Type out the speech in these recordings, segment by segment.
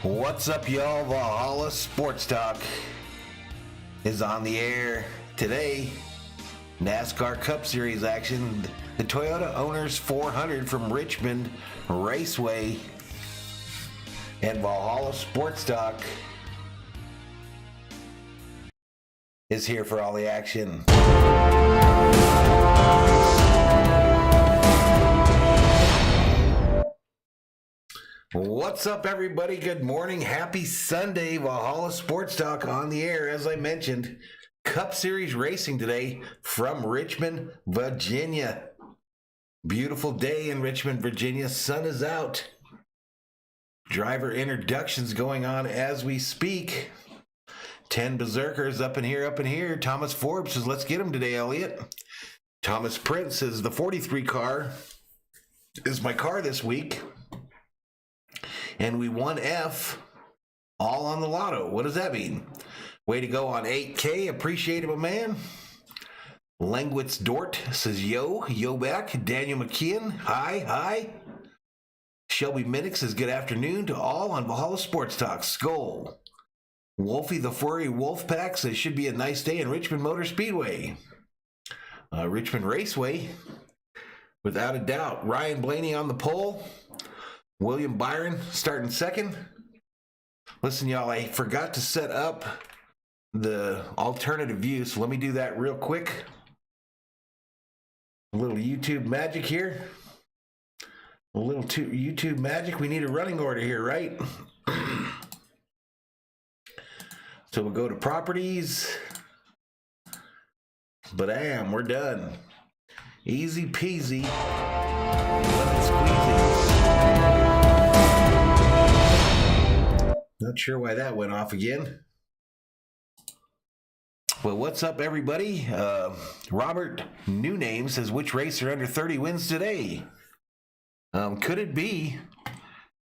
What's up, y'all? Valhalla Sports Talk is on the air today. NASCAR Cup Series action. The Toyota Owners 400 from Richmond Raceway and Valhalla Sports Talk is here for all the action. What's up, everybody? Good morning. Happy Sunday. Valhalla Sports Talk on the air. As I mentioned, Cup Series racing today from Richmond, Virginia. Beautiful day in Richmond, Virginia. Sun is out. Driver introductions going on as we speak. 10 berserkers up in here. Thomas Forbes says, let's get him today, Elliot. Thomas Prince says, the 43 car is my car this week. And we won F all on the lotto. What does that mean? Way to go on 8K. Appreciate it, my man. Langwitz Dort says, yo back. Daniel McKeon, hi. Shelby Minnick says, good afternoon to all on Valhalla Sports Talk. SKOL. Wolfie the Furry Wolfpack says, should be a nice day in Richmond Motor Speedway. Richmond Raceway, without a doubt. Ryan Blaney on the pole. William Byron starting second. Listen, y'all, I forgot to set up the alternative view, so let me do that real quick. A little YouTube magic here. A little YouTube magic. We need a running order here, right? So we'll go to properties. Bam, we're done. Easy peasy. Lemon squeezy. Not sure why that went off again. Well, what's up, everybody? Robert New Name says, which racer under 30 wins today? Could it be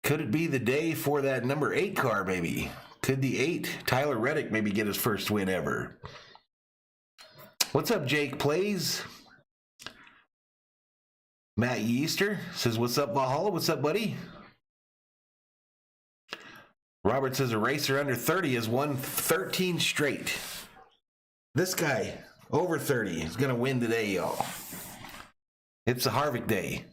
the day for that number 8 car, maybe? Could the 8, Tyler Reddick, maybe get his first win ever? What's up, Jake Plays? Matt Yeaster says, what's up, Valhalla? What's up, buddy? Robert says a racer under 30 has won 13 straight. This guy, over 30, is going to win today, y'all. It's a Harvick day.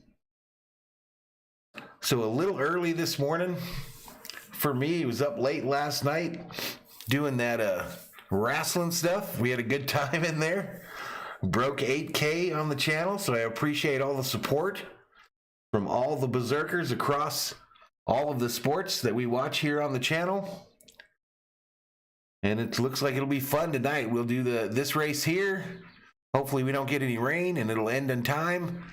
So a little early this morning for me. He was up late last night doing that wrestling stuff. We had a good time in there. Broke 8K on the channel, so I appreciate all the support from all the berserkers across all of the sports that we watch here on the channel. And it looks like it'll be fun tonight. We'll do this race here. Hopefully we don't get any rain and it'll end in time.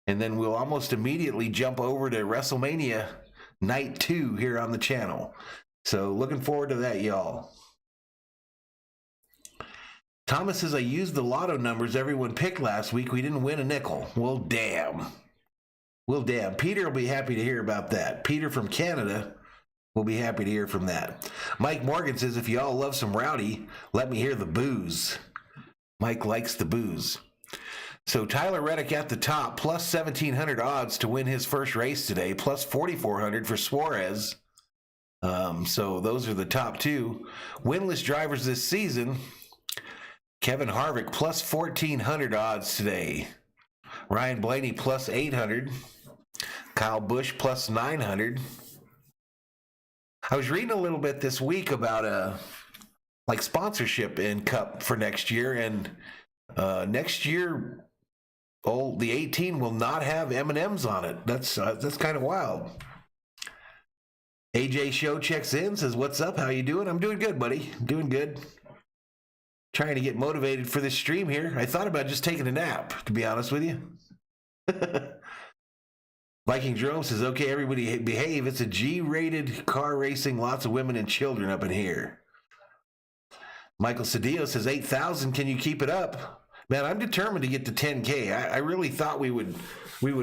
And then we'll almost immediately jump over to WrestleMania Night 2 here on the channel. So looking forward to that, y'all. Thomas says, I used the lotto numbers everyone picked last week. We didn't win a nickel. Well, damn. Peter will be happy to hear about that. Peter from Canada will be happy to hear from that. Mike Morgan says, if y'all love some rowdy, let me hear the booze. Mike likes the booze. So Tyler Reddick at the top, plus 1,700 odds to win his first race today, plus 4,400 for Suarez. So those are the top two. Winless drivers this season. Kevin Harvick, plus 1,400 odds today. Ryan Blaney, plus 800. Kyle Busch, plus 900. I was reading a little bit this week about sponsorship in Cup for next year, and next year, the 18 will not have M&Ms on it. That's kind of wild. AJ Show checks in, says, what's up? How you doing? I'm doing good, buddy. Doing good. Trying to get motivated for this stream here. I thought about just taking a nap, to be honest with you. Viking Jerome says, okay, everybody behave. It's a G-rated car racing. Lots of women and children up in here. Michael Cedillo says, 8,000. Can you keep it up? Man, I'm determined to get to 10K. I really thought we would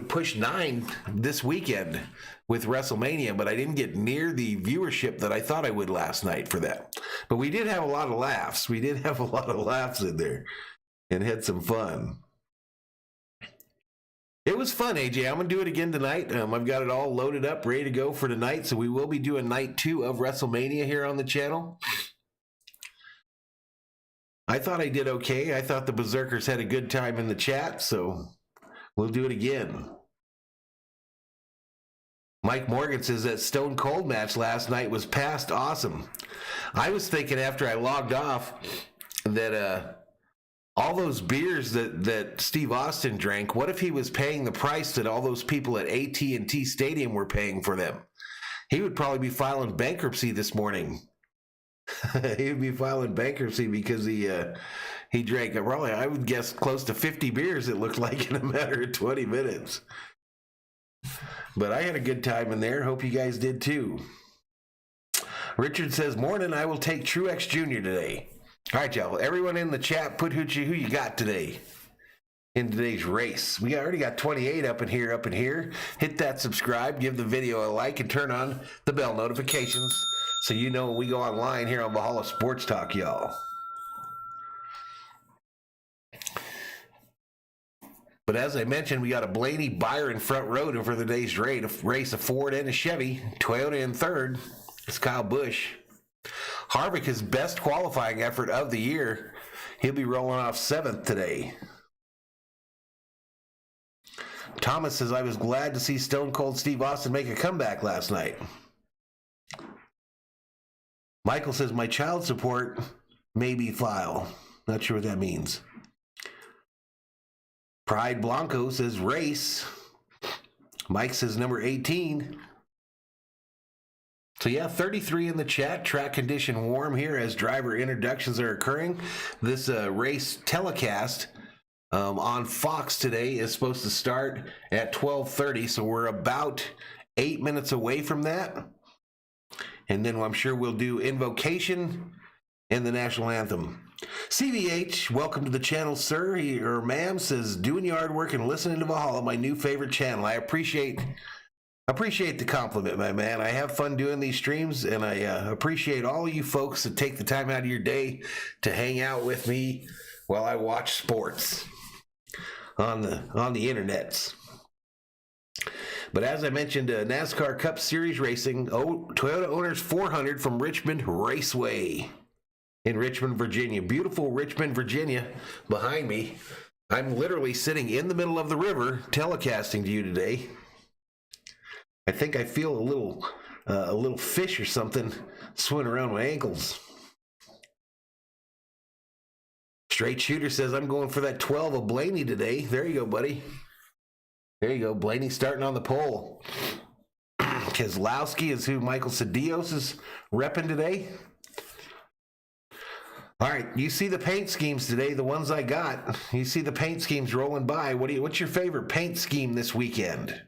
push 9 this weekend with WrestleMania, but I didn't get near the viewership that I thought I would last night for that. But we did have a lot of laughs. We did have a lot of laughs in there and had some fun. It was fun, AJ. I'm going to do it again tonight. I've got it all loaded up, ready to go for tonight. So we will be doing night 2 of WrestleMania here on the channel. I thought I did okay. I thought the Berserkers had a good time in the chat, so we'll do it again. Mike Morgan says that Stone Cold match last night was past awesome. I was thinking after I logged off that all those beers that Steve Austin drank, what if he was paying the price that all those people at AT&T Stadium were paying for them? He would probably be filing bankruptcy this morning. He would be filing bankruptcy because he drank probably, I would guess, close to 50 beers, it looked like, in a matter of 20 minutes. But I had a good time in there. Hope you guys did too. Richard says, morning, I will take Truex Jr. today. All right, y'all. Everyone in the chat, put who you got today in today's race. We already got 28 up in here. Hit that subscribe, give the video a like, and turn on the bell notifications so you know when we go online here on Valhalla Sports Talk, y'all. But as I mentioned, we got a Blaney Byron front row for the day's race, a Ford and a Chevy, Toyota in third. It's Kyle Busch. Harvick, his best qualifying effort of the year. He'll be rolling off 7th today. Thomas says, I was glad to see Stone Cold Steve Austin make a comeback last night. Michael says, my child support maybe file. Not sure what that means. Pride Blanco says, race. Mike says, number 18. So yeah, 33 in the chat. Track condition warm here as driver introductions are occurring. This race telecast on Fox today is supposed to start at 12:30, so we're about 8 minutes away from that. And then I'm sure we'll do invocation and the national anthem. CVH, welcome to the channel, sir. Or ma'am, says, doing yard work and listening to Valhalla, my new favorite channel. I appreciate the compliment, my man. I have fun doing these streams, and I appreciate all you folks that take the time out of your day to hang out with me while I watch sports on the internets. But as I mentioned, NASCAR Cup Series racing, Toyota Owners 400 from Richmond Raceway in Richmond, Virginia. Beautiful Richmond, Virginia behind me. I'm literally sitting in the middle of the river telecasting to you today. I think I feel a little fish or something swimming around my ankles. Straight Shooter says, I'm going for that 12 of Blaney today. There you go, buddy. There you go. Blaney starting on the pole. Keselowski is who Michael Cedillos is repping today. All right, you see the paint schemes today, the ones I got. You see the paint schemes rolling by. What's your favorite paint scheme this weekend?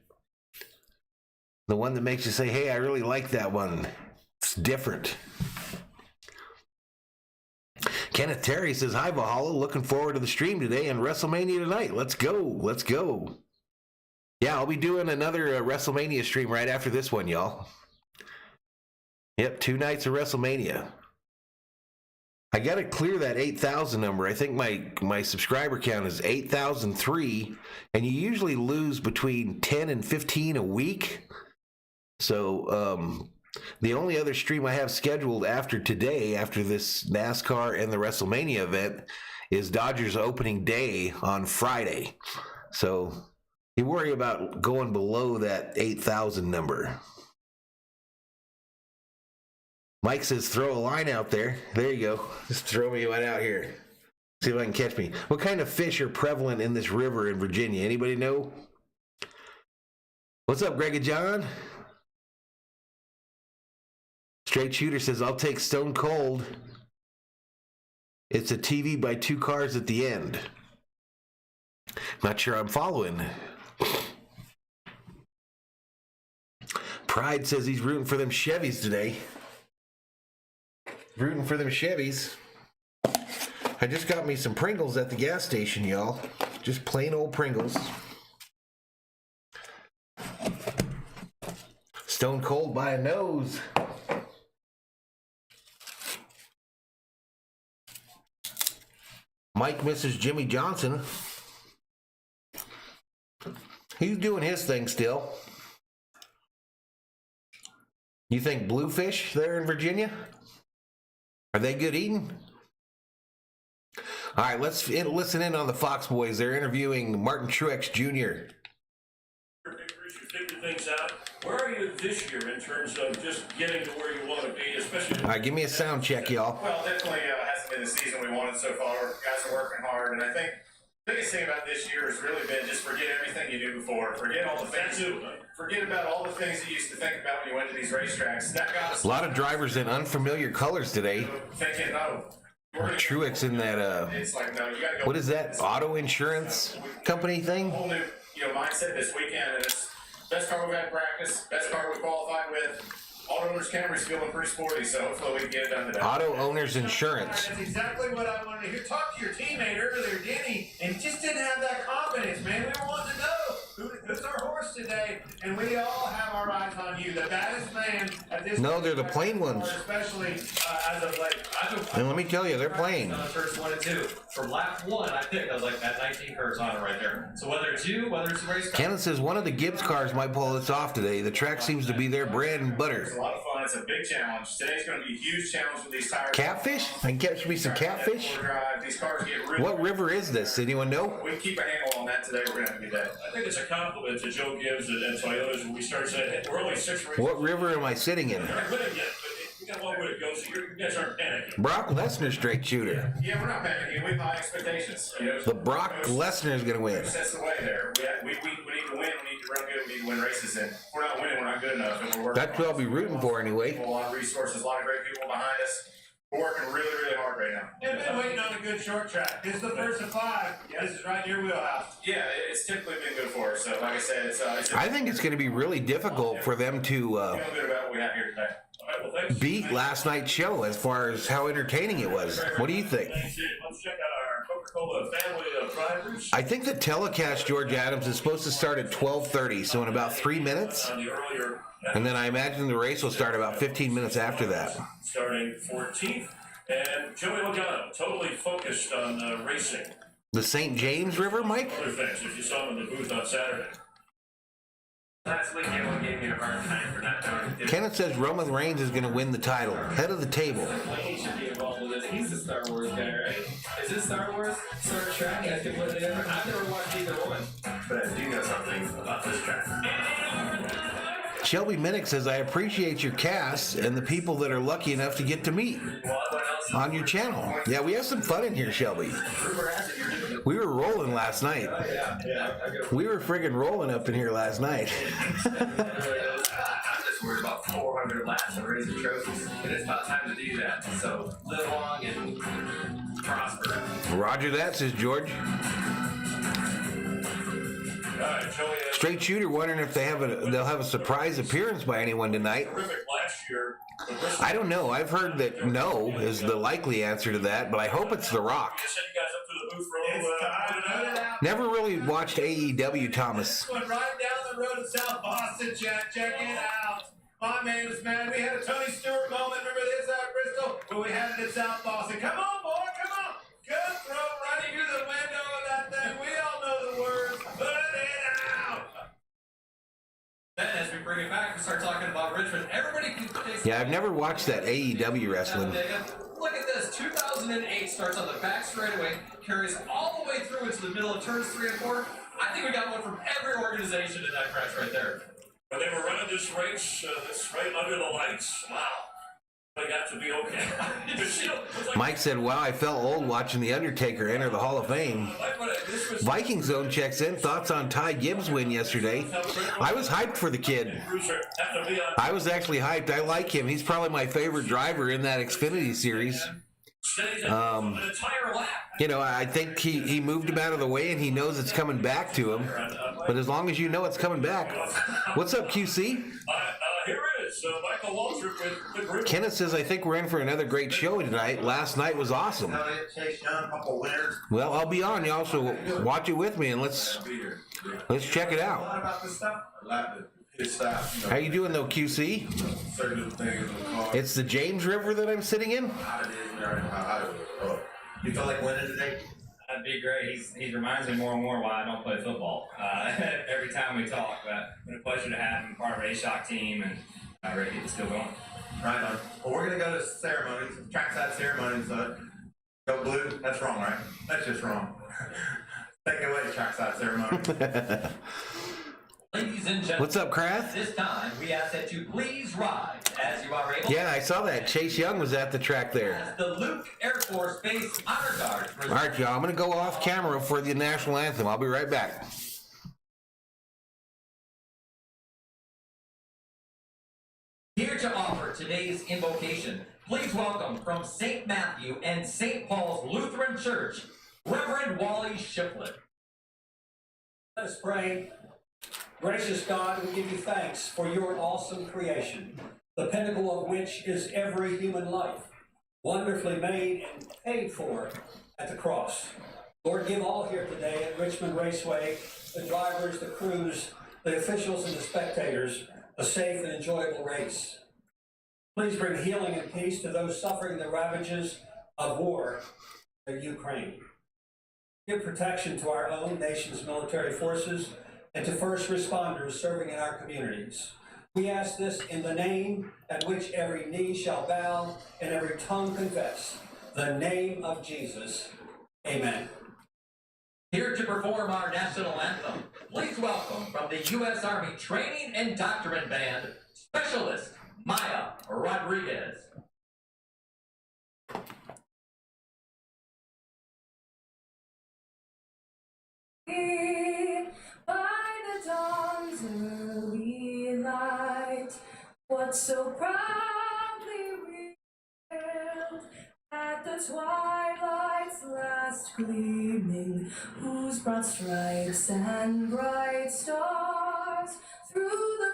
The one that makes you say, hey, I really like that one. It's different. Kenneth Terry says, hi, Valhalla. Looking forward to the stream today and WrestleMania tonight. Let's go. Let's go. Yeah, I'll be doing another WrestleMania stream right after this one, y'all. Yep, 2 nights of WrestleMania. I got to clear that 8,000 number. I think my subscriber count is 8,003, and you usually lose between 10 and 15 a week. So the only other stream I have scheduled after today, after this NASCAR and the WrestleMania event, is Dodgers opening day on Friday. So you worry about going below that 8,000 number. Mike says, throw a line out there. There you go. Just throw me one out here. See if I can catch me. What kind of fish are prevalent in this river in Virginia? Anybody know? What's up, Greg and John? Straight Shooter says, I'll take Stone Cold. It's a TV by 2 cars at the end. Not sure I'm following. Pride says he's rooting for them Chevys today. Rooting for them Chevys. I just got me some Pringles at the gas station, y'all. Just plain old Pringles. Stone Cold by a nose. Mike misses Jimmy Johnson. He's doing his thing still. You think Bluefish there in Virginia? Are they good eating? All right, let's listen in on the Fox boys. They're interviewing Martin Truex Jr. You figure things out. Where are you this year in terms of just getting to where you want to be, especially? All right, give me a sound check, y'all. Well, definitely hasn't been the season we wanted so far. Guys are working hard, and I think the biggest thing about this year has really been just forget everything you knew before. Forget all the things. Forget about all the things you used to think about when you went to these racetracks. That got us. A lot of drivers in unfamiliar colors today. Thinking, oh. Truex in that, It's like, no, you gotta go. what is that, auto insurance company thing? Whole new, mindset this weekend, and it's best car we've had in practice, best car we qualified with. Auto Owners Camry's feeling pretty sporty, so hopefully we can get it done today. Auto Owners Insurance. That's exactly what I wanted to hear. Talk to your teammate earlier, Denny, and just didn't have that confidence, man. We were wanting to know who's our horse today, and we all have our eyes on you. The baddest man at this. No, they're the plain ones. Especially as of late. And let me tell you, they're plain. On the first 1 and 2. From lap 1, I picked. I was like, that 19 car's on it right there. So whether it's you, whether it's the race car. Kenneth says one of the Gibbs cars might pull this off today. The track seems to be their bread and It's butter. a lot of fun. It's a big challenge. Today's going to be a huge challenge with these tires. Catfish? I can catch me some catfish. These cars get really. What river is this? Anyone know? We keep a handle on that today. We're going to have a good day. I think it's a compliment to Joe Gibbs and Toyotas when we start saying, hey, we're only 6 races. What river am I sitting in? We're not winning yet, but we got a long way to go, so you guys aren't panicking. Brock Lesnar straight shooter. Yeah, we're not panicking. We have high expectations. The Brock Lesnar is going to win. That's the way there. We need to win. We need to run good. We need to win races. And if we're not winning, we're not good enough. And we're working. That's what I'll be rooting for anyway. A lot of resources, a lot of great people behind us. We're working really, really hard right now. They've been waiting on a good short track. This is the first of 5. This is right in your wheelhouse. Yeah, it's typically been good for us. So, like I said, it's I think it's going to be really difficult for them to feel good about what we have here today. All right, well, thanks. beat last night's show as far as how entertaining it was. What do you think? Thanks. Let's check out our Coca-Cola family of drivers. I think the telecast, George Adams, is supposed to start at 12:30, so in about 3 minutes. On the earlier, And then I imagine the race will start about 15 minutes after that. starting 14th. And Joey Logano, totally focused on racing. The St. James River, Mike? Other things, if you saw him in the booth on Saturday. Last week, everyone gave me a hard time for not knowing. Kenneth says Roman Reigns is going to win the title. Head of the table. He should be involved with this. He's a Star Wars guy, right? Is this Star Wars? Star Trek? That's completely different. I've never watched either one. But I do know something about this track. Shelby Minnick says, I appreciate your cast and the people that are lucky enough to get to meet on your channel. Yeah, we have some fun in here, Shelby. We were rolling last night. We were friggin' rolling up in here last night. I'm just worried about 400 laps of racing trophies, and it's about time to do that. So live long and prosper. Roger that, says George. All right, Joey has Straight shooter wondering if they'll have a surprise appearance by anyone tonight. terrific last year. I don't know. I've heard that no is the likely answer to that, but I hope it's The Rock. I sent you guys up to the booth for a little bit. Never really watched AEW, Thomas. Going right down the road to South Boston, check it out. My man is mad. We had a Tony Stewart moment. Remember this at Bristol? But we had it at South Boston. Come on, boy, come on. Good throw right through the window of that thing. We all know the words. Put it out. Then as we bring it back, we start talking about Richmond. Everybody can take. Yeah, I've never watched that AEW wrestling. Look at this. 2008 starts on the back straightaway, carries all the way through into the middle of turns 3 and 4. I think we got one from every organization in that crash right there. When they were running this race right under the lights, wow. They got to be okay. Mike said, wow, I felt old watching The Undertaker enter the Hall of Fame. Viking Zone checks in. Thoughts on Ty Gibbs' win yesterday? I was hyped for the kid. I was actually hyped. I like him. He's probably my favorite driver in that Xfinity series. You know, I think he moved him out of the way and he knows it's coming back to him. But as long as you know it's coming back. What's up, QC? Here it is, Michael Waltrip with the group. Kenneth says, I think we're in for another great show tonight. Last night was awesome. Well, I'll be on, y'all, so watch it with me and let's check it out. How you doing, though, QC? It's the James River that I'm sitting in? You feel like winning today? That'd be great. He reminds me more and more why I don't play football every time we talk. But it's been a pleasure to have him part of a shock team and ready to get this still going. Right on. Well, we're going to go to ceremonies, trackside ceremonies. Go blue. That's wrong, right? That's just wrong. Take away trackside ceremony. Ladies and gentlemen, What's up, Kraft? at this time, we ask that you please rise as you are able. Yeah, I saw that. Chase Young was at the track there. As the Luke Air Force Base Honor Guard. All right, y'all. I'm going to go off camera for the national anthem. I'll be right back. Here to offer today's invocation, please welcome from St. Matthew and St. Paul's Lutheran Church, Reverend Wally Shiflett. Let us pray. Gracious God, we give you thanks for your awesome creation, the pinnacle of which is every human life, wonderfully made and paid for at the cross. Lord, give all here today at Richmond Raceway, the drivers, the crews, the officials, and the spectators, a safe and enjoyable race. Please bring healing and peace to those suffering the ravages of war in Ukraine. Give protection to our own nation's military forces and to first responders serving in our communities. We ask this in the name at which every knee shall bow and every tongue confess, the name of Jesus. Amen. Here to perform our national anthem, please welcome from the U.S. Army Training and Doctrine Band, Specialist Maya Rodriguez. By the dawn's early light, what so proudly revealed at the twilight's last gleaming, whose broad stripes and bright stars through the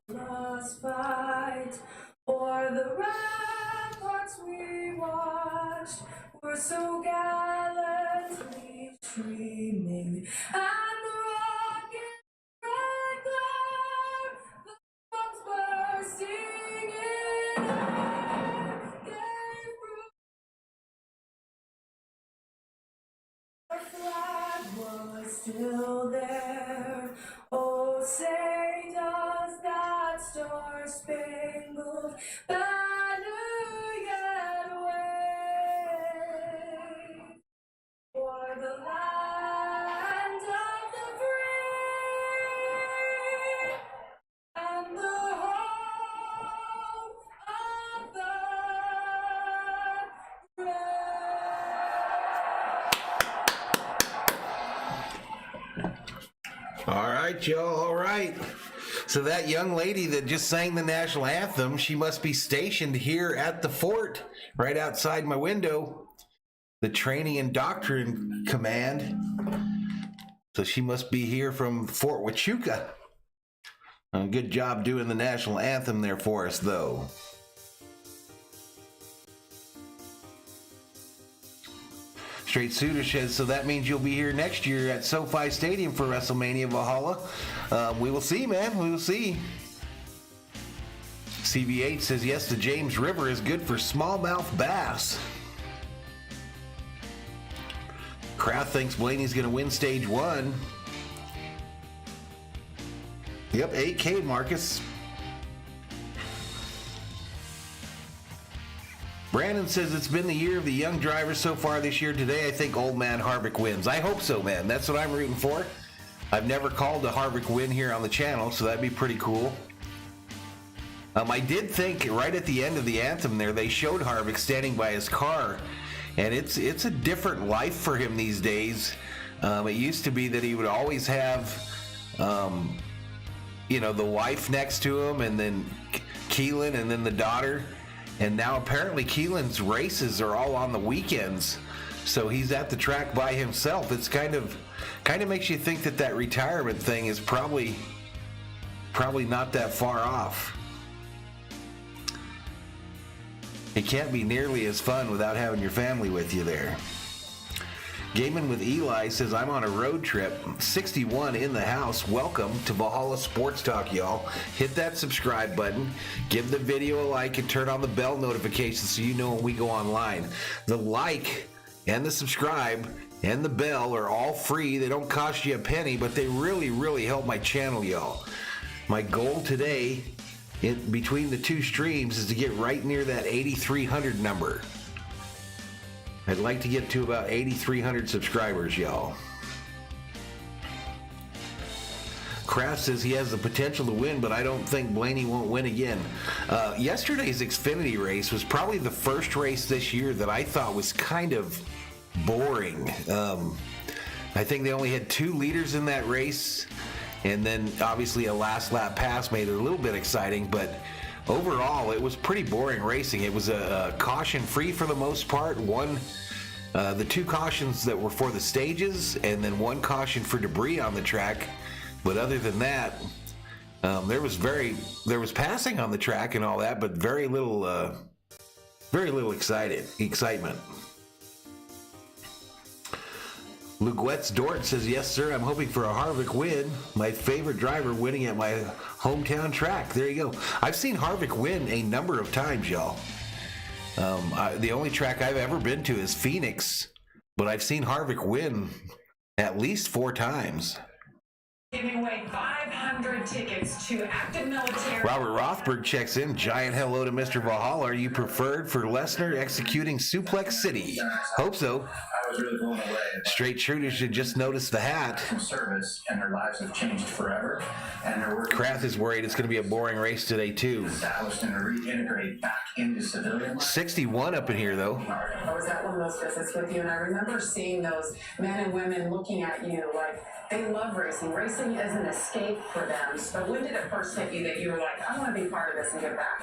perilous fight o'er the ramparts we watched were so gallantly streaming, and the rocket's bright glare, the bombs bursting in air, gave proof our flag was still there. Oh, say does that star-spangled banner yet wave for the land of the free and the home of the brave. All right, y'all. All right. So that young lady that just sang the national anthem, she must be stationed here at the fort right outside my window, the Training and Doctrine Command. So she must be here from Fort Huachuca. Good job doing the national anthem there for us, though. Straight Suitor says, so that means you'll be here next year at SoFi Stadium for WrestleMania Valhalla. We will see, man. We will see. CB8 says, yes, the James River is good for smallmouth bass. Kraft thinks Blaney's going to win stage 1. Yep, 8K, Marcus. Brandon says it's been the year of the young drivers so far this year. Today, I think old man Harvick wins. I hope so, man. That's what I'm rooting for. I've never called a Harvick win here on the channel, so that'd be pretty cool. I did think right at the end of the anthem there, they showed Harvick standing by his car, and it's a different life for him these days. It used to be that he would always have, the wife next to him, and then Keelan, and then the daughter. And now apparently Keelan's races are all on the weekends, so he's at the track by himself. It's kind of makes you think that retirement thing is probably not that far off. It can't be nearly as fun without having your family with you there. Gaming with Eli says, I'm on a road trip. 61 in the house. Welcome to Valhalla Sports Talk, y'all. Hit that subscribe button. Give the video a like and turn on the bell notifications so you know when we go online. The like and the subscribe and the bell are all free. They don't cost you a penny, but they really, really help my channel, y'all. My goal today, between the two streams, is to get right near that 8,300 number. I'd like to get to about 8,300 subscribers, y'all. Kraft says he has the potential to win, but I don't think Blaney won't win again. Yesterday's Xfinity race was probably the first race this year that I thought was kind of boring. I think they only had 2 leaders in that race, and then obviously a last lap pass made it a little bit exciting, but overall it was pretty boring racing. It was a caution free for the most part. The 2 cautions that were for the stages, and then 1 caution for debris on the track. But other than that, there was passing on the track and all that, but very little excitement. Luguetz Dort says, yes, sir, I'm hoping for a Harvick win. My favorite driver winning at my hometown track. There you go. I've seen Harvick win a number of times, y'all. The only track I've ever been to is Phoenix, but I've seen Harvick win at least 4 times. Giving away 500 tickets to active military. Robert Rothberg checks in. Giant hello to Mr. Valhalla. Are you preferred for Lesnar executing Suplex City? Hope so. I was really blown away. Straight Shooter should just notice the hat. Service and their lives have changed forever, and they're working. Kraft is worried it's going to be a boring race today too. Established and to reintegrate back into civilian life. 61 up in here though. I was at one of those visits with you, and I remember seeing those men and women looking at you like they love racing. Racing is an escape for them. So when did it first hit you that you were like, I want to be part of this and give back?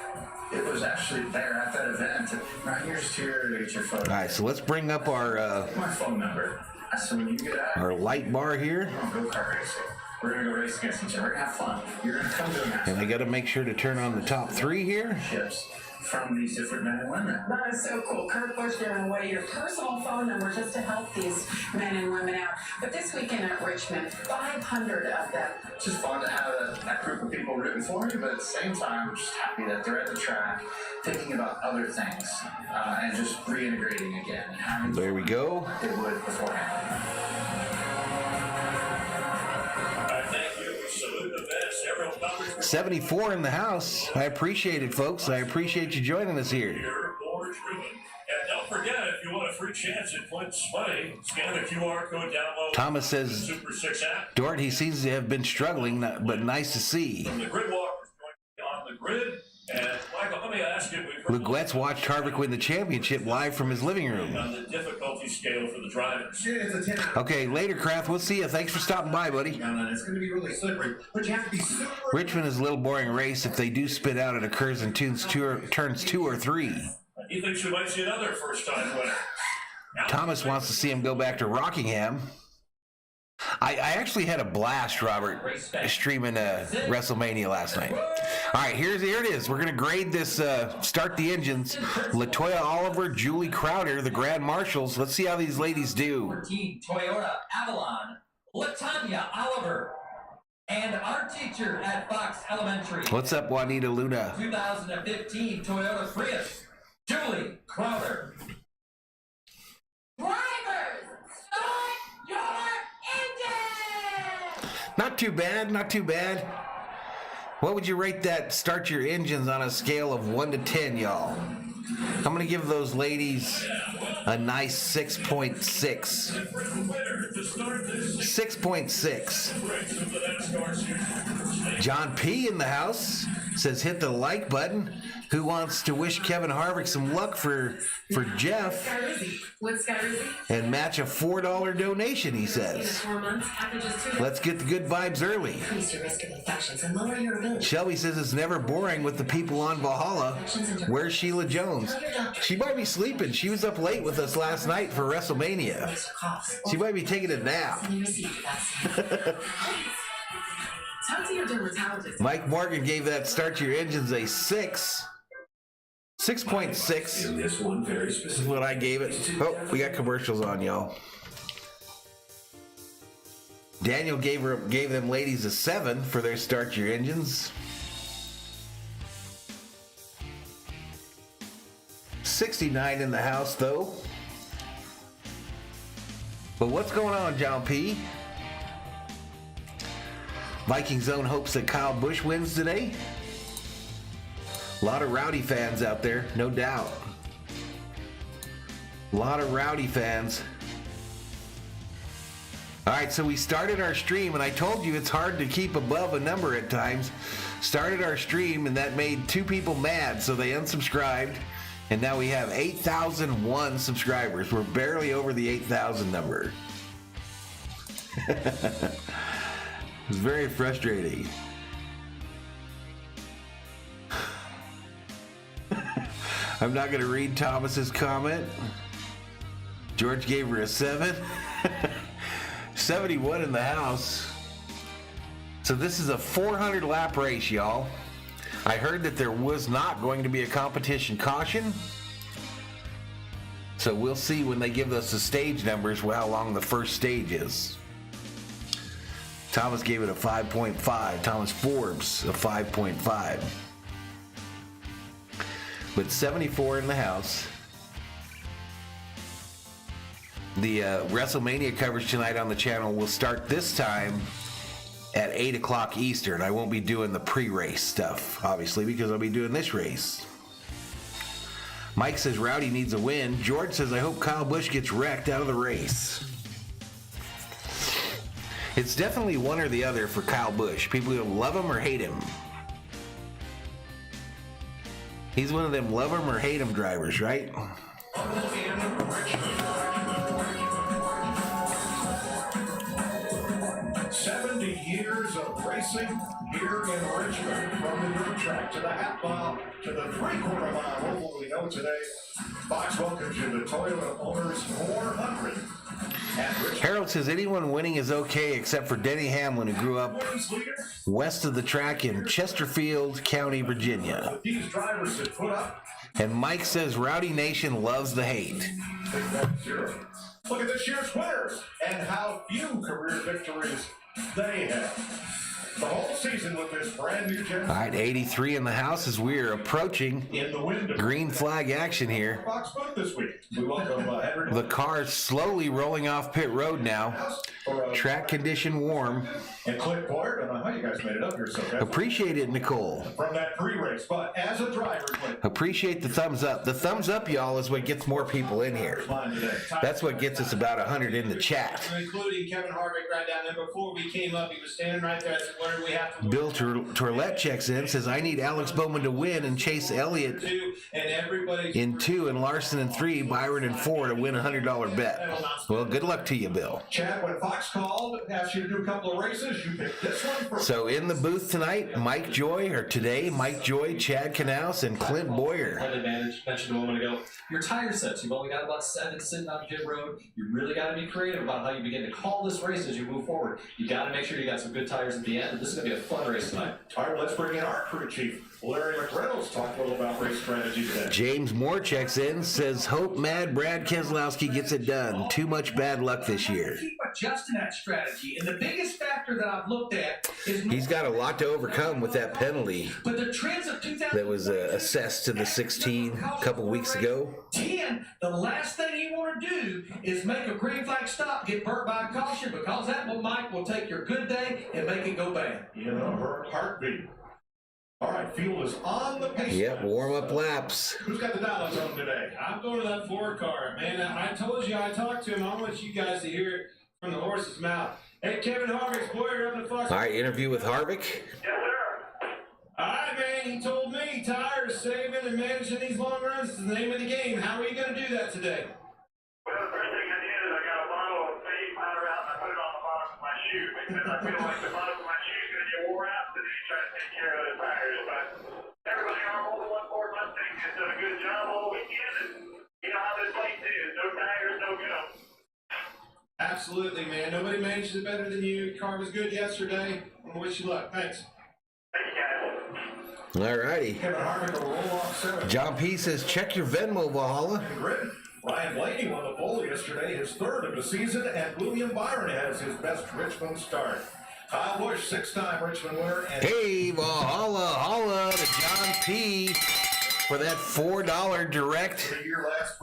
It was actually there at that event. Right here's here to get your photo. All right, so let's bring up our My phone number. So when you get out, our light bar here, go kart racing. We're gonna go race against each other. We're gonna have fun. You're gonna come to a match. and we got to make sure to turn on the top 3 here. Ships from these different men and women. That is so cool. Kurt Busch giving away your personal phone number just to help these men and women out. But this weekend at Richmond, 500 of them. It's just fun to have that group of people rooting for you, but at the same time, I'm just happy that they're at the track thinking about other things and just reintegrating again. And having There we go. they would beforehand. Thank you. We salute the best. Several coverage 74 in the house. I appreciate it, folks. I appreciate you joining us here. here for Truman. And don't forget, if you want a free chance at Clint's money, scan the QR code down below. Thomas says, Super 6 app. Dort, he seems to have been struggling, but nice to see. From the grid walkers going to be on the grid. And Michael, let me ask you, we've heard Luguetz watched Harvick win the championship live from his living room. on the difficulty scale for the drivers. It's a 10 out. Okay, later, Kraft. We'll see you. Thanks for stopping by, buddy. And it's going to be really slippery, but you have to be super. Richmond is a little boring race. If they do spit out, it occurs in turns 2 or 3. He thinks we might see another first-time winner. Thomas wants to see him go back to Rockingham. I actually had a blast, Robert, streaming WrestleMania last night. All right, here it is. We're going to grade this, start the engines. LaToya Oliver, Julie Crowder, the Grand Marshals. Let's see how these ladies do. 14 Toyota Avalon, Latanya Oliver, and our teacher at Fox Elementary. What's up, Juanita Luna? 2015 Toyota Prius, Julie Crowder. Drivers, start your engine! Not too bad, not too bad. What would you rate that start your engines on a scale of 1 to 10, y'all? I'm going to give those ladies a nice 6.6. 6.6. John P. in the house says hit the like button. Who wants to wish Kevin Harvick some luck for Jeff What's Sky Rizzy? and match a $4 donation, he says. 4 months, packages too. Let's get the good vibes early. Increase your risk of infections and lower your ability. Shelby says it's never boring with the people on Valhalla. Where's Sheila Jones? She might be sleeping. She was up late with us last night for WrestleMania. She might be taking a nap. You received the vaccine. Talk to your dermatologist. Mike Morgan gave that start your engines a 6. 6.6 This one very is specific. what I gave it. Oh, we got commercials on, y'all. Daniel gave them ladies a 7 for their start your engines. 69 in the house, though. But what's going on, John P? Viking Zone hopes that Kyle Busch wins today. A lot of Rowdy fans out there, no doubt. A lot of Rowdy fans. All right, so we started our stream, and I told you it's hard to keep above a number at times. Started our stream, and that made 2 people mad, so they unsubscribed. And now we have 8,001 subscribers. We're barely over the 8,000 number. It's very frustrating. I'm not going to read Thomas's comment. George gave her a 7. 71 in the house. So this is a 400 lap race, y'all. I heard that there was not going to be a competition caution. So we'll see when they give us the stage numbers how long the first stage is. Thomas gave it a 5.5. Thomas Forbes a 5.5. But 74 in the house. The WrestleMania coverage tonight on the channel will start this time at 8 o'clock Eastern. I won't be doing the pre-race stuff, obviously, because I'll be doing this race. Mike says Rowdy needs a win. George says, I hope Kyle Busch gets wrecked out of the race. It's definitely one or the other for Kyle Busch. People either love him or hate him. He's one of them love him or hate him drivers, right? 70 years of racing here in Richmond, from the dirt track to the half mile to the 3/4 mile oval we know today. Fox welcomes you to Toyota Owners 400 at Richmond. Harold says anyone winning is okay except for Denny Hamlin, who grew up west of the track in Chesterfield County, Virginia. These drivers that put up. And Mike says Rowdy Nation loves the hate. Look at this year's winners and how few career victories they have. The whole season with this brand new generation. All right, 83 in the house as we're approaching In the window. green flag action here. Fox Book this week. We welcome Henry. The car's slowly rolling off pit road now. Track condition warm. And Clint Boyer. I don't know how you guys made it up here so fast. Appreciate it, Nicole. From that pre-race, but as a driver, Clint. Appreciate the thumbs up. The thumbs up, y'all, is what gets more people in here. That's what gets us about 100 in the chat. Including Kevin Harvick right down there. Before we came up, he was standing right there. I said, what do we have to Bill Tourlette checks in, says, I need Alex Bowman to win and Chase Elliott in 2 and Larson in 3, Byron in 4 to win a $100 bet. Well, good luck to you, Bill. Chad, when Fox called, asked you to do a couple of races, you picked this one for. So in the booth tonight, Mike Joy, Chad Knaus, and Clint Boyer. Had advantage. Mentioned a moment ago. Your tire sets. You've only got about 7 sitting on pit road. You really got to be creative about how you begin to call this race as you move forward. You got to make sure you got some good tires at the end. And this is going to be a fun race tonight. All right, let's bring in our crew chief, Larry McReynolds, talk a little about race strategy today. James Moore checks in, says, hope mad Brad Keselowski gets it done. Too much bad luck this year. Keep adjusting that strategy, and the biggest factor that I've looked at is he's got a lot to overcome with that penalty but the trends of 2000 that was assessed to the 16 a couple weeks ago. 10, the last thing you want to do is make a green flag stop, get burnt by a caution, because that will, Mike, will take your good day and make it go bad. You know, her heartbeat. All right, field is on the pace. Yep, warm-up laps. Who's got the dials on today? I'm going to that Ford car, man. I told you I talked to him. I want you guys to hear it from the horse's mouth. Hey, Kevin Harvick's Boyer up in the Fox. All right, interview with Harvick. Yes, sir. All right, man. He told me tires, saving, and managing these long runs is the name of the game. How are you going to do that today? Well, the first thing I did is I got a bottle of baby powder out and I put it on the bottom of my shoe because I feel like the bottom of my shoe is going to get wore out today to try to take care of the tires. But everybody on all the 1 Ford Mustang has done a good job all weekend, and you know how this place is. No tires, no go. Absolutely, man. Nobody manages it better than you. Car was good yesterday. I want to wish you luck. Thanks. Thank you, guys. All righty. Kevin Harvick will roll off 7. John P. says, check your Venmo, Valhalla. Grid. Ryan Blaney won the pole yesterday, his 3rd of the season, and William Byron has his best Richmond start. Kyle Busch, 6-time Richmond winner. And Hey, Valhalla, holla to John P. for that $4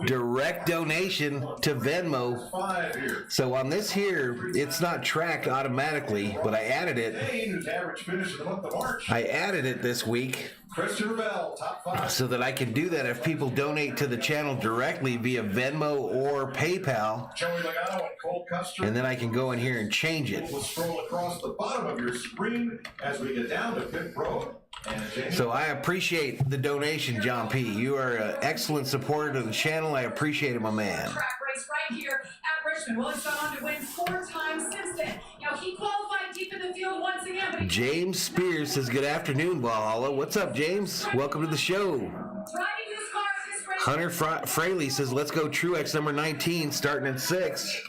direct donation to Venmo. 5 years. So on this here, it's not tracked automatically, but I added it. Kane, whose average finish of the month of March. I added it this week Christopher Bell, top 5. so that I can do that if people donate to the channel directly via Venmo or PayPal, Joey Logano and Cole Custer. and then I can go in here and change it. We'll scroll across the bottom of your screen as we get down to Pit Road. And Jamie. So I appreciate the donation, John P. You are an excellent supporter of the channel. I appreciate it, my man. Track race right here at Richmond. Well, he's gone on to win 4 times since then. Now, he qualified deep in the field once again, but James Spears says, good afternoon, Valhalla. What's up, James? Welcome to the show. driving his car at this race. Hunter Fraley says, let's go Truex number 19, starting at 6.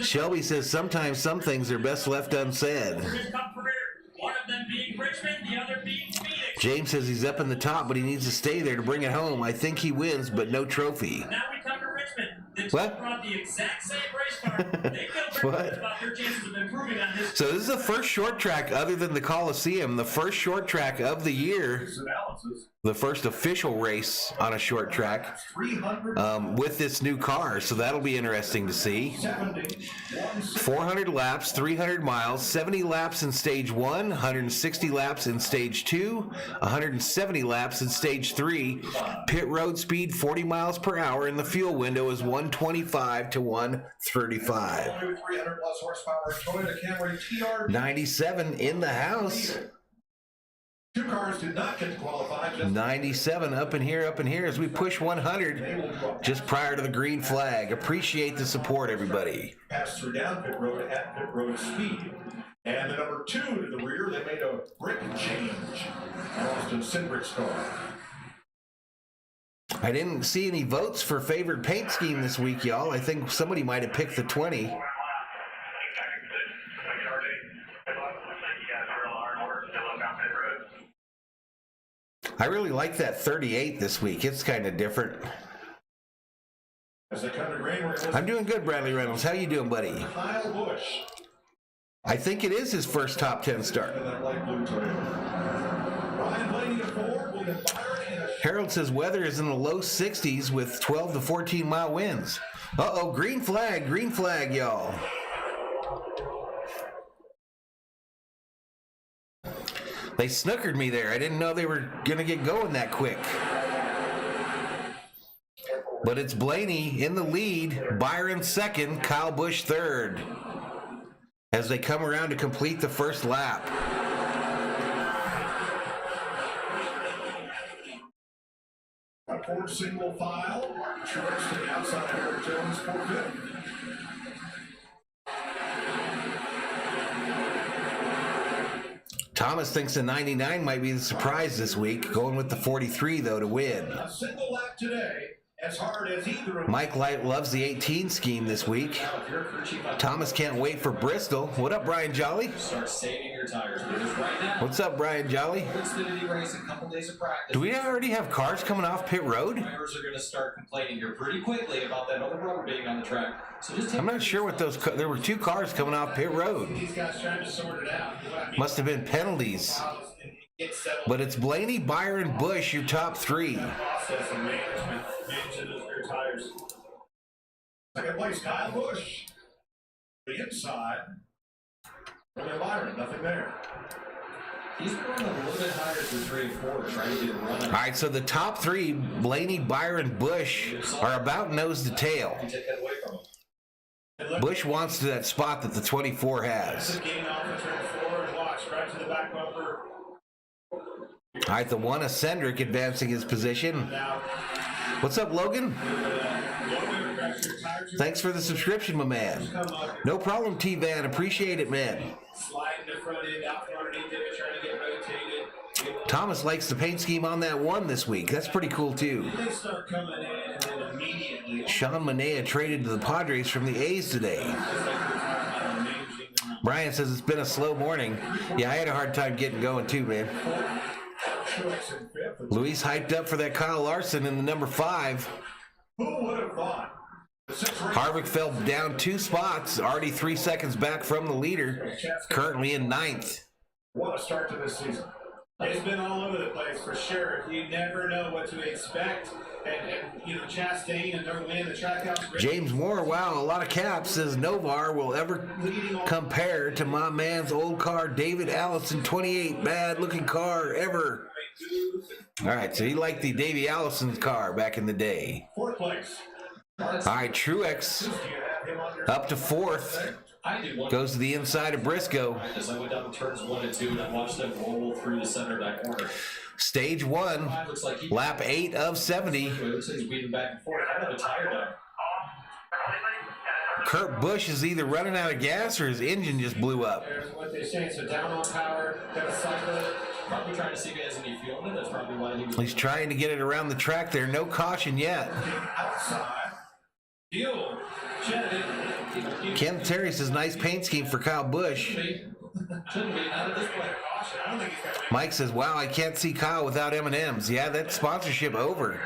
Shelby says, sometimes some things are best left unsaid. One of them being Richmond, the other being Phoenix. James says he's up in the top, but he needs to stay there to bring it home. I think he wins, but no trophy. Now we come to Richmond. The team What? brought the exact same race car. They feel very good about their chances of improving on this. So this is the first short track other than the Coliseum, the first short track of the year, the first official race on a short track with this new car. So that'll be interesting to see. 400 laps, 300 miles, 70 laps in stage 1, 160 laps in stage 2, 170 laps in stage 3. Pit road speed 40 miles per hour, and the fuel window is 125 to 135. 300 plus horsepower Toyota Camry TR. 97 in the house. 2 cars did not get to qualify. 97 up in here as we push 100 just prior to the green flag. Appreciate the support, everybody. Passed through down pit road at pit road speed. And the number 2 to the rear, they made a brick change. Austin Cindric's car. I didn't see any votes for favorite paint scheme this week, y'all. I think somebody might have picked the 20. I really like that 38 this week. It's kind of different. As they come to green, I'm doing good, Bradley Reynolds. How you doing, buddy? Kyle Busch. I think it is his first top 10 start. And that light blue Toyota. Ryan Blaney at Ford, William Byron in a Harold says weather is in the low 60s with 12 to 14 mile winds. Uh-oh, green flag, y'all. They snookered me there. I didn't know they were going to get going that quick. But it's Blaney in the lead, Byron second, Kyle Busch third, as they come around to complete the first lap. A Ford single file. Truex to the outside. Eric Jones for fifth. Thomas thinks the 99 might be the surprise this week, going with the 43, though, to win. A single lap today, as hard as either of Mike Light loves the 18 scheme this week. Thomas can't wait for Bristol. What up, Brian Jolly? Start saving your tires because right now, What's up, Brian Jolly? Xfinity race, a couple days of practice. Do we already have cars coming off pit road? Drivers are going to start complaining here pretty quickly about that other rubber being on the track. So just I'm not sure what those. There were 2 cars coming off pit road. these guys trying to sort it out. Must have been penalties. Get settled. But it's Blaney, Byron, Busch, your top 3. Process and management. Managing those rear tires. Second place, Kyle Busch. The inside. William Byron, nothing there. He's been running a little bit higher through 3 and 4, trying to get a run. All right, so the top 3, Blaney, Byron, Busch, are about nose to tail. You take that away from him. Busch wants to that spot that the 24 has. Getting off the turn 4 and watch right to the back bumper. All right, the 1 of Cindric advancing his position. Now, What's up, Logan? Thanks for the subscription, my man. No problem, T-Van. Appreciate it, man. sliding the front end out from underneath it, trying to get rotated. Thomas likes the paint scheme on that 1 this week. That's pretty cool, too. They start coming in and then immediately. Sean Manea traded to the Padres from the A's today. Brian says it's been a slow morning. Yeah, I had a hard time getting going, too, man. Luis hyped up for that Kyle Larson in the number 5. Who would have thought? Harvick fell down 2 spots, already 3 seconds back from the leader, currently in 9th. What a start to this season. It's been all over the place for sure. You never know what to expect. And you know, Chastain and their win, the Trackhouse. James Moore, wow, a lot of caps, says Novar will ever compare to my man's old car, David Allison 28. Bad looking car ever. All right, so he liked the Davey Allison's car back in the day. Fourth place. All right, Truex up to fourth. Goes to the inside of Briscoe. As I went down turns 1 and 2, and I watched them roll through the center of that corner. Stage 1, lap 8 of 70. It looks like he's weaving back and forth. I have a tire down. Kurt Busch is either running out of gas or his engine just blew up. There's what they're saying. So down on power, gotta cycle it. Probably trying to see if he has any fuel in it. That's probably why he was. He's trying to get it around the track there. No caution yet. Outside. Fuel. Ken Terry says nice paint scheme for Kyle Busch. Shouldn't be. Not at this point. I don't think he's got Mike says, wow, I can't see Kyle without M&M's. Yeah, that sponsorship over.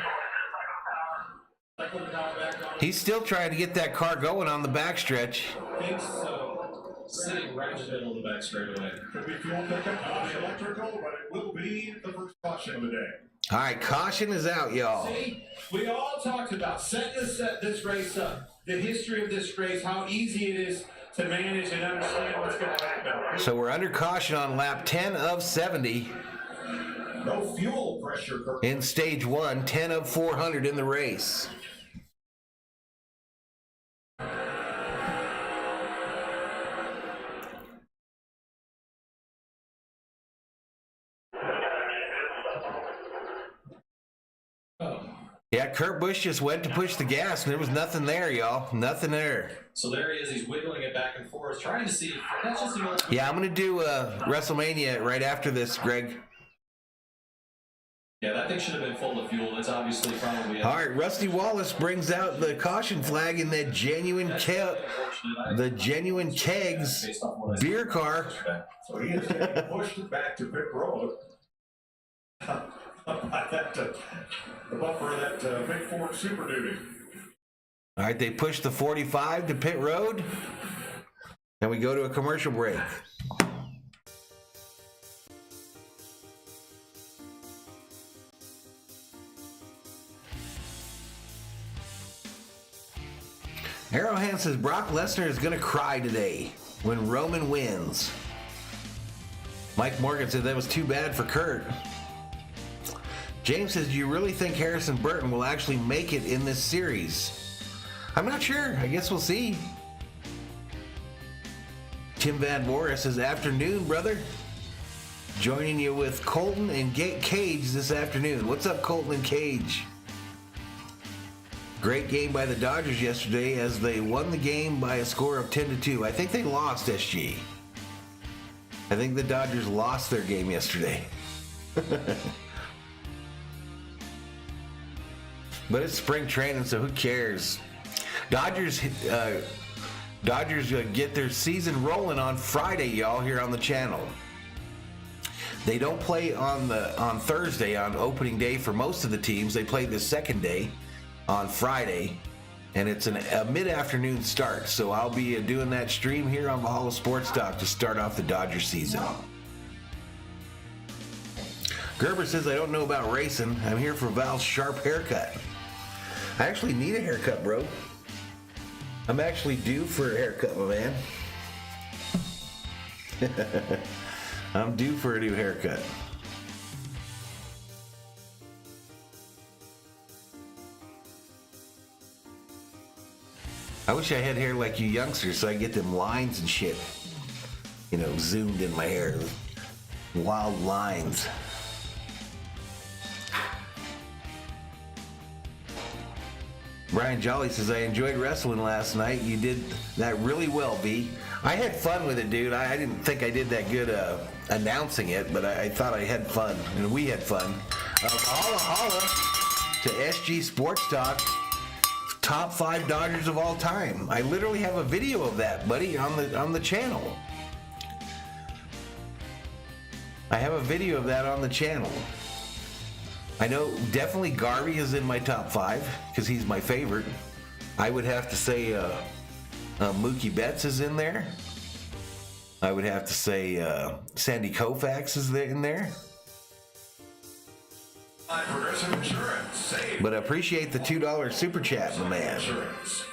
He's still trying to get that car going on the backstretch. I think so. Sitting right in the middle of the back straightaway. Could be fuel pickup, electrical, but it will be the first caution of the day. All right, caution is out, y'all. See, we all talked about setting this race up, the history of this race, how easy it is to manage and understand what's going to happen. So we're under caution on lap 10 of 70 No fuel pressure. in stage 1, 10 of 400 in the race. Yeah, Kurt Busch just went to push the gas, and there was nothing there, y'all. Nothing there. So there he is. He's wiggling it back and forth, trying to see. That's just the old. Yeah, I'm going to do WrestleMania right after this, Greg. Yeah, that thing should have been full of fuel. It's obviously probably. All right, Rusty Wallace brings out the caution flag in that genuine kegs beer car. So he is getting pushed back to pit road. The bumper of that big Ford Super Duty. All right, they push the 45 to pit road, and we go to a commercial break. Arrowhand says Brock Lesnar is going to cry today when Roman wins. Mike Morgan said that was too bad for Kurt. James says, do you really think Harrison Burton will actually make it in this series? I'm not sure. I guess we'll see. Tim Van Morris says, afternoon, brother. Joining you with Colton and Cage this afternoon. What's up, Colton and Cage? Great game by the Dodgers yesterday as they won the game by a score of 10-2. I think they lost, SG. I think the Dodgers lost their game yesterday. But it's spring training, so who cares? Dodgers get their season rolling on Friday, y'all, here on the channel. They don't play on Thursday on opening day for most of the teams. They play the second day on Friday, and it's a mid-afternoon start. So I'll be doing that stream here on Valhalla Sports Talk to start off the Dodger season. Gerber says, I don't know about racing. I'm here for Val's sharp haircut. I actually need a haircut, bro. I'm actually due for a haircut, my man. I'm due for a new haircut. I wish I had hair like you youngsters so I get them lines and shit, you know, zoomed in my hair. Wild lines. Brian Jolly says, I enjoyed wrestling last night. You did that really well, B. I had fun with it, dude. I didn't think I did that good announcing it, but I thought I had fun, and we had fun. Holla to SG Sports Talk, top 5 Dodgers of all time. I literally have a video of that, buddy, on the channel. I have a video of that on the channel. I know definitely Garvey is in my top 5 because he's my favorite. I would have to say Mookie Betts is in there. I would have to say Sandy Koufax is in there. Progressive Insurance. Save. But I appreciate the $2 super chat, my man. Insurance.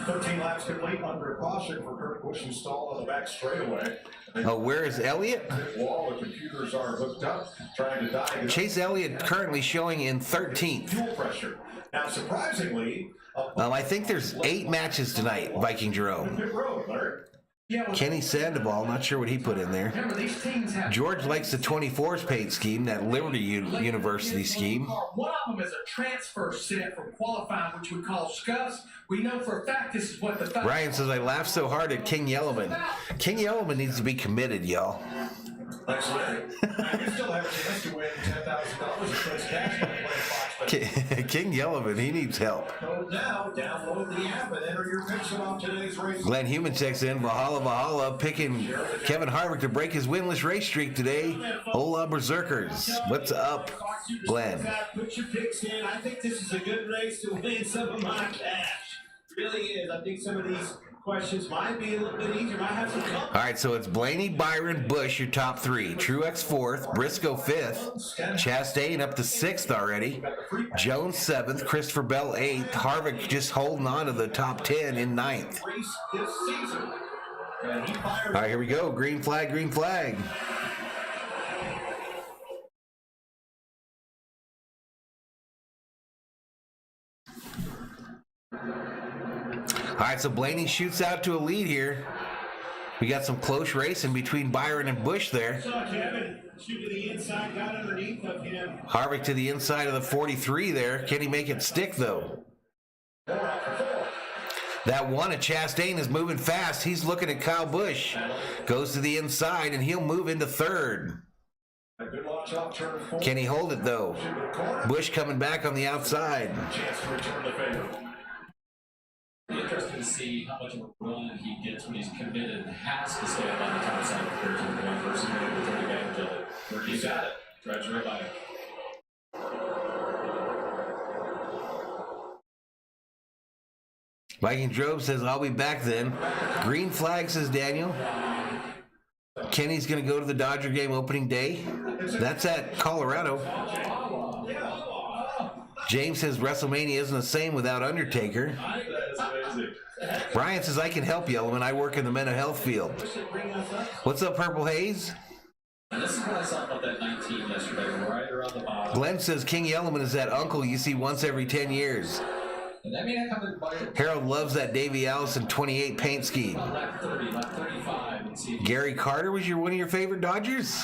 13 laps complete under caution for Kurt Busch installed on the back straightaway. Oh, where is Elliott? Wall, the computers are hooked up, trying to dive. Chase Elliott currently showing in 13th. Fuel pressure. Now, surprisingly, I think there's 8 matches tonight, Viking Jerome. pit road, Larry. Kenny Sandoval, not sure what he put in there. Remember, these teams have George likes the 24's paid scheme, that Liberty University scheme. One of them is a transfer set from qualifying, which we call SKOL. We know for a fact this is what the Ryan says, I laughed so hard at King Yellowman. King Yellowman needs to be committed, y'all. Thanks, Larry. You still have a chance to win $10,000 in Prince Cash by playing Fox. King Yellowman, he needs help. So now, download the app and enter your picks on today's race. Glenn Human checks in. Valhalla picking Kevin Harvick to break his winless race streak today. Hola Berserkers. What's up, Glenn? Put your picks in. I think this is a good race to win some of my cash. Really is. I think some of these questions might be a little bit easier. Might have some All right, so it's Blaney, Byron, Bush, your top 3. Truex 4th, Briscoe 5th, Chastain up to 6th already, Jones 7th, Christopher Bell 8th, Harvick just holding on to the top 10 in 9th. this season. And he fires. All right, here we go. Green flag, green flag. All right, so Blaney shoots out to a lead here. We got some close racing between Byron and Bush there. Saw Kevin shoot to the inside, got underneath of him. Harvick to the inside of the 43 there. Can he make it stick, though? That one at Chastain is moving fast. He's looking at Kyle Busch. Goes to the inside, and he'll move into 3rd. A good launch off turn 4. Can he hold it, though? Busch coming back on the outside. Chance to return the favor. Be interesting to see how much of a run he gets when he's committed and has to stay up on the top side of the 13-1 versus being able to take advantage of it. Where he's got it. Drives right by it. Viking Drove says, I'll be back then. Green flag, says Daniel. Kenny's going to go to the Dodger game opening day. That's at Colorado. James says WrestleMania isn't the same without Undertaker. Brian says, I can help you, Yellowman. I work in the mental health field. What's up, Purple Haze? And this is what I saw about that 19 yesterday, right around the bottom. Glenn says King Yellowman is that uncle you see once every 10 years. And that may not come in by Harold loves that Davey Allison 28 paint scheme. lap 30, lap 35. And see if Gary Carter was one of your favorite Dodgers?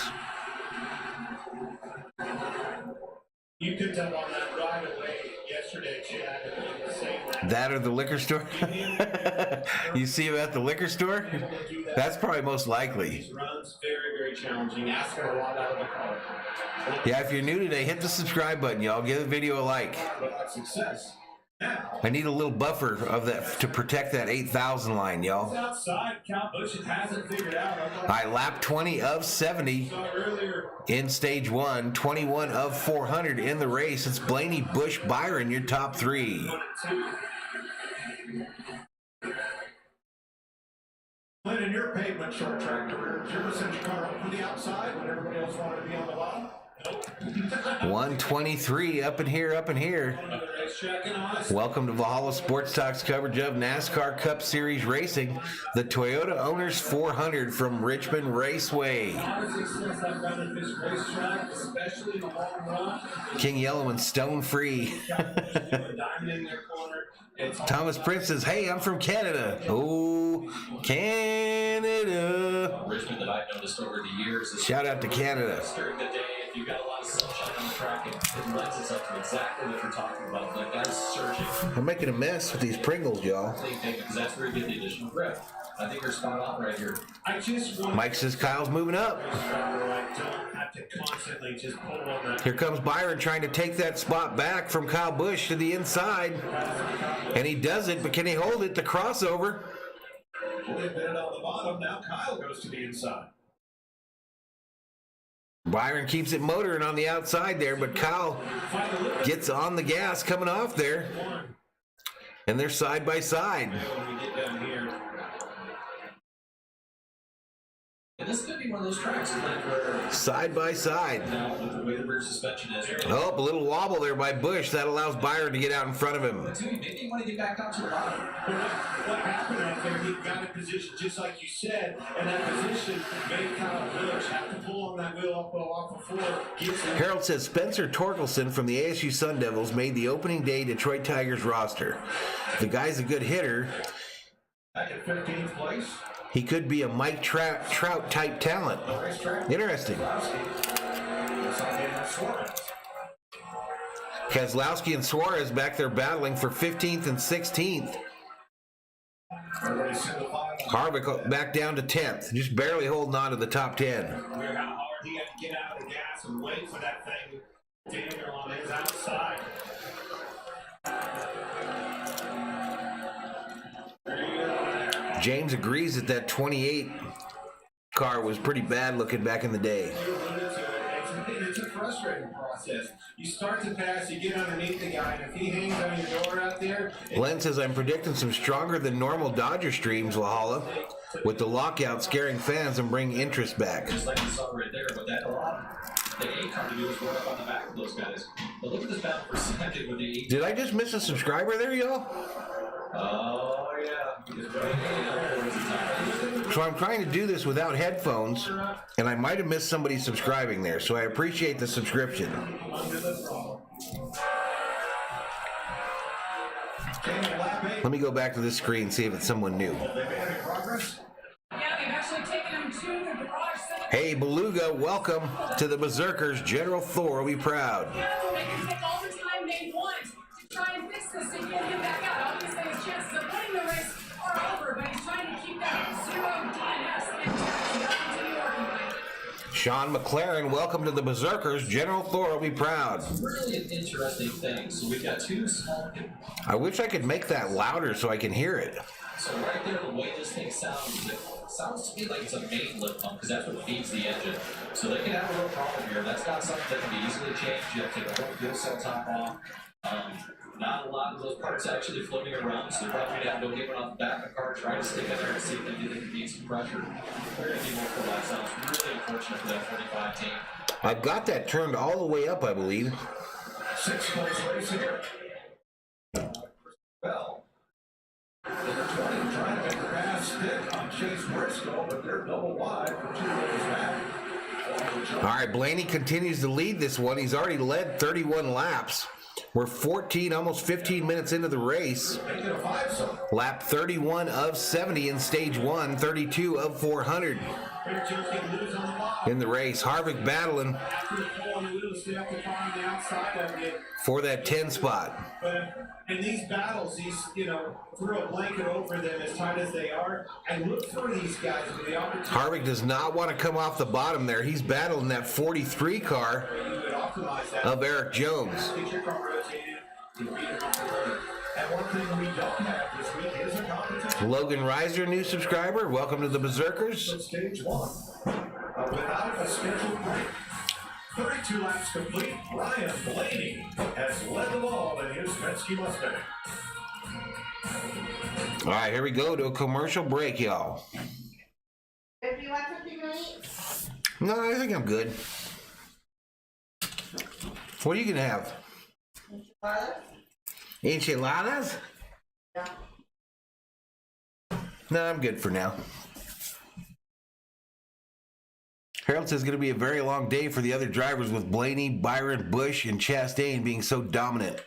You could tell on that right away yesterday, Chad. The same That or the liquor store? You see him at the liquor store? That's probably most likely. These runs very, very challenging. Asking a lot out of the car. Yeah, if you're new today, hit the subscribe button, y'all. Give the video a like. Without success. Now, I need a little buffer of that to protect that 8,000 line, y'all. Outside, Cal Busch hasn't figured out. All right, lap 20 of 70 Earlier, in stage 1, 21 of 400 in the race. It's Blaney, Bush, Byron, your top 3. 1 and 2. Glenn, in your pavement short track career, did you ever send your car up to the outside when everybody else wanted to be on the bottom? 123 up in here, up in here. Another race check and on us. Welcome to Valhalla Sports Talk's coverage of NASCAR Cup Series racing. The Toyota Owners 400 from Richmond Raceway. Honestly, since I've run at this racetrack, especially the long run, King Yellowman stone free. diamond in their corner. It's Thomas Prince says, hey, I'm from Canada. Oh, Canada. Richmond that I've noticed over the years is Shout out to Canada. during the day, if you've got a lot of sunshine on the track, it lends itself to exactly what you're talking about. Like guys surging, I'm making a mess with these Pringles, y'all. because that's where you get the additional grip. I think you're spot on right here. I just want Mike says Kyle's moving up. I don't have to constantly just pull on that. Here comes Byron trying to take that spot back from Kyle Busch to the inside. And he does it, but can he hold it? The crossover. They've been on the bottom. Now Kyle goes to the inside. Byron keeps it motoring on the outside there, but Kyle gets on the gas coming off there. And they're side by side. When we get down here, This could be one of those tracks where Side by side. now with the way the rear suspension is. Oh, a little wobble there by Bush. That allows Byron to get out in front of him. Maybe you want to get back out to the bottom. What happened out there, he got in position just like you said, and that position made Kyle Busch have to pull on that wheel up off the floor. Harold says Spencer Torkelson from the ASU Sun Devils made the opening day Detroit Tigers roster. The guy's a good hitter. Back in 15th place. He could be a Mike Trout type talent. Interesting. Keselowski and Suarez back there battling for 15th and 16th. Harvick back down to 10th, just barely holding on to the top 10. How hard he had to get out of the gas and wait for that thing to enter on his outside. James agrees that 28 car was pretty bad looking back in the day. It's a frustrating process. You start to pass, you get underneath the guy, and if he hangs on your door out there... Len says, I'm predicting some stronger than normal Dodger streams, Valhalla, with the lockout scaring fans and bringing interest back. Just like you saw right there, but that the 8 car to do is run up on the back of those guys. But look at this battle for second with the 8. Did I just miss a subscriber there, y'all? Oh, yeah. So I'm trying to do this without headphones, and I might have missed somebody subscribing there, so I appreciate the subscription. Let me go back to this screen, see if it's someone new. Yeah, they've actually taken him to the garage. Hey, Beluga, welcome to the Berserkers. General Thor will be proud. Yeah, they can take all the time they want to try and fix this and get him back out. Obviously, his chances of winning the race are over, but he's trying to keep that zero DNS intact. He'll continue working on it. Sean McLaren, welcome to the Berserkers. General Thor will be proud. Really an interesting thing. So we've got two small. I wish I could make that louder so I can hear it. So right there, the way this thing sounds, it sounds to me like it's a main lift pump because that's what feeds the engine. So they can have a real problem here. That's not something that can be easily changed. You have to take the whole fuel cell top off. Not a lot of those parts actually floating around, so they're probably going to have to go get one off the back of the car, try to stick in there and see if they can beat some pressure. They're going to need more for that. Sounds really unfortunate for that 45 team. I've got that turned all the way up, I believe. 6 place race here. Well, number 20 trying to make the pass stick on Chase Briscoe, but they're double wide for 2 rows back. All right, Blaney continues to lead this one. He's already led 31 laps. We're 14, almost 15 minutes into the race. Lap 31 of 70 in stage 1, 32 of 400 in the race. Harvick battling for that 10 spot. But in these battles, throw a blanket over them as tight as they are, and look for these guys for the opportunity. Harvick does not want to come off the bottom there. He's battling that 43 car of Eric Jones. Get your car rotated. And one thing we don't have this week is a competition. Logan Reiser, new subscriber. Welcome to the Berserkers. Stage 1. Without a scheduled break. 32 laps complete. Ryan Blaney has led the ball in his Penske Mustang. All right, here we go to a commercial break, y'all. If you want something to eat? No, I think I'm good. What are you gonna have? Enchiladas? Yeah. No, I'm good for now. Harold says it's going to be a very long day for the other drivers with Blaney, Byron, Busch, and Chastain being so dominant.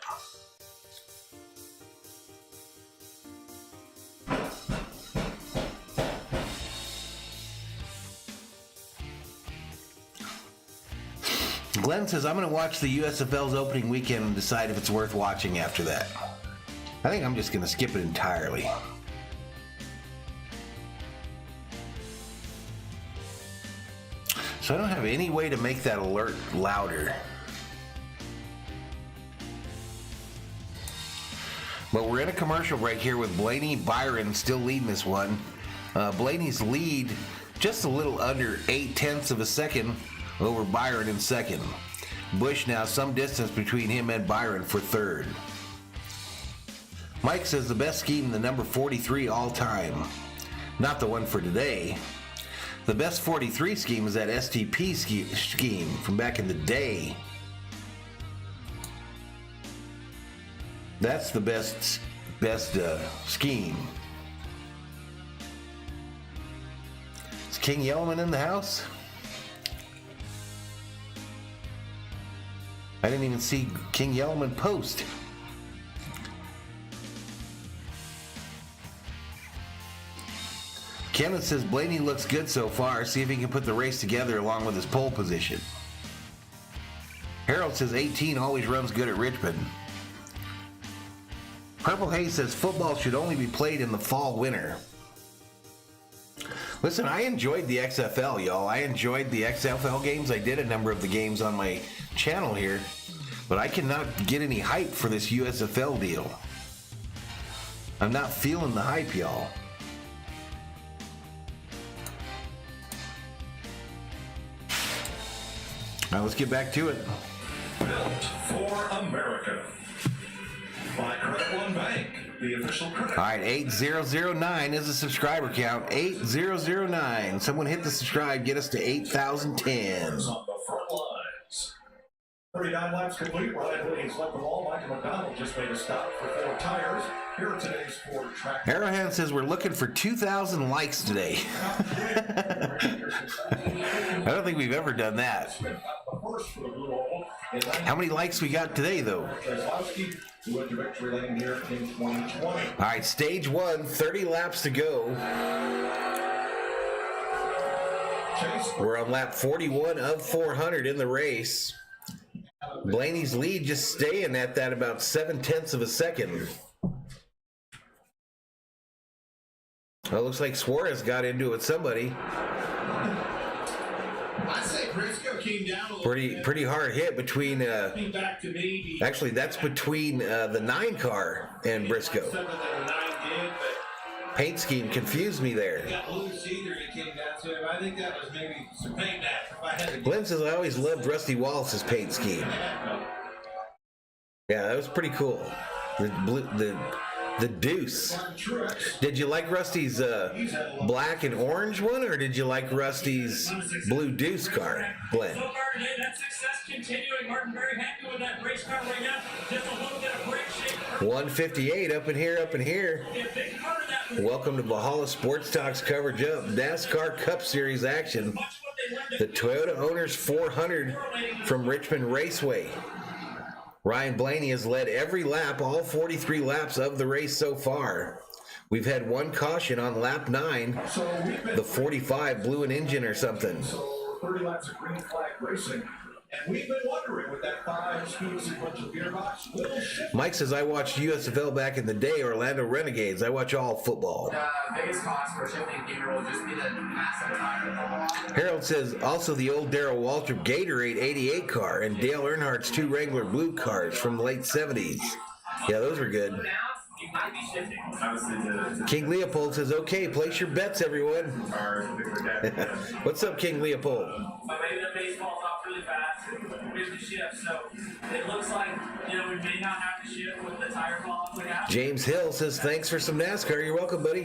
Glenn says, I'm going to watch the USFL's opening weekend and decide if it's worth watching after that. I think I'm just going to skip it entirely. So I don't have any way to make that alert louder. But we're in a commercial break here with Blaney Byron still leading this one. Blaney's lead just a little under 0.8 of a second over Byron in second. Busch now some distance between him and Byron for third. Mike says the best scheme, the number 43 all time. Not the one for today. The best 43 scheme is that STP scheme from back in the day. That's the best scheme. Is King Yellman in the house? I didn't even see King Yellman post. Kenneth says Blaney looks good so far. See if he can put the race together along with his pole position. Harold says 18 always runs good at Richmond. Purple Haze says football should only be played in the fall winter. Listen, I enjoyed the XFL, y'all. I enjoyed the XFL games. I did a number of the games on my channel here, but I cannot get any hype for this USFL deal. I'm not feeling the hype, y'all. All right, let's get back to it. Built for America. By Credit One Bank, the official credit. All right, 8009 is the subscriber count. 8009. Someone hit the subscribe, get us to 8,010. On the front lines. 39 laps complete. Ryan Williams led the ball. Michael McDonald just made a stop for 4 tires. Here are today's 4 track. Arrowhead says we're looking for 2,000 likes today. I don't think we've ever done that. How many likes we got today, though? All right, stage 1, 30 laps to go. We're on lap 41 of 400 in the race. Blaney's lead just staying at that about 0.7 of a second. Well, it looks like Suarez got into it with somebody. I say Briscoe came down a little bit. Pretty hard hit between. Back to me. Actually, that's between the 9 car and Briscoe. Paint scheme confused me there. Got loose either. It came down to him. I think that was maybe some paint back. If I had to Glenn says I always loved Rusty Wallace's paint scheme. Yeah, that was pretty cool. The deuce. Did you like Rusty's black and orange one, or did you like Rusty's blue deuce car, Glenn? So far today, that success continuing. Martin very happy with that race car right now. Just a little bit of brake shake. 158 up in here, up in here. A big part of that was Welcome to Valhalla Sports Talk's coverage of NASCAR Cup Series action. much what they learned The Toyota Owners 400 from Richmond Raceway. Ryan Blaney has led every lap, all 43 laps of the race so far. We've had one caution on lap 9. The 45 blew an engine or something. So 30 laps of green flag racing. And we've been wondering with that 5-speed sequential gearbox will shift. Mike says, I watched USFL back in the day, Orlando Renegades. I watch all football. The biggest cost for shifting gear will just be the massive tire. Harold says, also the old Darrell Waltrip Gatorade 88 car and Dale Earnhardt's 2 Wrangler Blue cars from the late 70s. Yeah, those were good. You might be shifting. King Leopold says, okay, place your bets, everyone. What's up, King Leopold? But maybe the base falls off really fast. Here's the shift. So it looks like, we may not have to shift with the tire fall off like that. James Hill says, thanks for some NASCAR. You're welcome, buddy.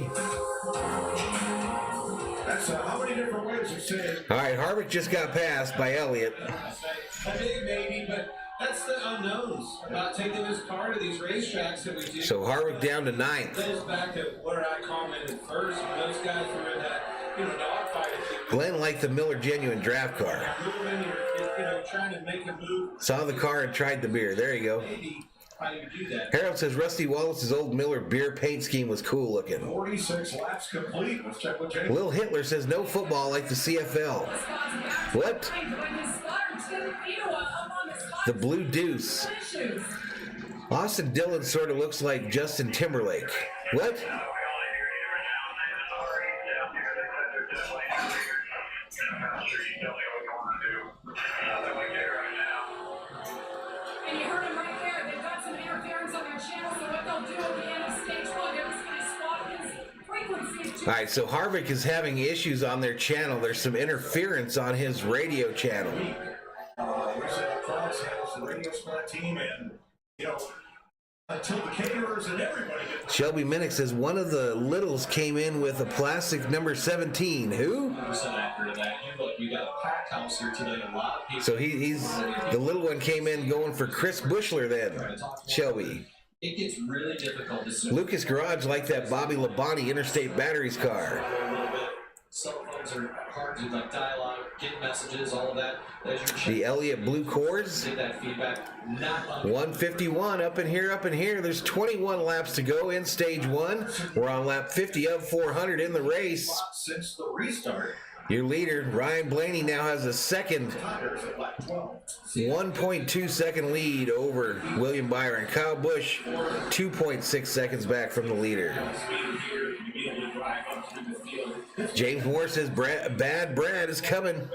That's how many different ways you say it. All right, Harvick just got passed by Elliott. I think maybe, but that's the unknowns about taking this car to these racetracks that we do. So Harvick down to 9th. It goes back to what I commented first. When those guys were in that, dogfight. Glenn liked the Miller Genuine draft car. Moving, you're trying to make a move. Saw the car and tried the beer. There you go. Maybe how you do that. Harold says Rusty Wallace's old Miller beer paint scheme was cool looking. 46 laps complete. Let's check with James. Lil Hitler says no football like the CFL. What? The Blue Deuce. Austin Dillon sort of looks like Justin Timberlake. What? And you heard him right there. They've got some interference on their channel, so what they'll do at the end of stage 1, they're just going to swap his frequencies. All right, so Harvick is having issues on their channel. There's some interference on his radio channel. We said Fox has the radio spot team, and Until the caterers and everybody get Shelby Minnick says one of the littles came in with a plastic number 17. Who? 100% accurate to that. You look, we got a packed house here today. A lot of people. So he's the little one came in going for Chris Bushler then. Shelby. It gets really difficult. Lucas Garage like that Bobby Labonte Interstate Batteries car. A little bit. Cell phones are hard to like dial out, get messages, all of that. The Elliott Blue Cords. Get that feedback. 151 up in here. There's 21 laps to go in stage 1. We're on lap 50 of 400 in the race. since the restart. Your leader, Ryan Blaney, now has a second 1.2 second lead over William Byron. Kyle Busch, 2.6 seconds back from the leader. James Moore says Bad Brad is coming.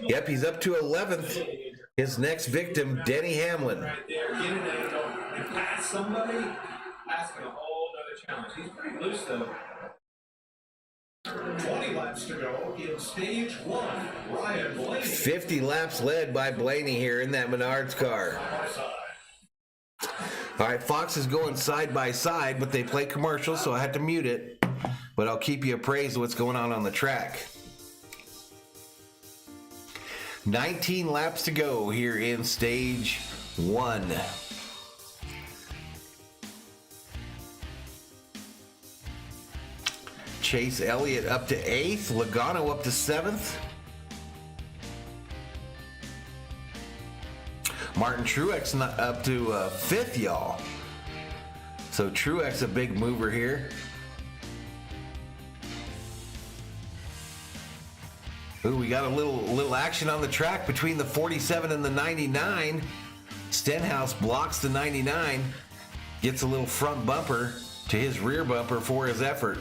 Yep, he's up to 11th. His next victim, Denny Hamlin. Right there, get it and pass somebody, asking a whole other challenge. He's pretty loose though. 20 laps to go in stage 1. Ryan Blaney. 50 laps led by Blaney here in that Menards car. All right, Fox is going side by side, but they play commercials, so I had to mute it. But I'll keep you appraised of what's going on the track. 19 laps to go here in stage 1. Chase Elliott up to 8th, Logano up to 7th. Martin Truex not up to 5th, y'all. So Truex a big mover here. Ooh, we got a little action on the track between the 47 and the 99. Stenhouse blocks the 99, gets a little front bumper to his rear bumper for his effort.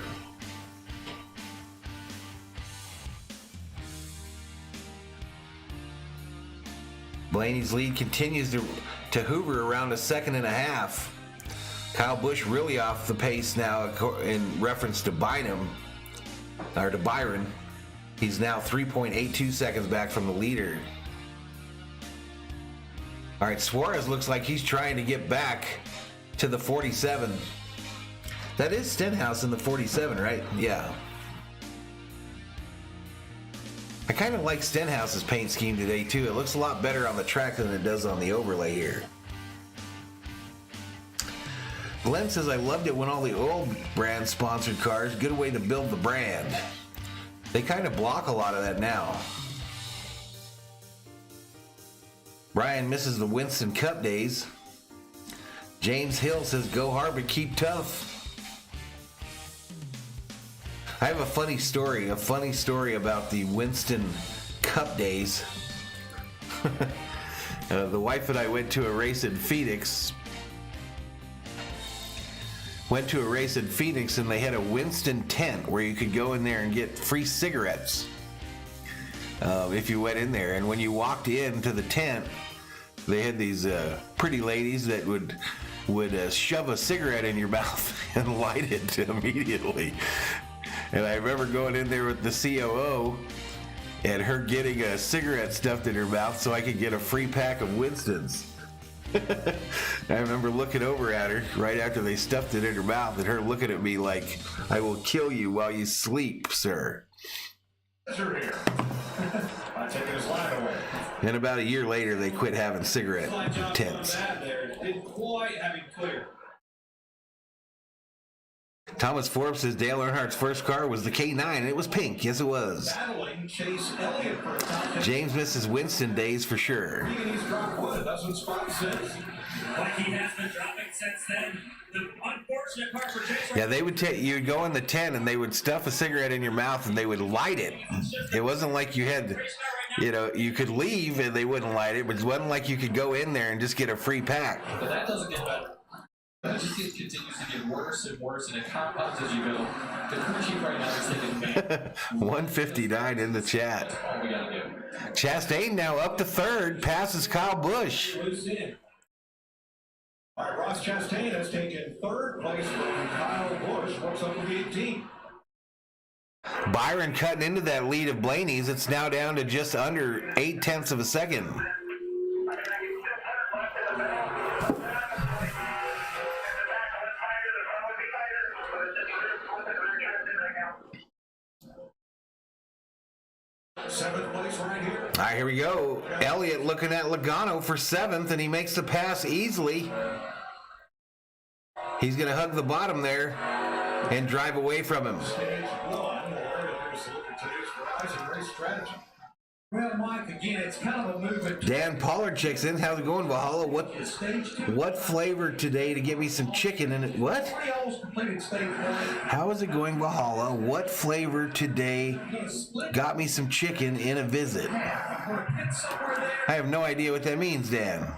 Blaney's lead continues to hover around a second and a half. Kyle Busch really off the pace now in reference to Byron. He's now 3.82 seconds back from the leader. All right, Suarez looks like he's trying to get back to the 47. That is Stenhouse in the 47, right? Yeah. I kind of like Stenhouse's paint scheme today, too. It looks a lot better on the track than it does on the overlay here. Glenn says, I loved it when all the oil brand sponsored cars, good way to build the brand. They kind of block a lot of that now. Brian misses the Winston Cup days. James Hill says, go Harvick, keep tough. I have a funny story about the Winston Cup days. The wife and I went to a race in Phoenix. And they had a Winston tent where you could go in there and get free cigarettes if you went in there. And when you walked into the tent, they had these pretty ladies that would shove a cigarette in your mouth and light it immediately. And I remember going in there with the COO and her getting a cigarette stuffed in her mouth so I could get a free pack of Winstons. I remember looking over at her right after they stuffed it in her mouth and her looking at me like, I will kill you while you sleep, sir. Here. I'm taking his line away. And about a year later, they quit having cigarette tents. Didn't quite have him clear. Thomas Forbes says Dale Earnhardt's first car was the K9, and it was pink. Yes, it was. Battling Chase Elliott for a top James misses Winston days for sure. He's dropped one. That's what Spot says. Like he has been dropping since then. The unfortunate part for Chase. Yeah, they would you'd go in the tent and they would stuff a cigarette in your mouth and they would light it. It wasn't like you had, you could leave and they wouldn't light it, but it wasn't like you could go in there and just get a free pack. But that doesn't get better. That just continues to get worse and worse, and it compounds as you go. The crew chief right now is thinking, man. 159 in the chat. That's all we got to do. Chastain now up to third, passes Kyle Busch. All right, Ross Chastain has taken third place from Kyle Busch. What's up with the 18? Byron cutting into that lead of Blaney's. It's now down to just under 0.8 of a second. here we go. Elliott looking at Logano for 7th, and he makes the pass easily. He's going to hug the bottom there and drive away from him. Stage 1, here's a look at today's Verizon race strategy. Well, Mike, again, it's kind of a movement. Dan Pollard checks in. How's it going, Valhalla? What flavor today to get me some chicken in it? What? How is it going, Valhalla? What flavor today got me some chicken in a visit? I have no idea what that means, Dan.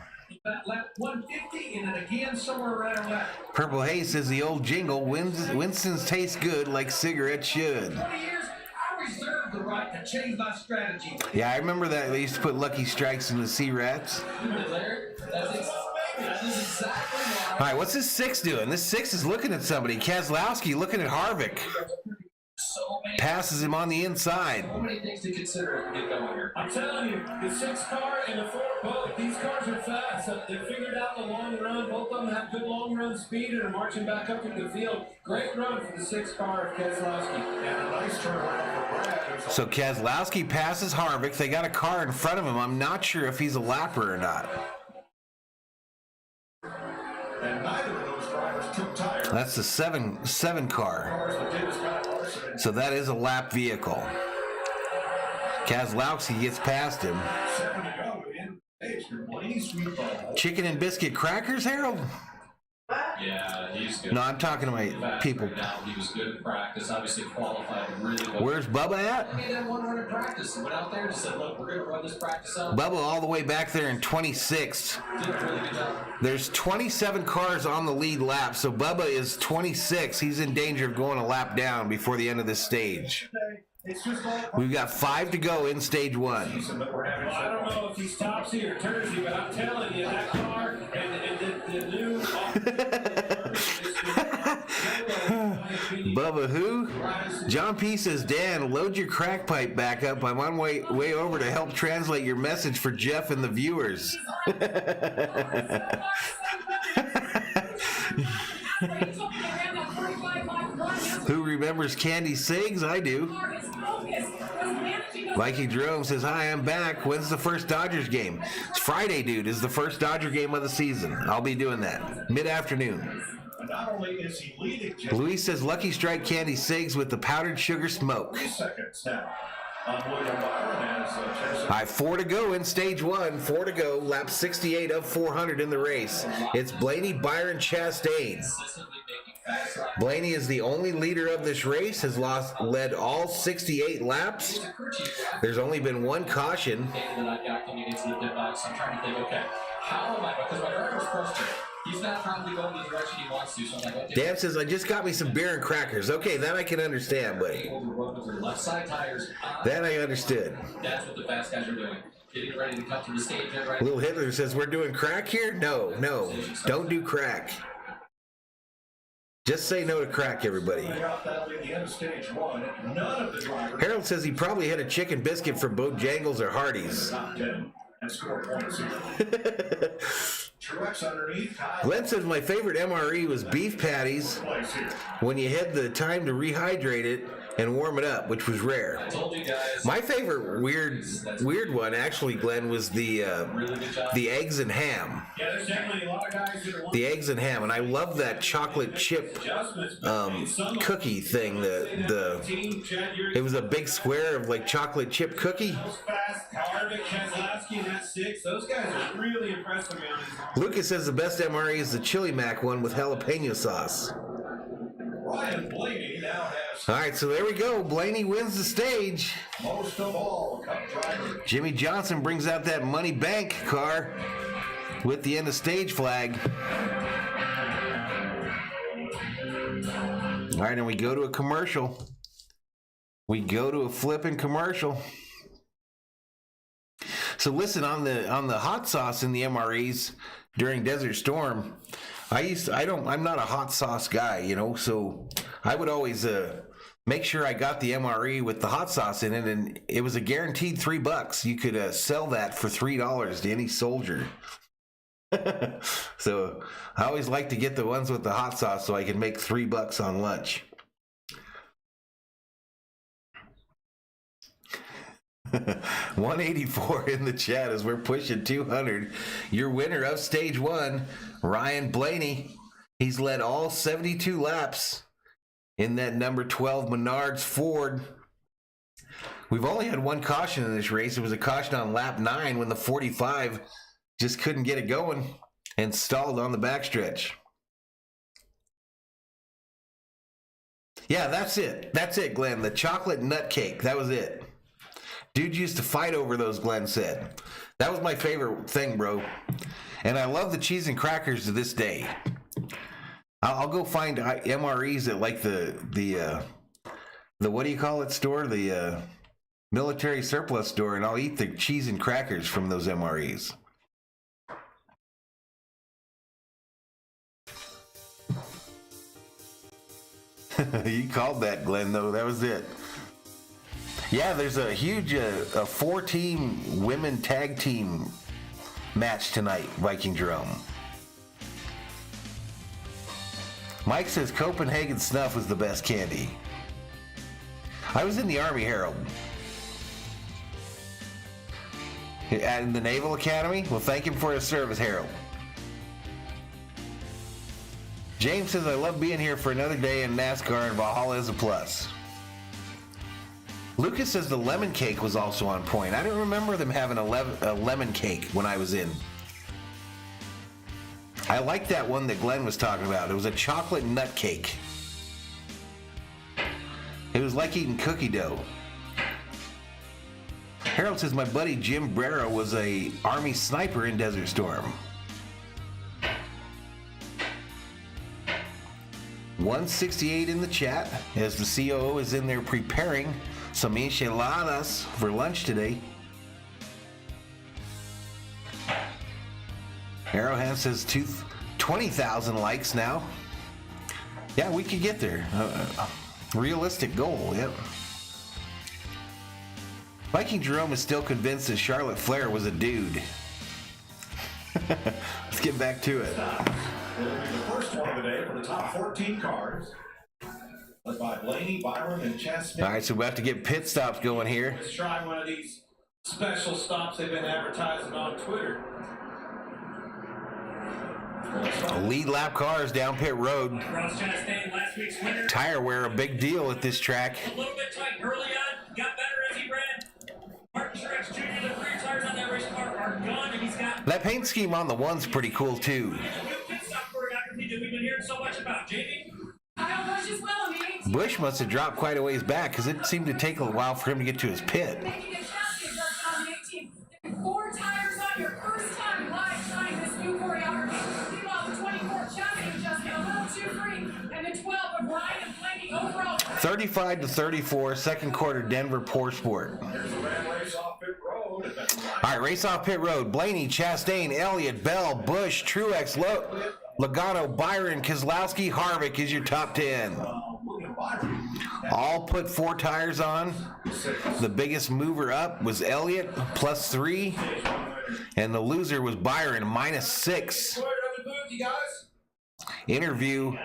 Lap 150 and then again somewhere around that. Purple Haze says the old jingle, Winston's taste good like cigarettes should. 20 years, I reserve the right to change my strategy. Yeah, I remember that. They used to put Lucky Strikes in the C-Rats. That is exactly why. All right, what's this 6 doing? This 6 is looking at somebody. Keselowski looking at Harvick. Passes him on the inside. So many things to consider if we get going here. I'm telling you, the 6 car and the 4 both, these cars are fast. They figured out the long run. Both of them have good long run speed and are marching back up into the field. Great run for the 6 car of Keselowski. And a nice turnaround for Brad. So Keselowski passes Harvick. They got a car in front of him. I'm not sure if he's a lapper or not. And neither of those drivers took tires. That's the 7 car. So that is a lap vehicle. Keselowski gets past him. 7 to go in stage 2. Blaney sweet ball. Chicken and biscuit crackers, Harold? Yeah, he's good. No, I'm talking to my people. Now, he was good in practice. Obviously qualified really well. Where's Bubba at? He had one run in practice. He went out there and said, look, we're going to run this practice out. Bubba all the way back there in 26th. Did a really good job. There's 27 cars on the lead lap, so Bubba is 26. He's in danger of going a lap down before the end of this stage. We've got 5 to go in stage 1. Well, I don't know if he's topsy or tersy, but I'm telling you, that car and the new... Bubba who? John P. says, Dan, load your crack pipe back up. I'm on way over to help translate your message for Jeff and the viewers. Who remembers Candy Cigs? I do. Viking Jerome says, hi, I'm back. When's the first Dodgers game? It's Friday, dude. Is the first Dodger game of the season. I'll be doing that. Mid-afternoon. Not only is he leading just Luis says, Lucky Strike Candy Cigs with the powdered sugar smoke. 3 seconds now on William Byron as All right, 4 to go in stage 1. 4 to go. Lap 68 of 400 in the race. It's Blaney, Byron, Chastain. Blaney is the only leader of this race, has led all 68 laps. There's only been 1 caution. That I got coming into the pit box. I'm trying to think, okay, how am I? Because my driver's frustrated. He's not probably going the direction he wants to, so I'm like, okay. Dan says, I just got me some beer and crackers. Okay, that I can understand, buddy. Able to run with their left side tires. That I understood. That's what the fast guys are doing. Getting ready to come to the stage. Right? Little Hitler says, we're doing crack here? No, don't do crack. Just say no to crack, everybody. Harold says he probably had a chicken biscuit from Bojangles or Hardee's. Glenn says my favorite MRE was beef patties when you had the time to rehydrate it and warm it up, which was rare. My favorite weird one, actually, Glenn, was the eggs and ham. Yeah, there's definitely a lot of guys that are The eggs and ham, and I love that chocolate chip cookie thing. It was a big square of like chocolate chip cookie. fast. Harvick, Keselowski, and that 6. Those guys are really impressing me on these. Lucas says the best MRE is the chili mac one with jalapeno sauce. Ryan Blaney now has All right, so there we go. Blaney wins the stage. most of all Cup driver. Jimmy Johnson brings out that money bank car with the end of stage flag. All right, and we go to a commercial. We go to a flipping commercial. So listen, on the hot sauce in the MREs during Desert Storm, I'm not a hot sauce guy, you know, so I would always make sure I got the MRE with the hot sauce in it, and it was a guaranteed $3. You could sell that for $3 to any soldier. So I always like to get the ones with the hot sauce so I can make $3 on lunch. 184 in the chat as we're pushing 200. Your winner of stage 1, Ryan Blaney. He's led all 72 laps in that number 12 Menards Ford. We've only had one caution in this race. It was a caution on lap 9 when the 45 just couldn't get it going and stalled on the backstretch. Yeah, that's it. That's it, Glenn. The chocolate nut cake. That was it. Dude used to fight over those, Glenn said. That was my favorite thing, bro. And I love the cheese and crackers to this day. I'll go find MREs at like the what do you call it store? The military surplus store, and I'll eat the cheese and crackers from those MREs. You called that, Glenn, though. That was it. Yeah, there's a huge a 4-team women tag team match tonight, Viking Jerome. Mike says Copenhagen Snuff was the best candy. I was in the Army, Harold. In the Naval Academy? Well, thank him for his service, Harold. James says, I love being here for another day in NASCAR, and Valhalla is a plus. Lucas says the lemon cake was also on point. I don't remember them having a lemon cake when I was in. I like that one that Glenn was talking about. It was a chocolate nut cake. It was like eating cookie dough. Harold says, my buddy Jim Brera was a Army sniper in Desert Storm. 168 in the chat as the COO is in there preparing some enchiladas for lunch today. Arrowhand says 20,000 likes now. Yeah, we could get there. Realistic goal, yep. Viking Jerome is still convinced that Charlotte Flair was a dude. Let's get back to it. Will be the first one of the day for the top 14 cars. Led by Blaney, Byron, and Chastain. All right, so we have to get pit stops going here. Let's try one of these special stops they've been advertising on Twitter. Lead lap cars down pit road. Ross Chastain, last week's winner. Tire wear a big deal at this track. A little bit tight early on, got better as he ran. Martin Truex Jr., the rear tires on that race car are gone, and he's got That paint scheme on the one's pretty cool too. new pit stop choreography that we've been hearing so much about. Jamie? Kyle Busch as well on the 18. Bush must have dropped quite a ways back because it seemed to take a while for him to get to his pit. Making a chassis adjustment on the 18. Getting 4 tires on your first time live trying this new choreography. Meanwhile, the 24 chassis adjustment a little too free. And the 12 of Ryan and Blaney overall. 35-34, second quarter, Denver Poor Sport. There's a race off pit road. All right, race off pit road. Blaney, Chastain, Elliott, Bell, Bush, Truex, Logano, Byron, Keselowski, Harvick is your top 10. All put 4 tires on. The biggest mover up was Elliott, +3. And the loser was Byron, -6. Interview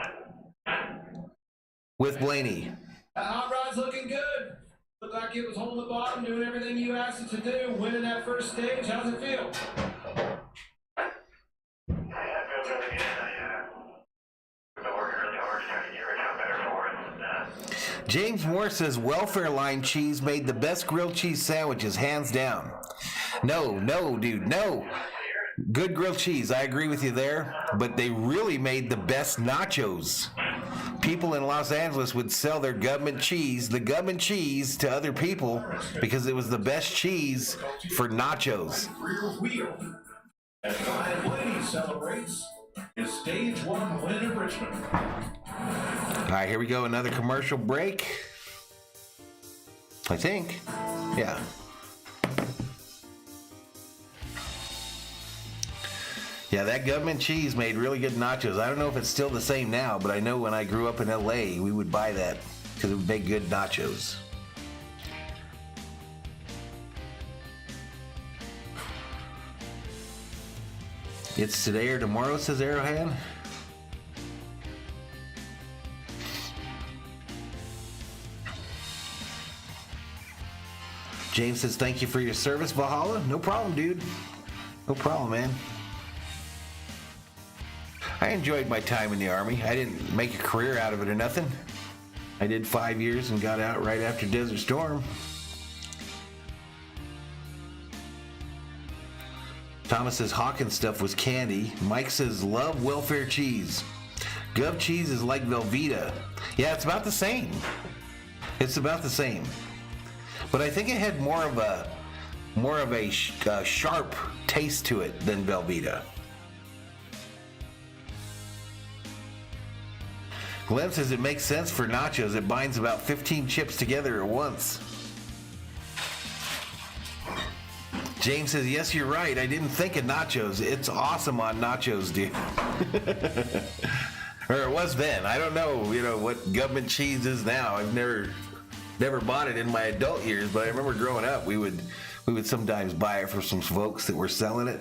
with Blaney. Hot rod's looking good. Looked like it was holding the bottom, doing everything you asked it to do, winning that first stage. How's it feel? James Moore says welfare line cheese made the best grilled cheese sandwiches, hands down. No, dude, no. Good grilled cheese, I agree with you there, but they really made the best nachos. People in Los Angeles would sell their government cheese, the government cheese, to other people because it was the best cheese for nachos. Rear wheel. As Ryan Blaney celebrates his stage 1 win at Richmond. All right, here we go. Another commercial break. I think. Yeah. Yeah, that government cheese made really good nachos. I don't know if it's still the same now, but I know when I grew up in LA, we would buy that because it would make good nachos. It's today or tomorrow, says Arrowhead. James says, thank you for your service, Valhalla. No problem, dude. No problem, man. I enjoyed my time in the Army. I didn't make a career out of it or nothing. I did 5 years and got out right after Desert Storm. Thomas says Hawkins stuff was candy. Mike says love welfare cheese. Gov cheese is like Velveeta. Yeah, it's about the same. It's about the same. But I think it had more of a sharp taste to it than Velveeta. Glenn says it makes sense for nachos. It binds about 15 chips together at once. James says, yes, you're right. I didn't think of nachos. It's awesome on nachos, dude. Or it was then. I don't know, what government cheese is now. I've never bought it in my adult years, but I remember growing up, we would sometimes buy it from some folks that were selling it.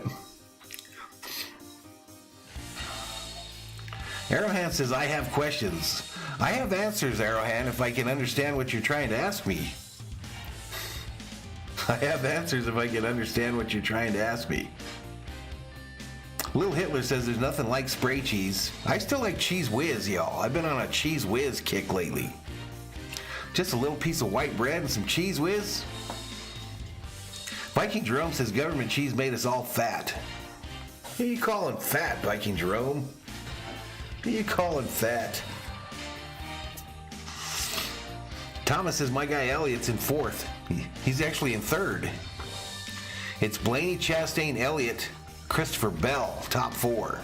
Arrowhand says, I have questions. I have answers, Arrowhand, if I can understand what you're trying to ask me. I have answers if I can understand what you're trying to ask me. Little Hitler says there's nothing like spray cheese. I still like Cheese Whiz, y'all. I've been on a Cheese Whiz kick lately. Just a little piece of white bread and some Cheese Whiz. Viking Jerome says government cheese made us all fat. Who are you calling fat, Viking Jerome? Who are you calling fat? Thomas says my guy Elliott's in 4th. He's actually in 3rd. It's Blaney, Chastain, Elliott, Christopher Bell, top 4.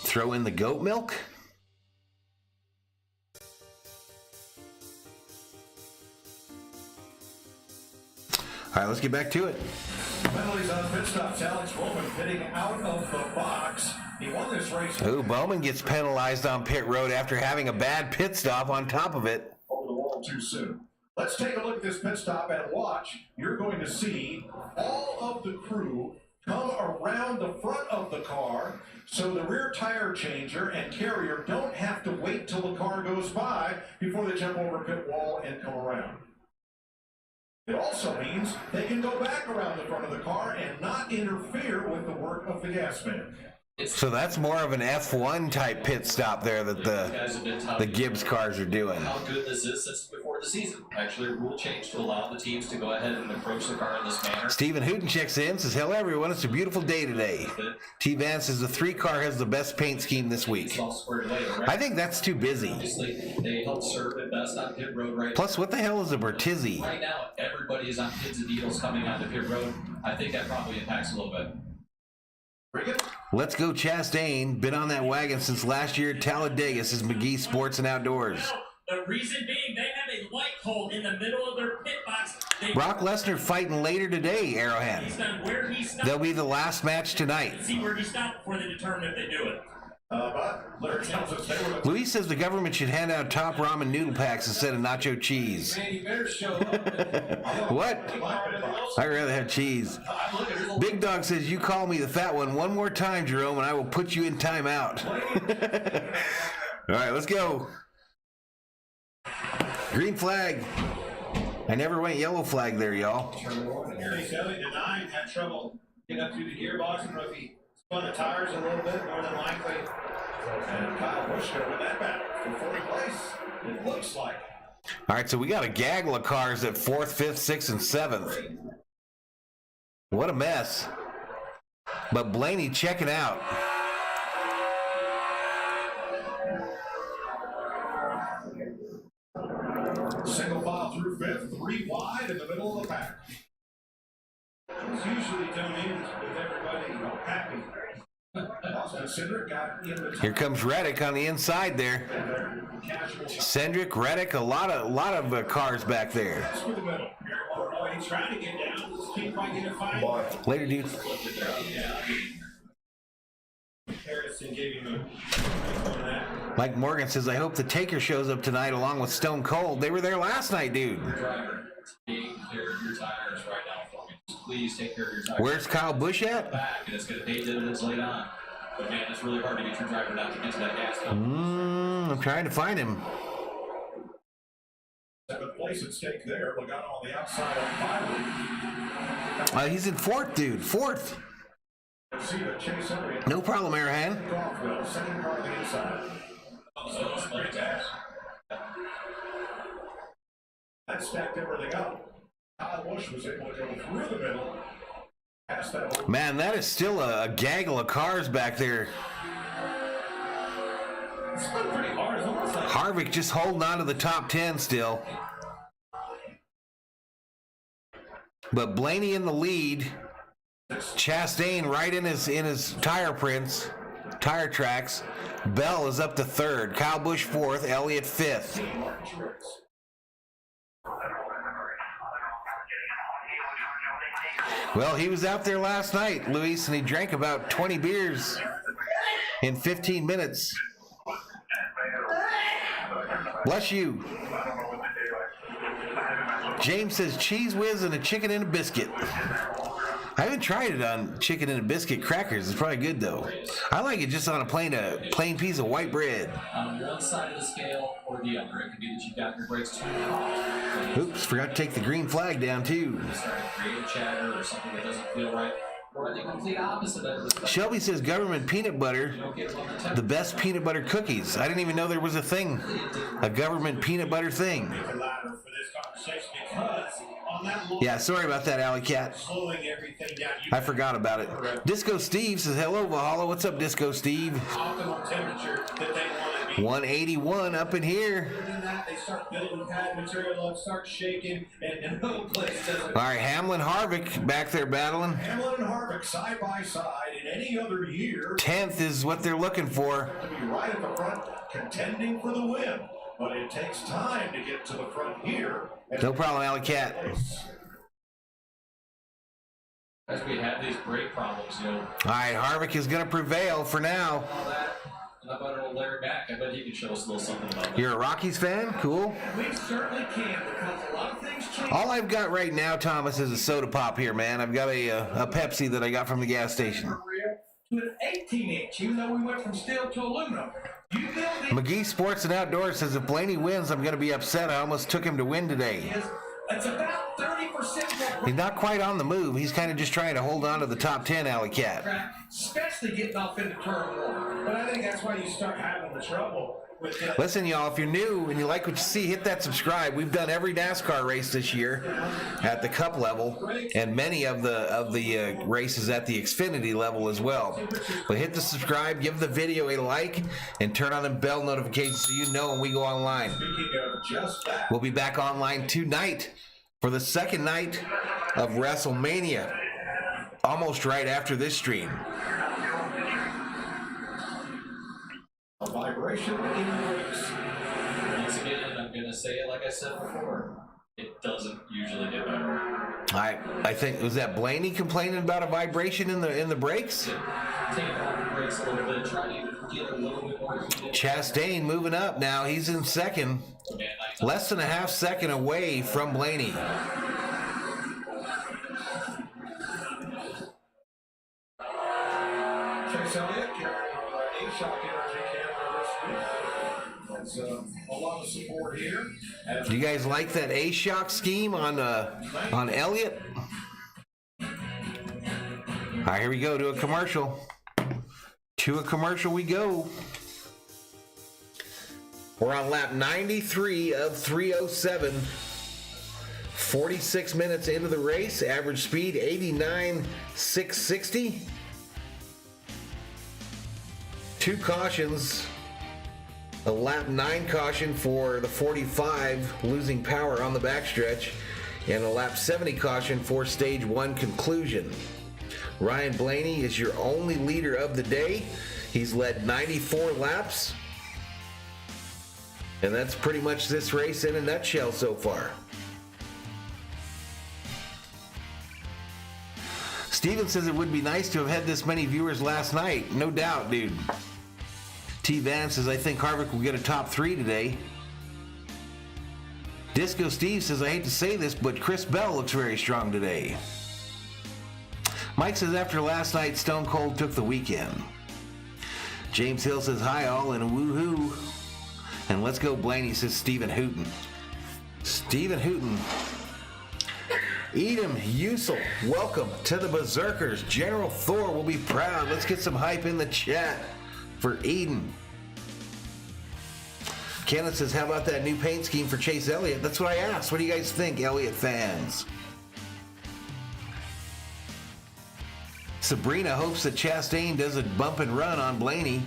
Throw in the goat milk. All right, let's get back to it. Penalties on pit stops. Alex Bowman pitting out of the box. He won this race. Ooh, Bowman gets penalized on pit road after having a bad pit stop on top of it. Over the wall too soon. Let's take a look at this pit stop and watch. You're going to see all of the crew come around the front of the car so the rear tire changer and carrier don't have to wait till the car goes by before they jump over pit wall and come around. It also means they can go back around the front of the car and not interfere with the work of the gas man. So that's more of an F1 type pit stop there that the Gibbs cars are doing. How good this is since before the season. Actually, a rule change to allow the teams to go ahead and approach the car in this manner. Stephen Hooten checks in, says, hello everyone, it's a beautiful day today. T. Vance says the 3 car has the best paint scheme this week. I think that's too busy. Obviously, they help serve at best on pit road right Plus, what the hell is a Bertizzi? Right now, everybody is on pins and needles coming onto pit road. I think that probably impacts a little bit. Let's go Chastain. Been on that wagon since last year at Talladega, says McGee Sports and Outdoors. The reason being they have a light hole in the middle of their pit box. Brock Lesnar fighting later today, Arrowhead. They'll be the last match tonight. See where he stopped before they determine if they do it. Luis says the government should hand out top ramen noodle packs instead of nacho cheese. Man, you better show up. What? I'd rather have cheese. Big Dog says, you call me the fat one more time, Jerome, and I will put you in timeout. All right, let's go. Green flag. I never went yellow flag there, y'all. Chase Elliott denied, had trouble getting up through the gearbox. I don't know if he spun the tires a little bit, more than likely. And Kyle Busch going to win that battle for 4th place. It looks like. All right, so we got a gaggle of cars at 4th, 5th, 6th, and 7th. What a mess. But Blaney checking out. Single file through 5th, 3 wide in the middle of the pack. It's usually done in with everybody happy. Here comes Reddick on the inside there. Cendric, Reddick, a lot of cars back there. He's trying to get down. Can't quite get a fight. Later, dude. Mike Morgan says, I hope the Taker shows up tonight along with Stone Cold. They were there last night, dude. Taking care of your tires right now for me. Please take care of your tires. Where's Kyle Busch at? Back, and it's going to pay dividends late on. But man, it's really hard to get your driver not to get to that gas pump. I'm trying to find him. place at stake there. Logano on the outside on Byron. He's in fourth, dude. Fourth. See the Chase Elliott. No problem, Arahan. Off, though. Second car on the inside. So, great pass. That stacked everything up. Kyle Busch was able to go through the middle. Past that whole Man, that is still a gaggle of cars back there. It's been pretty hard. It's almost like Harvick just holding on to the top 10 still. But Blaney in the lead. Chastain right in his tire tracks. Bell is up to third. Kyle Busch fourth. Elliott fifth. Well, he was out there last night, Luis, and he drank about 20 beers in 15 minutes. Bless you. James says cheese whiz and a chicken and a biscuit. I haven't tried it on chicken and a biscuit crackers. It's probably good though. I like it just on a plain piece of white bread. On one side of the scale or the other, it could be that you've got your brakes too hot. Oops, forgot to take the green flag down too. Start to create a chatter or something that doesn't feel right. Or the complete opposite of it. Shelby says government peanut butter, the best peanut butter cookies. I didn't even know there was a thing, a government peanut butter thing. Yeah, sorry about that, Alley Cat. I forgot about it. Disco Steve says, hello, Valhalla. What's up, Disco Steve? 181 up in here. They start building pad material up, start shaking, and no place doesn't. All right, Hamlin, Harvick back there battling. Hamlin and Harvick side by side in any other year. 10th is what they're looking for. To be right at the front, contending for the win. But it takes time to get to the front here. No problem, Alley Cat. As we have these brake problems, you know. All right, Harvick is going to prevail for now. All that. And I bet it'll Larry back. I bet he can show us a little something about that. You're a Rockies fan? Cool. we certainly can because a lot of things change. All I've got right now, Thomas, is a soda pop here, man. I've got a Pepsi that I got from the gas station. To an 18-inch, even though we went from steel to aluminum. You build it. McGee Sports and Outdoors says if Blaney wins, I'm going to be upset. I almost took him to win today. It's about 30% more. He's not quite on the move. He's kind of just trying to hold on to the top 10, Alley Cat. Especially getting off into turn one. But I think that's why you start having the trouble with it. Listen, y'all, if you're new and you like what you see, hit that subscribe. We've done every NASCAR race this year at the Cup level and many of the races at the Xfinity level as well. But hit the subscribe, give the video a like, and turn on the bell notifications so you know when we go online. Speaking of just that. We'll be back online tonight for the second night of WrestleMania, almost right after this stream. A vibration in the race. Once again, I'm going to say it like I said before. It doesn't usually get better. I think, was that Blaney complaining about a vibration in the brakes? Take off the brakes a little bit. Try to get a little bit more heated. Chastain moving up now. He's in second. Less than a half second away from Blaney. Chase Elliott carrying A-Shock energy camera this week. That's a lot of support here. Do you guys like that A-Shock scheme on Elliott? All right, here we go to a commercial. To a commercial we go. We're on lap 93 of 307. 46 minutes into the race. Average speed 89,660. 2 cautions. A lap 9 caution for the 45 losing power on the backstretch. And a lap 70 caution for stage 1 conclusion. Ryan Blaney is your only leader of the day. He's led 94 laps. And that's pretty much this race in a nutshell so far. Steven says it would be nice to have had this many viewers last night. No doubt, dude. T. Van says, I think Harvick will get a top 3 today. Disco Steve says, I hate to say this, but Chris Bell looks very strong today. Mike says, after last night, Stone Cold took the weekend. James Hill says, hi all, and woohoo. And let's go Blaney, says Stephen Hooten. Stephen Hooten. Edom Usel, welcome to the Berserkers. General Thor will be proud. Let's get some hype in the chat for Eden. Kenneth says, how about that new paint scheme for Chase Elliott? That's what I asked. What do you guys think, Elliott fans? Sabrina hopes that Chastain does a bump and run on Blaney.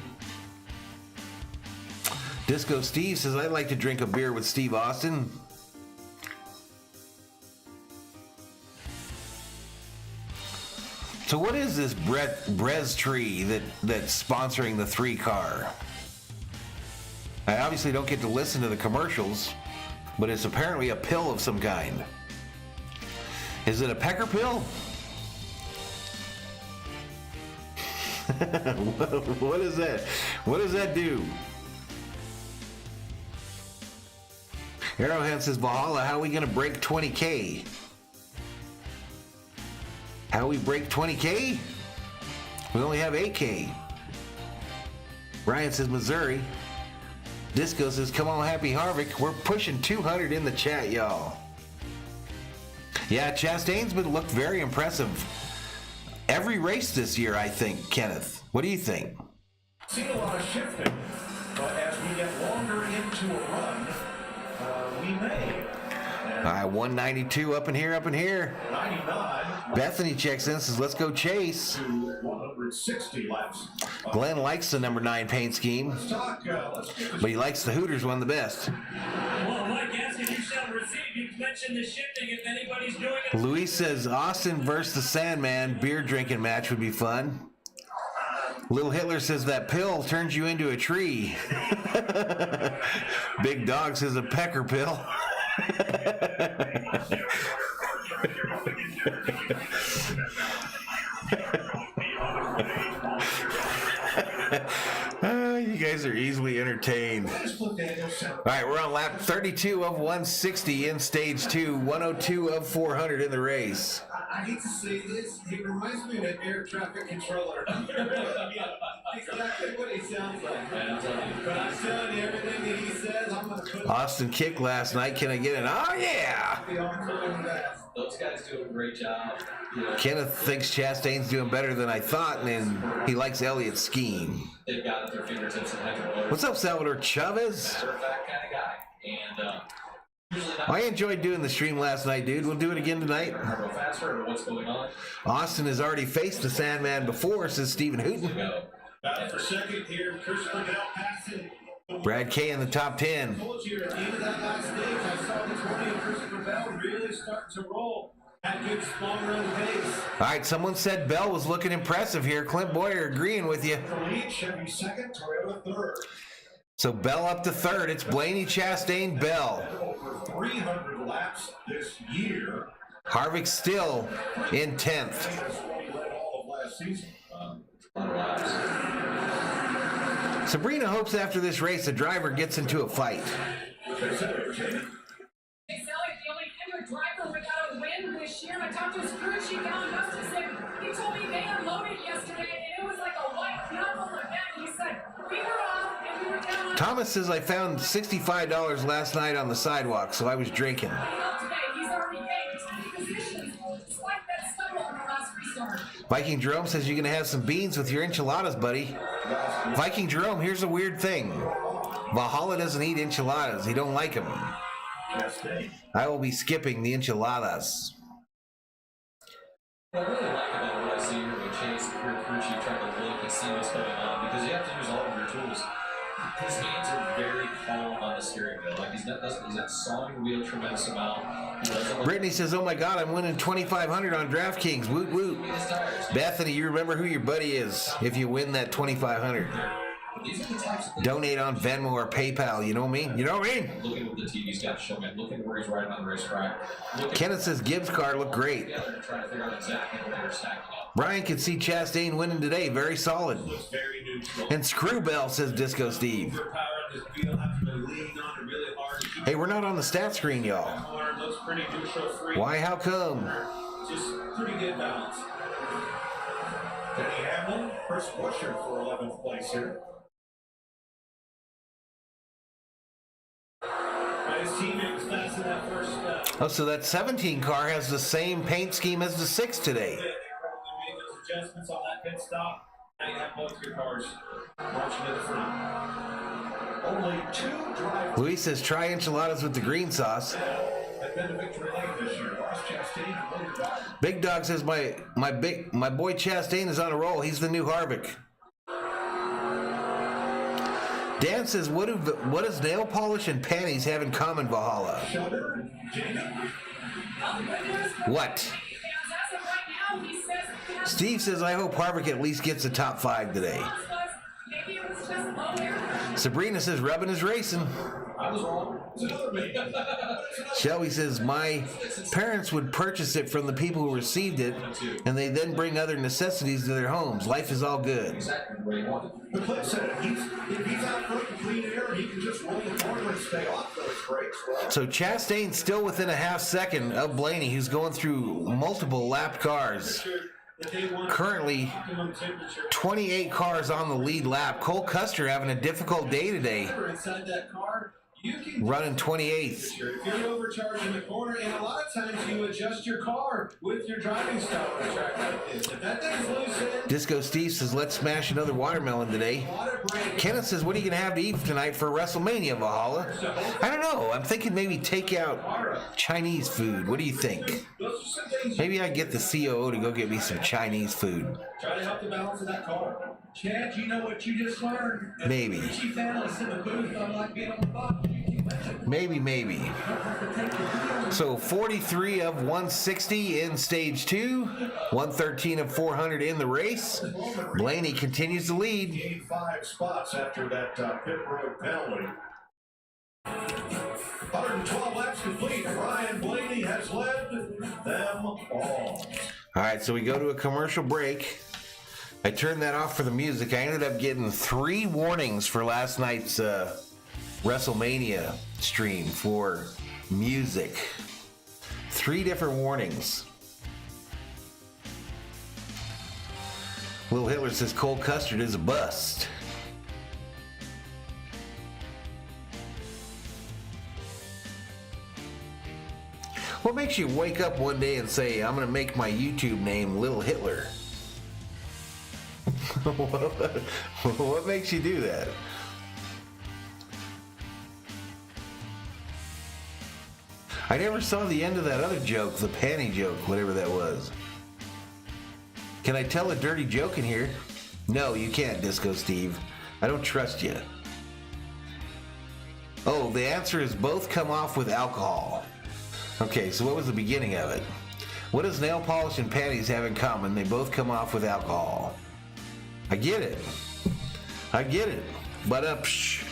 Disco Steve says, I'd like to drink a beer with Steve Austin. So what is this Brez tree that's sponsoring the 3 car? I obviously don't get to listen to the commercials, but it's apparently a pill of some kind. Is it a pecker pill? What is that? What does that do? Arrowhead says, Valhalla, how are we going to break 20K? How we break 20K? We only have 8K. Ryan says, Missouri. Disco says, come on, Happy Harvick. We're pushing 200 in the chat, y'all. Yeah, Chastain's been looked very impressive. Every race this year, I think, Kenneth. What do you think? Seen a lot of shifting, but as we get longer into a run, we may. All right, 192 up in here. 99. Bethany checks in, says, let's go Chase. 160 laps. Glenn likes the number 9 paint scheme, but he likes the Hooters one the best. Well, Mike asked if you shall receive. You mentioned the shifting. If anybody's doing it. Luis says, Austin versus the Sandman beer drinking match would be fun. Little Hitler says that pill turns you into a tree. Big Dog says a pecker pill. You guys are easily entertained. All right, we're on lap 32 of 160 in stage 2, 102 of 400 in the race. I hate to say this, he reminds me of an air traffic controller. Exactly what he sounds like. But I'm telling you, everything that he says, I'm going to put. Austin kicked last night. Can I get an oh yeah? Those guys do a great job. Kenneth thinks Chastain's doing better than I thought, and he likes Elliott's scheme. They've got at their fingertips a heck of a What's up, Salvador Chavez? matter of fact kind of guy. And usually not I enjoyed doing the stream last night, dude. We'll do it again tonight. go faster or what's going on. Austin has already faced the Sandman before, says Stephen Hooten. Battle for second here. Christopher Bell passing. Brad K in the top 10. I told you at the end of that last stage, I saw the 20 and Christopher Bell really starting to roll. Had good long run pace. All right, someone said Bell was looking impressive here. Clint Boyer agreeing with you. For lead, Chevy second, Toyota third. So Bell up to third. It's Blaney, Chastain, Bell. Over 300 laps this year. Harvick still in 10th. That's what he led all of last season. Sabrina hopes after this race the driver gets into a fight. Chase Elliott, the only ever driver without a win this year. I talked to his crew chief, Alan Buster, said he told me they unloaded yesterday and it was like a white knuckle event. He said we were off and we were down on. Thomas says I found $65 last night on the sidewalk, so I was drinking. Today he's already gained 10 positions, despite that stumble in the last restart. Viking Jerome says you're going to have some beans with your enchiladas, buddy. Viking Jerome, here's a weird thing. Valhalla doesn't eat enchiladas. He don't like them. I will be skipping the enchiladas. What I really like about what I see here with Chase and crew chief trying to look and see what's going on, because you have to use all of your tools. His hands are very calm on the steering wheel. Like he's not sawing the wheel a tremendous amount. Brittany says, oh my God, I'm winning $2,500 on DraftKings. Woot woot. Bethany, you remember who your buddy is if you win that $2,500. Donate on Venmo or PayPal. You know what I mean? You know what I mean? Look at what the TV's got to show me. Look at where he's riding on the racetrack. Kenneth says Gibbs' car looked great. Trying to figure out exactly what they're stacking up. Brian can see Chastain winning today. Very solid. And Screwbell, says Disco Steve. Hey, we're not on the stat screen, y'all. Why? How come? Just pretty good balance. Denny Hamlin, Chris Buescher for 11th place here. His teammate was fast in that Oh, so that 17 car has the same paint scheme as the 6 today. They probably made those adjustments on that pit stop. Now you have both your cars marching to the front. Only 2 drivers Luis says try enchiladas with the green sauce. have been to victory lane this year. Ross Chastain and William Byron. Big Dog says my boy Chastain is on a roll. He's the new Harvick. Dan says what does nail polish and panties have in common, Valhalla? Shudder, Jamie. What? Fans, as of right now, he says he has Steve says I hope Harvick at least gets a top 5 today. maybe it was just low air pressure. Sabrina says rubbing is racing. I was wrong. It's another me. Shelby says my parents would purchase it from the people who received it, and they then bring other necessities to their homes. Life is all good. The clip said if he's out front in clean air, he can just roll the corner and stay off those brakes. Well, So Chastain's still within a half second of Blaney, who's going through multiple lapped cars. Currently, 28 cars on the lead lap. Cole Custer having a difficult day today, Inside that car, you can running 28th. if you're overcharging the corner, and a lot of times you adjust your car with your driving style on a track like this. If that thing's loose in, Disco Steve says, let's smash another watermelon today. water brake. Kenneth says, what are you going to have to eat tonight for WrestleMania, Valhalla? I don't know. I'm thinking maybe take out Chinese food. What do you think? Those are some things Maybe I get the COO to go get me some Chinese food. try to help the balance of that car. Chad, you know what you just learned? Maybe. Chief analyst in the booth, unlike being on the box. Maybe. So 43 of 160 in stage 2, 113 of 400 in the race. Blaney continues to lead. gained 5 spots after that pit road penalty. 112 laps complete. Ryan Blaney has led them all. All right, so we go to a commercial break. I turned that off for the music. I ended up getting 3 warnings for last night's WrestleMania stream for music. 3 different warnings. Little Hitler says Cole Custard is a bust. What makes you wake up one day and say, I'm going to make my YouTube name Little Hitler? What makes you do that? I never saw the end of that other joke, the panty joke, whatever that was. Can I tell a dirty joke in here? No, you can't, Disco Steve. I don't trust you. Oh, the answer is both come off with alcohol. Okay, so what was the beginning of it? What does nail polish and panties have in common? They both come off with alcohol. I get it. But psh.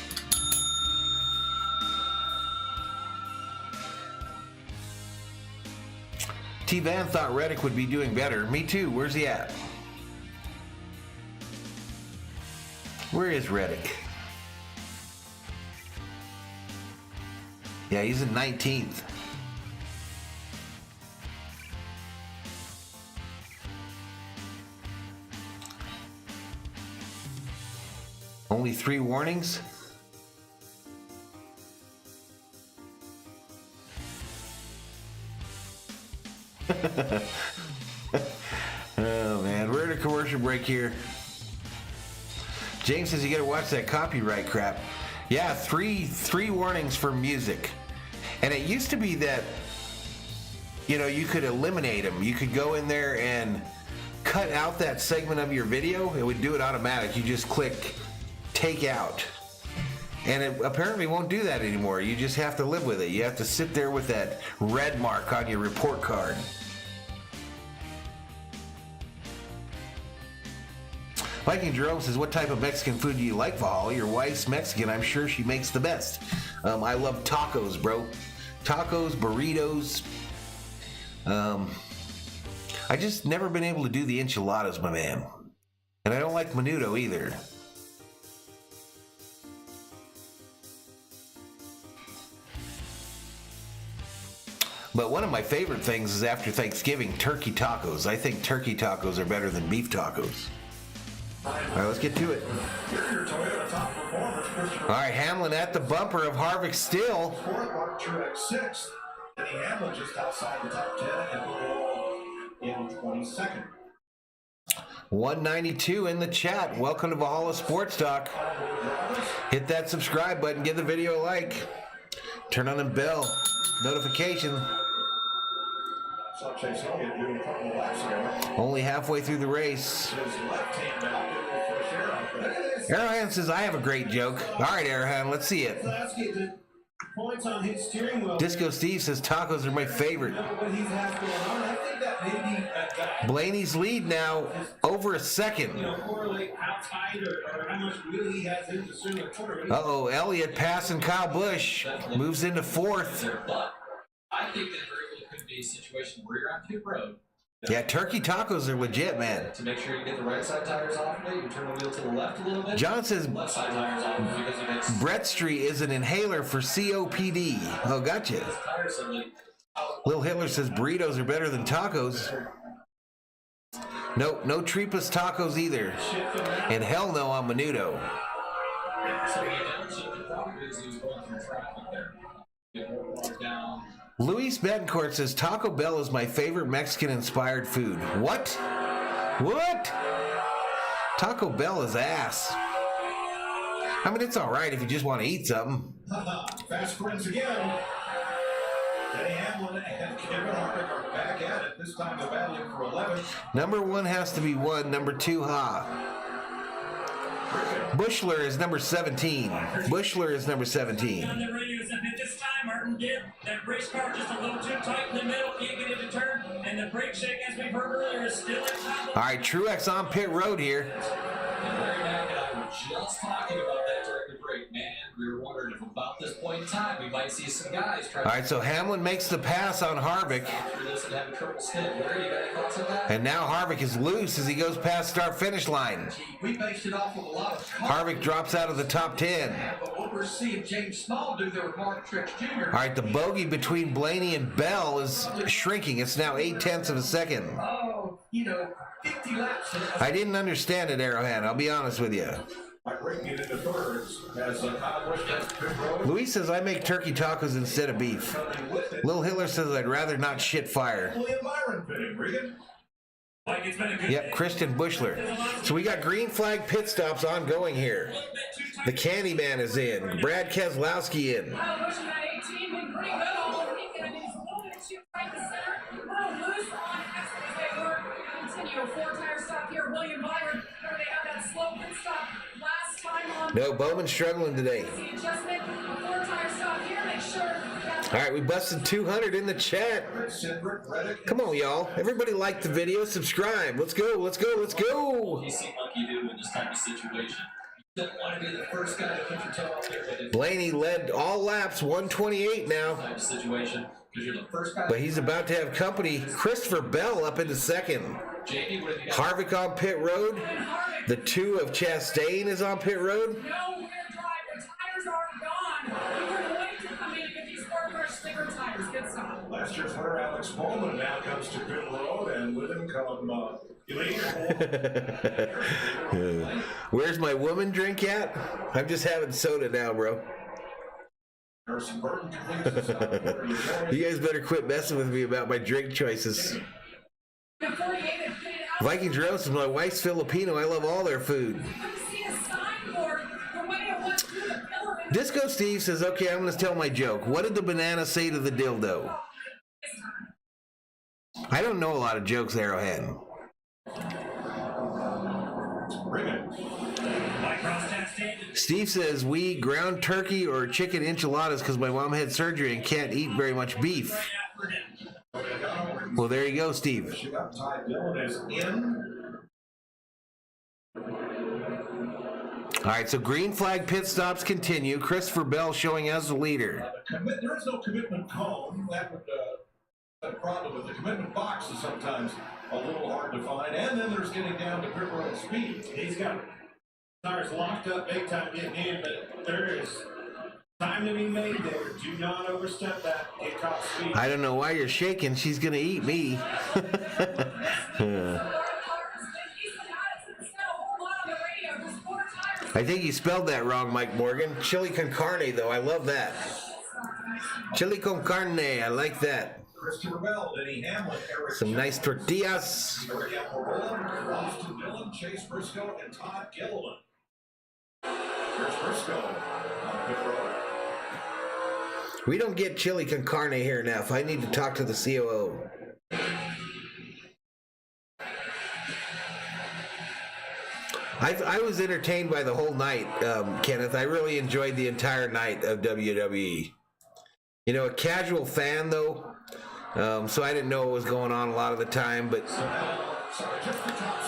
T. Van thought Reddick would be doing better. Me too. Where's he at? Where is Reddick? Yeah, he's in 19th. Only 3 warnings? Oh man, we're at a commercial break here. James says you gotta watch that copyright crap. Yeah, three warnings for music. And it used to be that, you know, you could eliminate them. You could go in there and cut out that segment of your video. It would do it automatic. You just click take out. And it apparently won't do that anymore. You just have to live with it. You have to sit there with that red mark on your report card. Viking Jerome says, what type of Mexican food do you like, Valhalla? Your wife's Mexican. I'm sure she makes the best. I love tacos, bro. Tacos, burritos. I just never been able to do the enchiladas, my man. And I don't like menudo either. But one of my favorite things is after Thanksgiving, turkey tacos. I think turkey tacos are better than beef tacos. All right, let's get to it. All right, Hamlin at the bumper of Harvick still. Fourth, Mark Truex 6th. Denny Hamlin just outside the top 10 and overall in 22nd. 192 in the chat. Welcome to Valhalla Sports Talk. Hit that subscribe button. Give the video a like. Turn on the bell notification. Saw Chase Elliott doing a couple of laps ago. Only halfway through the race. His left hand out getting a fresh air out there. Arrowhand says, I have a great joke. All right, Arrowhand, let's see it. Points on his steering wheel. Disco Steve says, tacos are my favorite. What he has going on, I think that maybe Blaney's lead now over a second. correlate how tight or how much wheel he has in to swing the quarter. Uh-oh, Elliott passing Kyle Busch. Moves into fourth. But I think that very well could be a situation where you're on pit road. Yeah, turkey tacos are legit, man. To make sure you get the right side tires off of it, you turn the wheel to the left a little bit. John says Left side tires off because it makes Brett Street is an inhaler for COPD. Oh, gotcha. tires are like Lil Hitler says burritos are better than tacos. Nope, no Tripas tacos either. And hell no on Menudo. so the problem is he was going through traffic there. Get more down. Luis Betancourt says Taco Bell is my favorite Mexican-inspired food. What? What? Taco Bell is ass. I mean, it's all right if you just want to eat something. Fast sprints again. Denny Hamlin and Kevin Harvick are back at it. This time they're battling for 11th. Number one has to be one. Number two, Bushler is number 17. Bushler is number 17. On the radio, said that this time Martin did that race car just a little too tight in the middle, can't get it to turn, and the brake shake, as we've heard earlier, is still in top. All right, Truex on pit road here. And Larry Mack and I were just talking about that during the break, man. We were wondering if about this point in time we might see some guys try All right, so Hamlin makes the pass on Harvick. after this and have a triple stint. Larry, you got any thoughts on that? And now Harvick is loose as he goes past start-finish line. We based it off of a lot of Harvick drops out of the top 10. But what we're seeing James Small do there with Mark Truex Jr. All right, the bogey between Blaney and Bell is shrinking. It's now 0.8 of a second. Oh, 50 laps. I didn't understand it, Arrowhead. I'll be honest with you. By breaking it into thirds as Kyle Busch gets to pit road. Luis says, I make turkey tacos instead of beef. Coming with it. Lil Hitler says, I'd rather not shit fire. William Byron pitting. Regan. Like it's been a good Yep, Christian Bushler. So we got green flag pit stops ongoing here. The Candyman is in. Brad Keselowski in. Kyle Busch in that 18 been pretty good all weekend. He's a little bit too tight to center. A little loose on exit as they work. Continue a four-tire stop here. William Byron, where they have that slow pit stop last time on No, Bowman's struggling today. the adjustment. A four-tire stop here. Make sure that All right, we busted 200 in the chat. Cedric Reddick. Come on, y'all. Everybody like the video. Subscribe. Let's go. Let's go. Let's go. You see like you do in this type of situation. You don't want to be the first guy to put your toe out there, but in Blaney led all laps, 128 now. this type of situation, because you're the first guy. But he's about to have company. Christopher Bell up into second. JD, what have you got? Harvick on pit road. The two of Chastain is on pit road. no rear drive. The tires are gone. We were waiting to come in to get these four-brush sticker tires. Good stuff. Last year's winner Alex Bowman now comes to pit road, and with him come Elaine. Where's my woman drink at? I'm just having soda now, bro. Harrison Burton completes his You guys better quit messing with me about my drink choices. The 48 had pitted out. Vikings roast is my wife's Filipino. I love all their food. You see a signboard. The way it went through the pillar in Disco Steve says, okay, I'm going to tell my joke. What did the banana say to the dildo? I don't know a lot of jokes, Arrowhead. Steve says, we eat ground turkey or chicken enchiladas because my mom had surgery and can't eat very much beef. Well, there you go, Steve. Ty Dillon is in. All right, so green flag pit stops continue. Christopher Bell showing as the leader. There is no commitment cone. That would a problem with the commitment box is sometimes a little hard to find. And then there's getting down to pit road speed. He's got tires locked up big time getting in, but there is time to be made there. Do not overstep that. Get caught speed. I don't know why you're shaking. She's going to eat me. I think you spelled that wrong, Mike Morgan. Chili con carne, though. I love that. Chili con carne, I like that. Christopher Bell, Denny Hamlin, Eric Some nice tortillas. Eric Almirola, Austin Dillon, Chase Briscoe, and Todd Gilliland. Here's Briscoe on pit road. We don't get chili con carne here enough. I need to talk to the COO. I was entertained by the whole night, Kenneth. I really enjoyed the entire night of WWE. You know, a casual fan, though, so I didn't know what was going on a lot of the time, but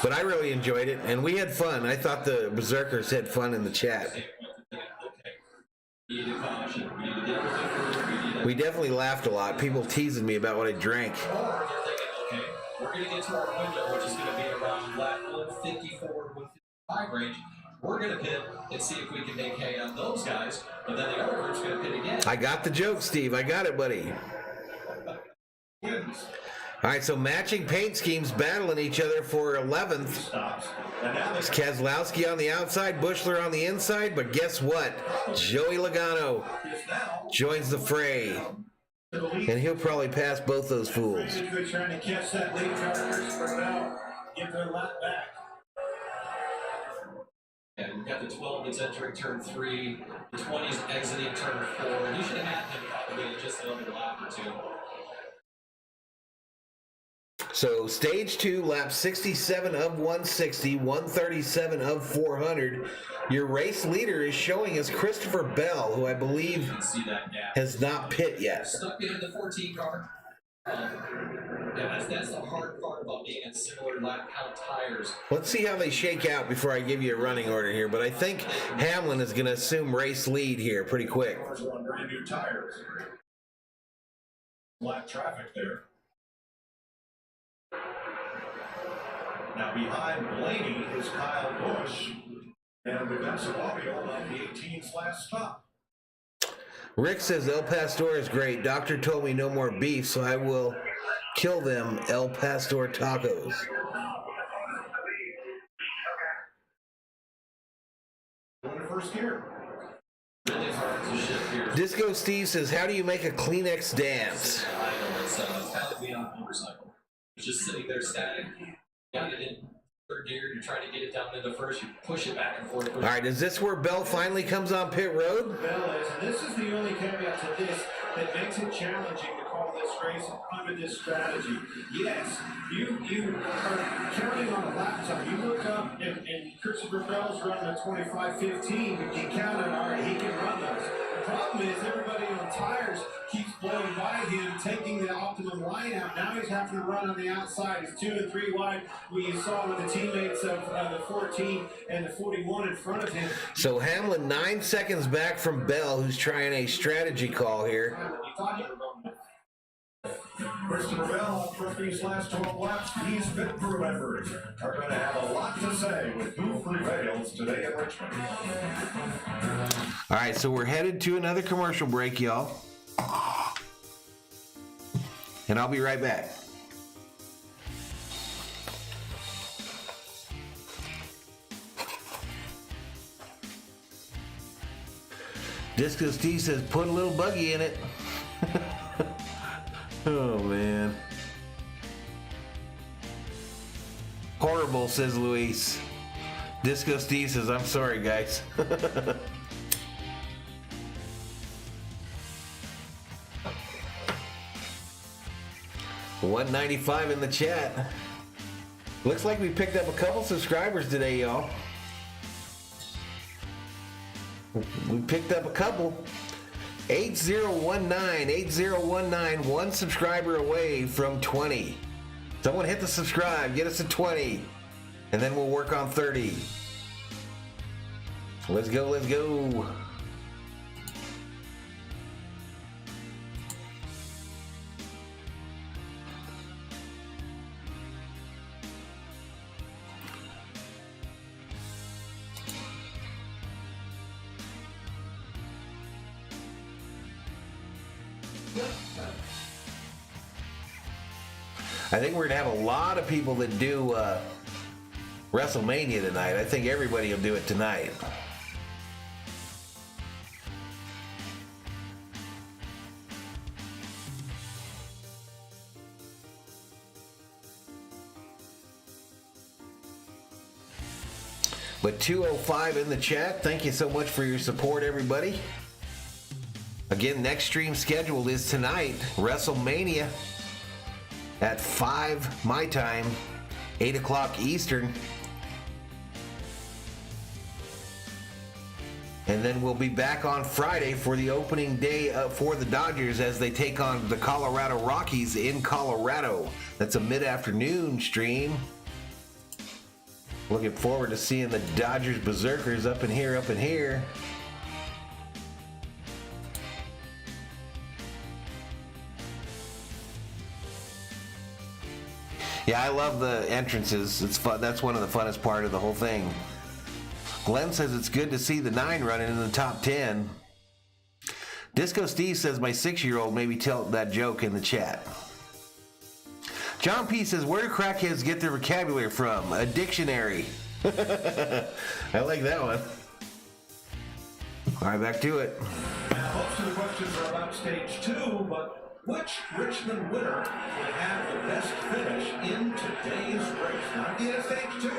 I really enjoyed it, and we had fun. I thought the Berserkers had fun in the chat. We definitely laughed a lot. People teasing me about what I drank. Okay, we're going to get to our window, which is going to be around lap 154, 155 range. We're going to pit and see if we can make hay on those guys, but then the other group's going to pit again. I got the joke, Steve. I got it, buddy. All right, so matching paint schemes battling each other for 11th. It's Keselowski on the outside, Bushler on the inside, but guess what? Joey Logano joins the fray, and he'll probably pass both those fools. Trying to catch that lead car, Christopher Bell, get their lap back. And we've got the 12 that's entering turn 3, the 20s exiting turn 4. You should have had him probably in just another lap or two. So stage 2, lap 67 of 160, 137 of 400. Your race leader is showing as Christopher Bell, who I believe has not pit yet. Stuck behind the 14 car. Yeah, that's the hard part about being in similar lap count tires. Let's see how they shake out before I give you a running order here, but I think Hamlin is going to assume race lead here pretty quick. Brand new tires. Flat traffic there. Now behind Blaney is Kyle Busch, and we've got some audio on the 18's last stop. Rick says El Pastor is great. Doctor told me no more beef, so I will kill them El Pastor tacos. Going to first gear. Really hard to shift here. Disco Steve says, how do you make a Kleenex dance? I know it's kind of being on a motorcycle. It's just sitting there static. Got it in third gear, you try to get it down into first, you push it back and forth. All right, is this where Bell finally comes on pit road? Bell is, and this is the only caveat to this that makes it challenging to call this race under this strategy. Yes, you are counting on a lap time. You look up and Christopher Bell's running a 25:15. You can count on, all right, he can run those. The problem is everybody on tires keeps blowing by him, taking the optimum line out. Now he's having to run on the outside. He's 2 and 3 wide. We saw with the teammates of the 14 and the 41 in front of him. So Hamlin 9 seconds back from Bell, who's trying a strategy call here. Christopher Bell, for these last 12 laps, these pit crew members are going to have a lot to say with who prevails today in Richmond. All right, so we're headed to another commercial break, y'all. And I'll be right back. Disco Steve says, put a little buggy in it. Oh, man. Horrible, says Luis. Disco Steve says, I'm sorry, guys. 195 in the chat. Looks like we picked up a couple subscribers today, y'all. We picked up a couple. 8019, one subscriber away from 20. Someone hit the subscribe, get us to 20, and then we'll work on 30. Let's go, let's go. I think we're going to have a lot of people that do WrestleMania tonight. I think everybody will do it tonight. But 205 in the chat. Thank you so much for your support, everybody. Again, next stream scheduled is tonight, WrestleMania at 5 my time, 8 o'clock Eastern. And then we'll be back on Friday for the opening day for the Dodgers as they take on the Colorado Rockies in Colorado. That's a mid-afternoon stream. Looking forward to seeing the Dodgers Berserkers up in here, up in here. Yeah, I love the entrances. It's fun. That's one of the funnest part of the whole thing. Glenn says it's good to see the 9 running in the top 10. Disco Steve says my 6-year-old maybe tell that joke in the chat. John P says, where do crackheads get their vocabulary from? A dictionary. I like that one. All right, back to it. Now, most of the questions are about stage 2, but which Richmond winner would have the best finish in today's race? Not the end of stage 2,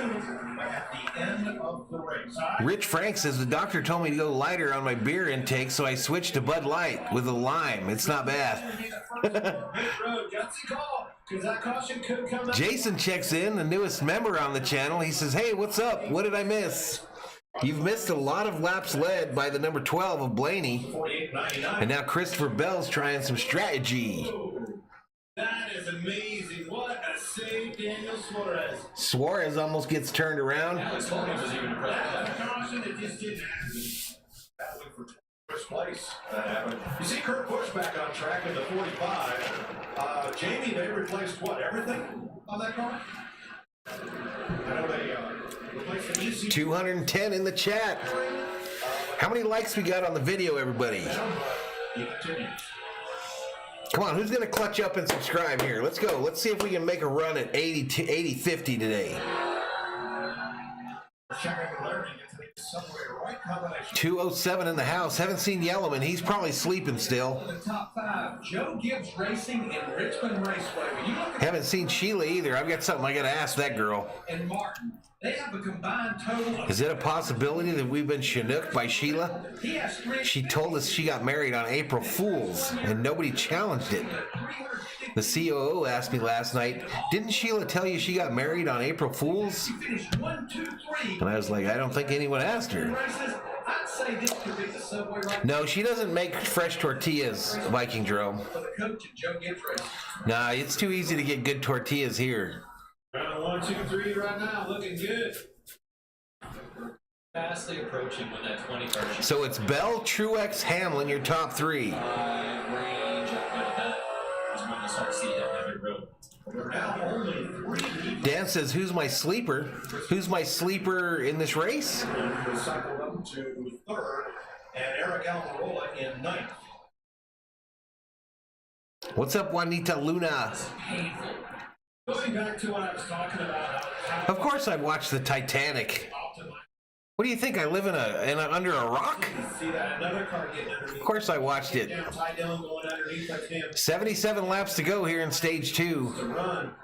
but at the end of the race. Rich Frank says, the doctor told me to go lighter on my beer intake, so I switched to Bud Light with a lime. It's not bad. Jason checks in, the newest member on the channel. He says, hey, what's up? What did I miss? You've missed a lot of laps led by the number 12 of Blaney. And now Christopher Bell's trying some strategy. That is amazing. What a save, Daniel Suarez. Suarez almost gets turned around. Caution, it just didn't happen. Battling for first place. That happened. You see Kurt Busch back on track in the 45. Jamie, they replaced what? Everything on that car? I know they replaced the ECU. 210 in the chat. How many likes we got on the video, everybody? Come on, who's going to clutch up and subscribe here? Let's go. Let's see if we can make a run at 80-50 today. 207 in the house. Haven't seen Yellowman. He's probably sleeping still. The top 5. Joe Gibbs Racing and Richmond Raceway. When you look at Haven't seen Sheila either. I've got something I got to ask that girl. and Martin, they have a combined total of... Is it a possibility that we've been chinooked by Sheila? He has 3... She told us she got married on April Fool's, and nobody challenged it. The COO asked me last night, didn't Sheila tell you she got married on April Fool's? Finished 1, 2, 3. And I was like, I don't think anyone asked her. I'd say this could be the subway right No, she doesn't make fresh tortillas, Viking Jerome. for the coach at Joe Gibbs Racing. Nah, it's too easy to get good tortillas here. Round 1, 2, 3 right now, looking good. Fastly approaching when that 20 car should So it's Bell, Truex, Hamlin, your top 3. range. I'm going to bet is when you start seeing that heavy road. We're now only 3 Dan says, who's my sleeper? Who's my sleeper in this race? We'll cycle up to 3rd, and Eric Almirola in 9th. What's up, Juanita Luna? Going back to what I was talking about, how Of course I watched the Titanic. What do you think? I live under a rock? see that another car getting underneath. Of course I watched it. Down, Ty Dillon going underneath like him 77 laps to go here in stage 2. to run.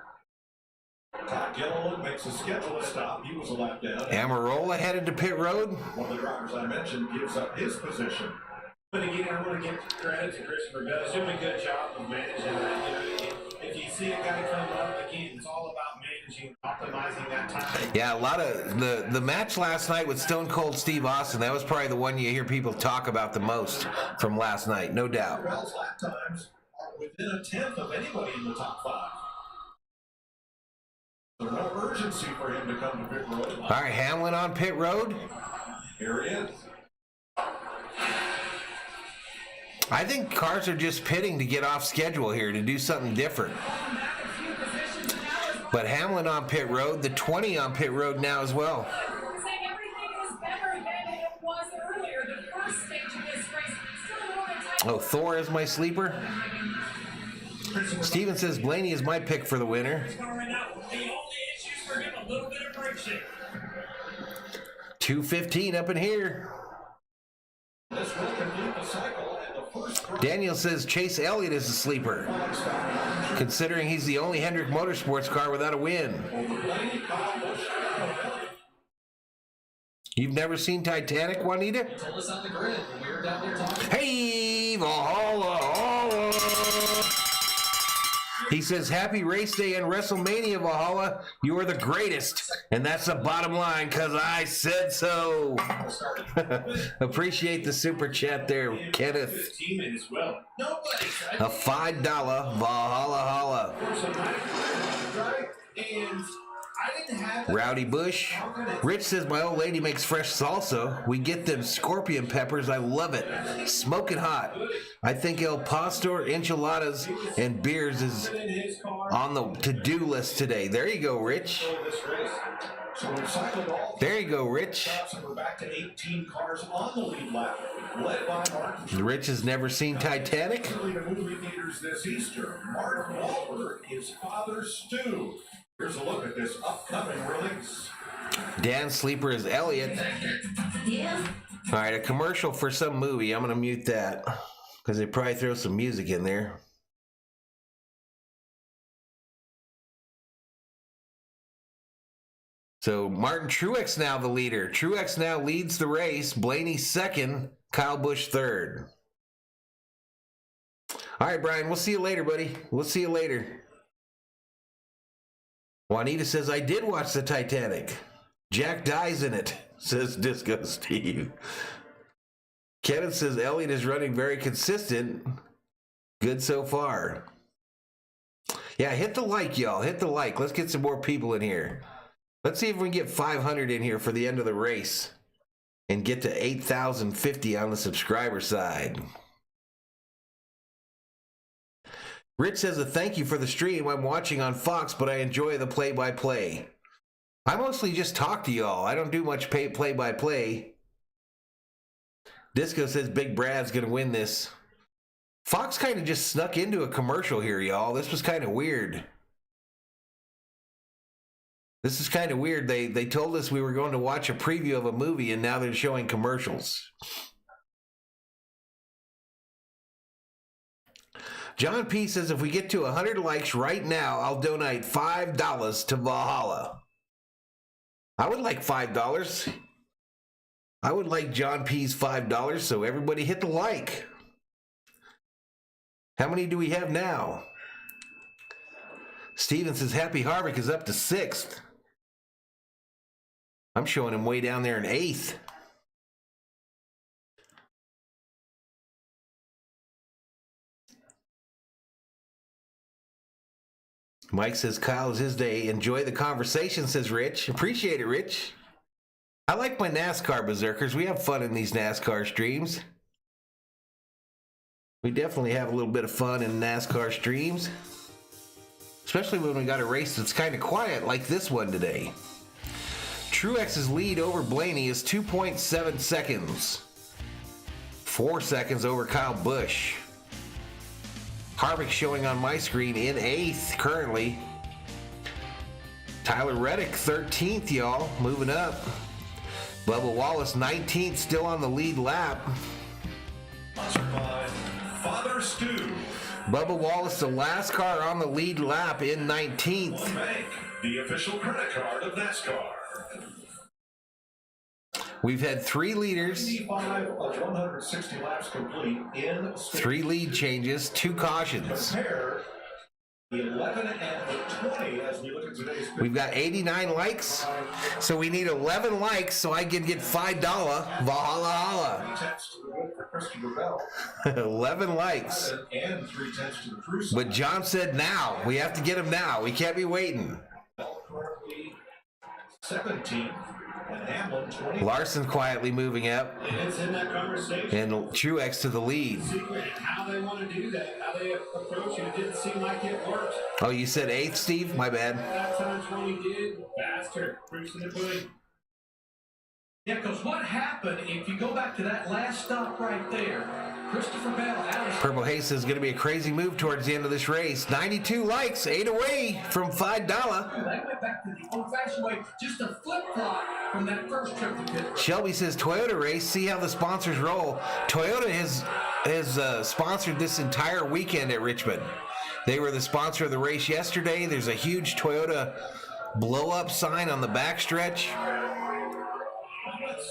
Todd Gilliland makes a scheduled stop. He was a lap down. Amarola headed to pit road. One of the drivers I mentioned gives up his position. I want to give credit to Christopher Bell. He's doing a good job of managing that. You know, if you see a guy come up, again, it's all about managing, optimizing that time. Yeah, a lot of the match last night with Stone Cold Steve Austin, that was probably the one you hear people talk about the most from last night, no doubt. Bell's lap times are within a 10th of anybody in the top 5. So no urgency for him to come to pit road. All right, Hamlin on pit road. Here he is. I think cars are just pitting to get off schedule here, to do something different. But Hamlin on pit road, the 20 on pit road now as well. Saying everything is better than it was earlier. The first stage of this race, still more than Oh, Thor is my sleeper. Steven says Blaney is my pick for the winner. The only issues for him, a little bit of brake shake. 2:15 up in here. This will complete the cycle, and the first Daniel says Chase Elliott is a sleeper, considering he's the only Hendrick Motorsports car without a win. You've never seen Titanic, Juanita? He told us on the grid when we were down there talking. Hey, Valhalla! He says, happy race day and WrestleMania, Valhalla. You are the greatest. And that's the bottom line, because I said so. Appreciate the super chat there, Kenneth. A $5 Valhalla Holla. And I didn't have Rowdy Bush. Rich says, my old lady makes fresh salsa. We get them scorpion peppers. I love it. Smoking hot. I think El Pastor, enchiladas, and beers is on the to-do list today. There you go, Rich. There you go, Rich. We're back to 18 cars on the lead lap, led by Martin. Rich has never seen Titanic. The movie theaters this Easter. Mark Wahlberg, his father Stu. Here's a look at this upcoming release. Dan Sleeper is Elliot. All right, a commercial for some movie. I'm going to mute that because they probably throw some music in there. So Martin Truex now the leader. Truex now leads the race. Blaney second. Kyle Busch third. All right, Brian, we'll see you later, buddy. We'll see you later. Juanita says, I did watch the Titanic. Jack dies in it, says Disco Steve. Kevin says, Elliott is running very consistent. Good so far. Yeah, hit the like, y'all. Hit the like. Let's get some more people in here. Let's see if we can get 500 in here for the end of the race and get to 8,050 on the subscriber side. Rich says a thank you for the stream. I'm watching on Fox, but I enjoy the play-by-play. I mostly just talk to y'all. I don't do much play-by-play. Disco says Big Brad's going to win this. Fox kind of just snuck into a commercial here, y'all. This was kind of weird. This is kind of weird. They told us we were going to watch a preview of a movie, and now they're showing commercials. John P. says, if we get to 100 likes right now, I'll donate $5 to Valhalla. I would like $5. I would like John P.'s $5, so everybody hit the like. How many do we have now? Steven says, Happy Harvick is up to 6th. I'm showing him way down there in 8th. Mike says, Kyle is his day. Enjoy the conversation, says Rich. Appreciate it, Rich. I like my NASCAR berserkers. We have fun in these NASCAR streams. We definitely have a little bit of fun in NASCAR streams. Especially when we got a race that's kind of quiet like this one today. Truex's lead over Blaney is 2.7 seconds. 4 seconds over Kyle Busch. Harvick showing on my screen in 8th currently. Tyler Reddick 13th, y'all, moving up. Bubba Wallace 19th, still on the lead lap. Sponsored by Father Stu. Bubba Wallace, the last car on the lead lap in 19th. One Bank, the official credit card of NASCAR. We've had 3 leaders, 95 of 160 laps complete in 3 lead changes, 2 cautions. Compare the 11 and the 20 as we look at today's. We've got 89 likes, so we need 11 likes so I can get $5 Valhalla. 11 likes. And 3 tenths to the cruise. But John said now. We have to get him now. We can't be waiting. Currently 17. And Hamlin 20. Larson quietly moving up. It's in that conversation. And Truex to the lead. Secret how they want to do that, how they approach it. It didn't seem like it worked. Oh, you said 8th, Steve? My bad. That time 20 did faster. Proofs in the pudding. Yeah, because what happened, if you go back to that last stop right there, Christopher Bell out of... Purple Haze is going to be a crazy move towards the end of this race. 92 likes, 8 away from $5. They went back to the old-fashioned way, just a flip-flop from that first trip to pit road. Shelby says, Toyota race, see how the sponsors roll. Toyota has sponsored this entire weekend at Richmond. They were the sponsor of the race yesterday. There's a huge Toyota blow-up sign on the backstretch.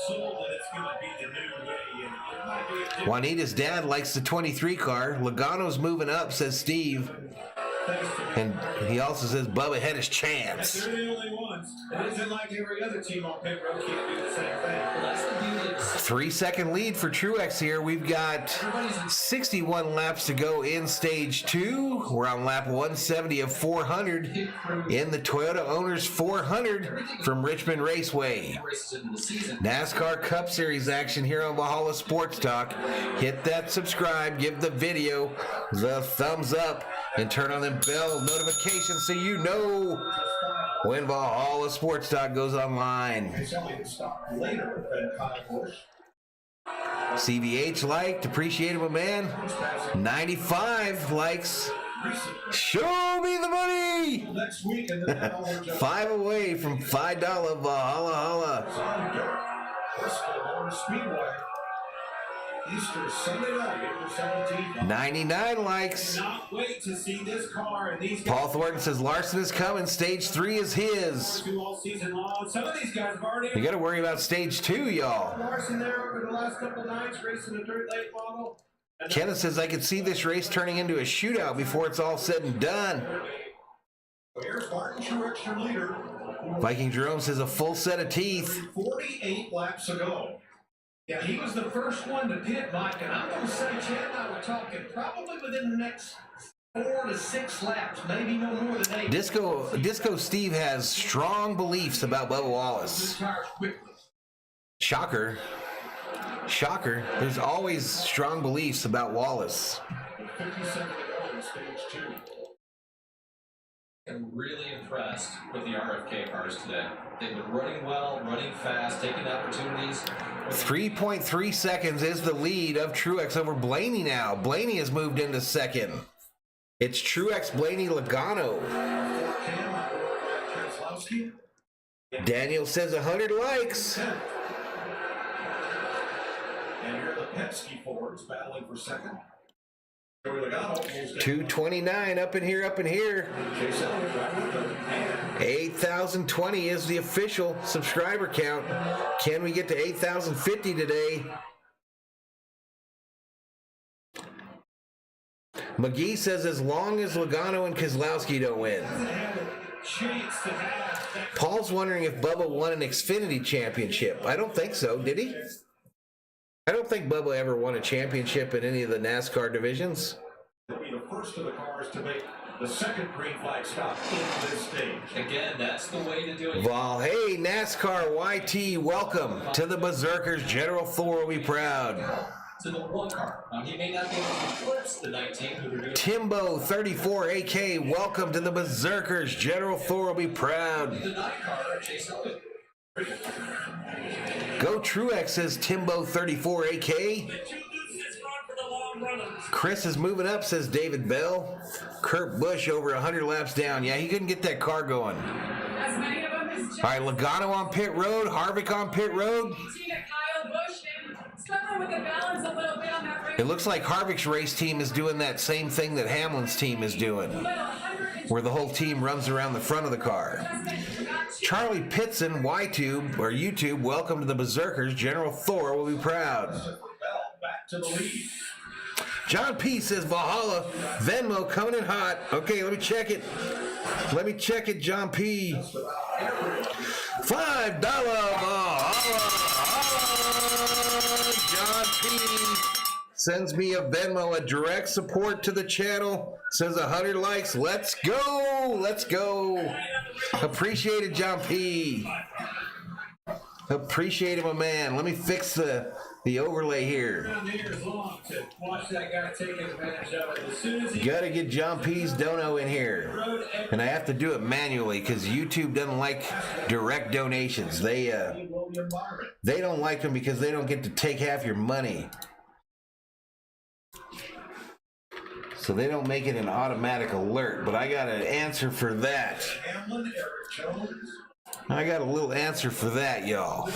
sold that it's going to be the new way. And it might be a different Juanita's dad likes the 23 car. Logano's moving up, says Steve. And he also says Bubba had his chance. They're the only ones. It isn't like every other team on pit road can't do the same thing. Well, that's the beauty of the 3-second lead for Truex here. We've got 61 laps to go in stage 2. We're on lap 170 of 400 in the Toyota Owners 400 from Richmond Raceway. NASCAR Cup Series action here on Valhalla Sports Talk. Hit that subscribe, give the video the thumbs up, and turn on them bell notifications so you know when Valhalla Sports Talk goes online. They sell it stock later than Kyle Busch. CVH liked, appreciate it, my man. 95 likes. Show me the money! Next week, and then 5 away from $5 Valhalla Holla. Bristol Speedway. Easter Sunday night, April 17th. 99 likes. Not wait to see this car and these Paul Thornton says Larson is coming. Stage 3 is his. all season long. Some of these guys have already. You got to worry about stage 2, y'all. Larson there over the last couple nights racing a dirt late model. Kenneth says I could see this race turning into a shootout before it's all said and done. Here's Martin Truex, your leader. Viking Jerome says a full set of teeth. 48 laps ago. Yeah, he was the first one to pit, Mike, and I'm going to say Chad and I were talking probably within the next 4 to 6 laps, maybe no more than 8. Disco Steve has strong beliefs about Bubba Wallace. Shocker. Shocker. There's always strong beliefs about Wallace. 50 seconds ago in stage 2. I'm really impressed with the RFK cars today. They've been running well, running fast, taking opportunities. 3.3 seconds is the lead of Truex over Blaney now. Blaney has moved into second. It's Truex, Blaney, Logano. Daniel says 100 likes. And here are the Penske Fords battling for second. 229 up in here. 8,020 is the official subscriber count. Can we get to 8,050 today? McGee says as long as Logano and Keselowski don't win. Paul's wondering if Bubba won an Xfinity championship. I don't think so. Did he? I don't think Bubba ever won a championship in any of the NASCAR divisions. He'll be the first of the cars to make the second green flag stop in this stage. Again, that's the way to do it. Hey, NASCAR YT, welcome to the Berserkers. General Thor will be proud. To the one car. He may not be able to eclipse the 19 who are doing. Timbo 34 AK, welcome to the Berserkers. General Thor will be proud. The 9 car, Chase Elliott. Go Truex, says Timbo 34 AK. Chris is moving up, says David Bell. Kurt Busch over 100 laps down. Yeah, he couldn't get that car going. All right, Logano on pit road. Harvick on pit road. It looks like Harvick's race team is doing that same thing that Hamlin's team is doing, where the whole team runs around the front of the car. Charlie Pitson, YTube, or YouTube, welcome to the Berserkers. General Thor will be proud. Back to the lead. John P. says Valhalla, Venmo coming in hot. Okay, let me check it. John P. $5 Valhalla. John P. sends me a Venmo, a direct support to the channel. Says 100 likes. Let's go. Appreciate it, John P. Appreciate it, my man. Let me fix the overlay here. Gotta get John P's dono in here. And I have to do it manually because YouTube doesn't like direct donations. They don't like them because they don't get to take half your money. So they don't make it an automatic alert, but I got an answer for that. I got a little answer for that, y'all.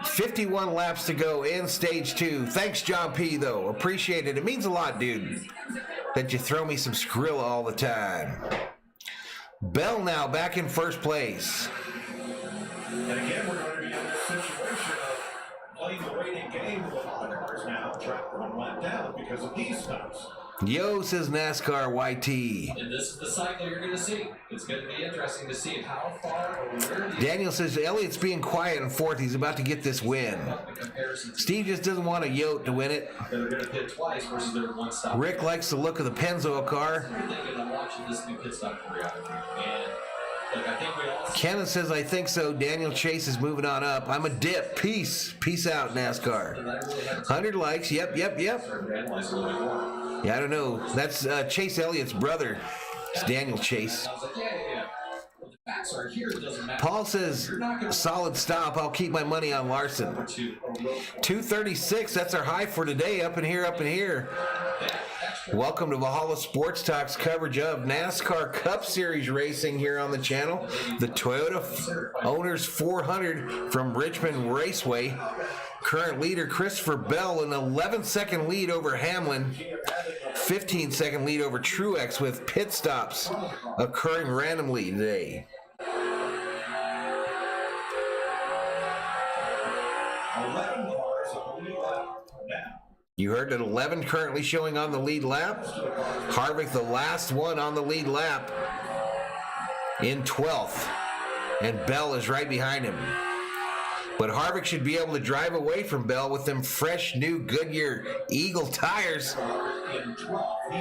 51 laps to go in stage 2. Thanks, John P, though. Appreciate it. It means a lot, dude, that you throw me some Skrilla all the time. Bell now back in first place. And again, we're going to be playing the waiting game with a lot of cars now. Track run went down because of these stops. Yo, says NASCAR YT. And this is the cycle you're going to see. It's going to be interesting to see how far or where Daniel says Elliott's being quiet in fourth. He's about to get this win. Steve just doesn't want a Yote to win it. They're going to pit twice versus their one stop. Rick likes the look of the Pennzoil car. I'm watching this new pit stop choreography, and look, I think we all. Kenneth says, I think so. Daniel Chase is moving on up. I'm a dip. Peace. Peace out, NASCAR. 100 likes. Yep. Yeah, I don't know. That's Chase Elliott's brother. It's Daniel Chase. Paul says, solid stop. I'll keep my money on Larson. 236. That's our high for today. Up in here. Welcome to Valhalla Sports Talk's coverage of NASCAR Cup Series racing here on the channel. The Toyota Owners 400 from Richmond Raceway. Current leader Christopher Bell, an 11-second lead over Hamlin. 15-second lead over Truex, with pit stops occurring randomly today. 11 cars on the lead lap now. You heard that 11 currently showing on the lead lap. Harvick, the last one on the lead lap, in 12th. And Bell is right behind him. But Harvick should be able to drive away from Bell with them fresh new Goodyear Eagle tires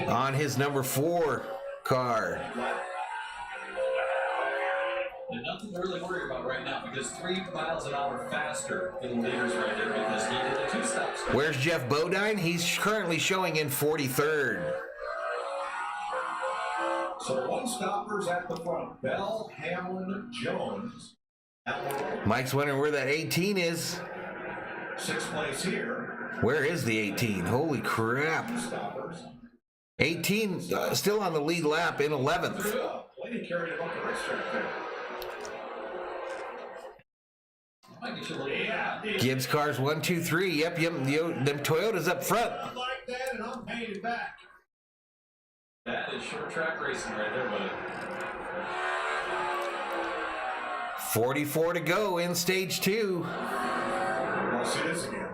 on his number 4 car. And nothing to really worry about right now, because 3 miles an hour faster than the leaders right there, because he did the 2 stops. Where's Jeff Bodine? He's currently showing in 43rd. So one stoppers at the front. Bell, Hamlin, Jones. Mike's wondering where that 18 is. 6th place here. Where is the 18? Holy crap. 18 still on the lead lap in 11th. Lady carried him up the racetrack there. Gibbs cars 1, 2, 3. Yep. Them Toyotas up front. I like that, and I'm paying it back. That is short track racing right there, buddy. 44 to go in stage 2. Want to see this again?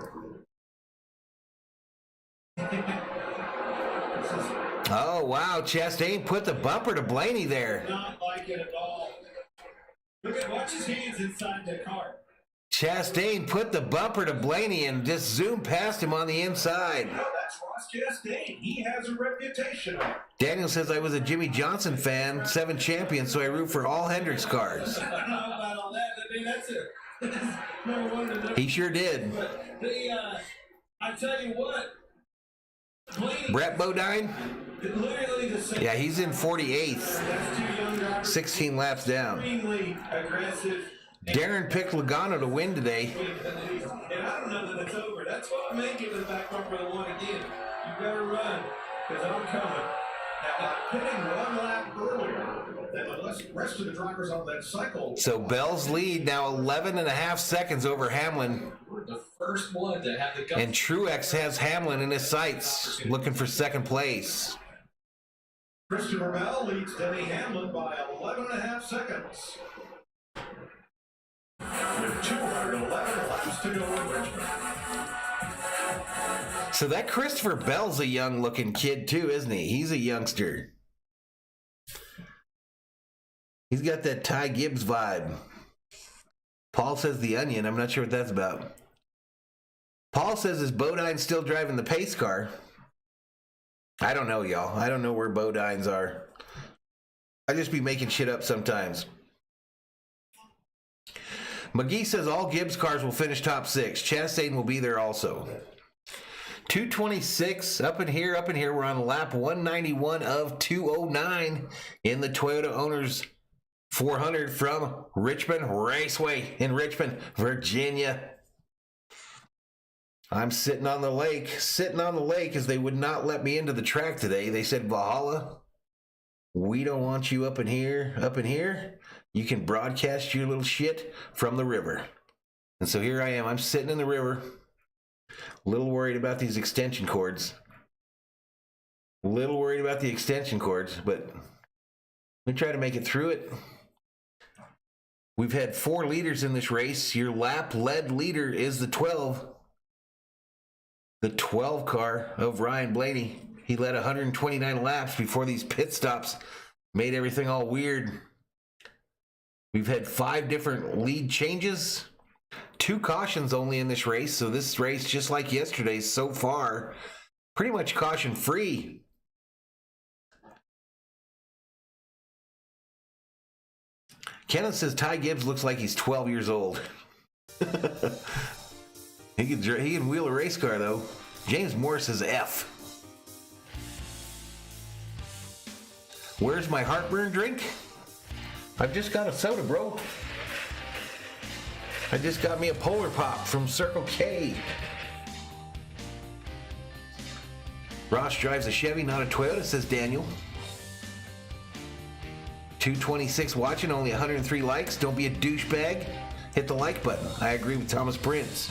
Oh, wow. Chastain put the bumper to Blaney there. Not like it at all. Watch his hands inside the car. Chastain put the bumper to Blaney and just zoomed past him on the inside. No, that's Ross Chastain. He has a reputation. Daniel says, I was a Jimmy Johnson fan, 7 champions, so I root for all Hendricks cars. I don't know about all that. I mean, that's number one to number. He sure did. But I tell you what. Brett Bodine? Literally the same. Yeah, he's in 48th. That's 2 young drivers. 16 laps down. Extremely aggressive. Darren picked Logano to win today. And I don't know that it's over. That's why I'm making the back bumper the one again. You better run, because I'm coming. Now, pitting 1 lap earlier than the rest of the drivers on that cycle. So Bell's lead now 11.5 seconds over Hamlin. The first one to have the gun. And Truex has Hamlin in his sights, looking for second place. Christopher Bell leads Denny Hamlin by 11.5 seconds. With 211 laps to go in Richmond. So that Christopher Bell's a young-looking kid too, isn't he? He's a youngster. He's got that Ty Gibbs vibe. Paul says the Onion. I'm not sure what that's about. Paul says, is Bodine still driving the pace car? I don't know, y'all. I don't know where Bodines are. I just be making shit up sometimes. McGee says all Gibbs cars will finish top 6. Chastain will be there also. 226 up in here. We're on lap 191 of 209 in the Toyota Owners 400 from Richmond Raceway in Richmond, Virginia. I'm sitting on the lake as they would not let me into the track today. They said, Valhalla, we don't want you up in here. You can broadcast your little shit from the river. And so here I am. I'm sitting in the river. A little worried about these extension cords. But we try to make it through it. We've had 4 leaders in this race. Your lap-led leader is the 12. The 12 car of Ryan Blaney. He led 129 laps before these pit stops made everything all weird. We've had 5 different lead changes. 2 cautions only in this race. So this race, just like yesterday's so far, pretty much caution free. Kenneth says Ty Gibbs looks like he's 12 years old. He can wheel a race car, though. James Morris says F. Where's my heartburn drink? I've just got a soda, bro. I just got me a Polar Pop from Circle K. Ross drives a Chevy, not a Toyota, says Daniel. 226 watching, only 103 likes. Don't be a douchebag. Hit the like button. I agree with Thomas Prince.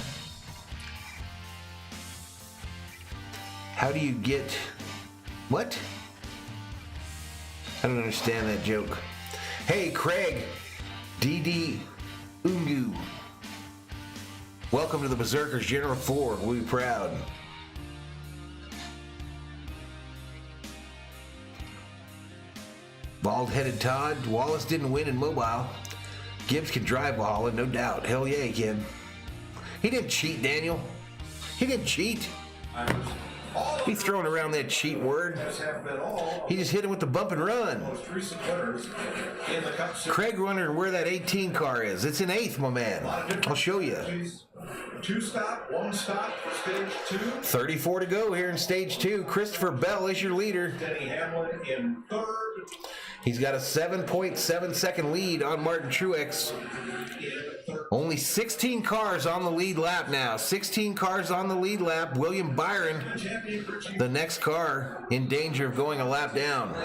How do you get... What? I don't understand that joke. Hey, Craig. DD Ungu. Welcome to the Berserkers General Floor. We'll be proud. Bald-headed Todd. Wallace didn't win in Mobile. Gibbs can drive Valhalla, no doubt. Hell yeah, he can. He didn't cheat, Daniel. He didn't cheat. He's throwing around that cheat word. He just hit him with the bump and run. Craig wondering where that 18 car is. It's in 8th, my man. I'll show you. 2 stop, 1 stop for stage 2. 34 to go here in stage 2. Christopher Bell is your leader. Denny Hamlin in 3rd. He's got a 7.7 second lead on Martin Truex. Only 16 cars on the lead lap now. 16 cars on the lead lap. William Byron, the next car, in danger of going a lap down.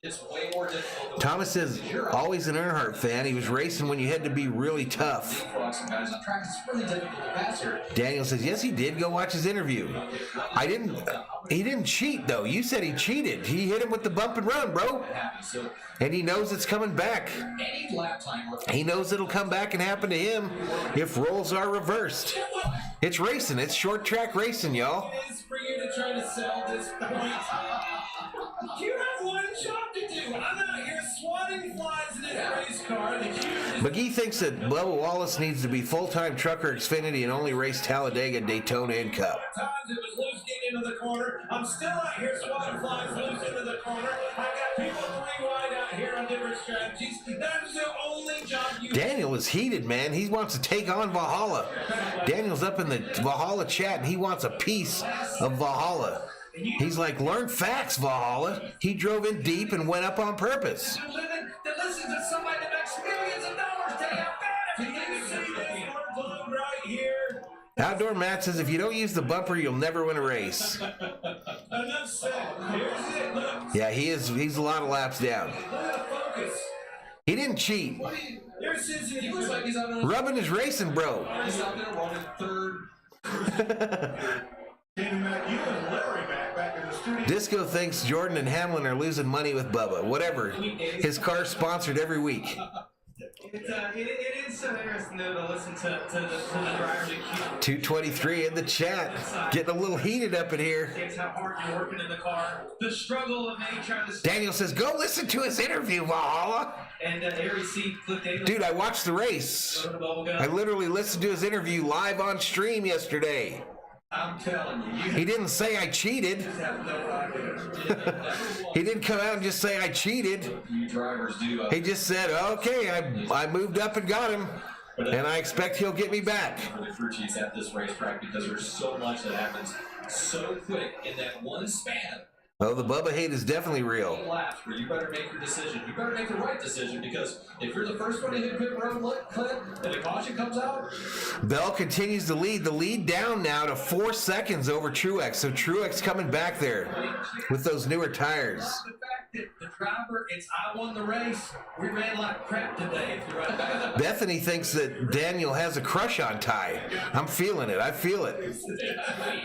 It's way more difficult. Thomas is always an Earnhardt fan. He was racing when you had to be really tough. Daniel says, yes, he did. Go watch his interview. He didn't cheat, though. You said he cheated. He hit him with the bump and run, bro. And he knows it's coming back. He knows it'll come back and happen to him if roles are reversed. It's racing. It's short track racing, y'all. It is for you to try to sell this point. You have one job to do. I'm out here swatting flies in this race car. McGee thinks that Bubba Wallace needs to be full-time trucker Xfinity and only race Talladega, Daytona, and Cup. Times it was loose getting into the corner. I'm still out here swatting flies loose into the corner. I got people 3 wide out here on different strategies. That's the only job you Daniel is heated, man. He wants to take on Valhalla. Daniel's up in the Valhalla chat, and he wants a piece of Valhalla. He's like, learn facts, Valhalla. He drove in deep and went up on purpose. that listens to somebody that makes millions of dollars today. I bet if you see this one right here. Outdoor Matt says, if you don't use the bumper, you'll never win a race. Enough said. Here's it. Look. Yeah, he's a lot of laps down. Look at the focus. He didn't cheat. There's Cincinnati. He looks like he's out there. Rubbing his racing, bro. He's out there running 3rd. Jamie Mack, you and Larry back in the studio. Disco thinks Jordan and Hamlin are losing money with Bubba. Whatever. His car's sponsored every week. It is so interesting though to listen to the drivers at 223 in the chat. Getting a little heated up in here. It's how hard you're working in the car. The struggle of maybe trying to... Daniel says, go listen to his interview, Valhalla. And every seat Cliff Davis... Dude, I watched the race. I literally listened to his interview live on stream yesterday. I'm telling you. He didn't say I cheated. He didn't come out and just say I cheated. You drivers do. He just said, okay, I moved up and got him, and I expect he'll get me back. Really crew chiefs at this racetrack because there's so much that happens so quick in that one span. Oh, the Bubba hate is definitely real. Laps where you better make your decision. You better make the right decision because if you're the first one to hit pit road clip and a caution comes out. Bell continues to lead. The lead down now to 4 seconds over Truex. So Truex coming back there with those newer tires. The fact that the driver, it's I won the race. We ran like crap today. If you're right. Bethany thinks that Daniel has a crush on Ty. I'm feeling it. I feel it.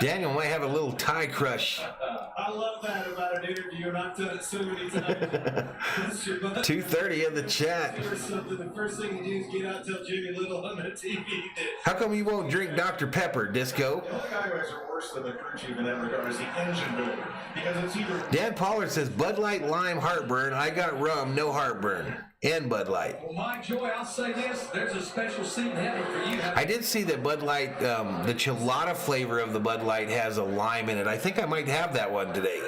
Daniel might have a little Ty crush. I love that about an interview, and I've done it so many times. 2:30 in the chat. Or something, the first thing you do is get out and tell Jimmy Little on the TV that How come you won't drink Dr. Pepper, Disco? The only guy who has it worse than the crew chief in that regard is the engine builder. Because it's either Dan Pollard says Bud Light Lime heartburn. I got rum, no heartburn. And Bud Light. Well, Mike Joy, I'll say this: there's a special seat in heaven for you. I did see that Bud Light, the chilada flavor of the Bud Light has a lime in it. I think I might have that one today.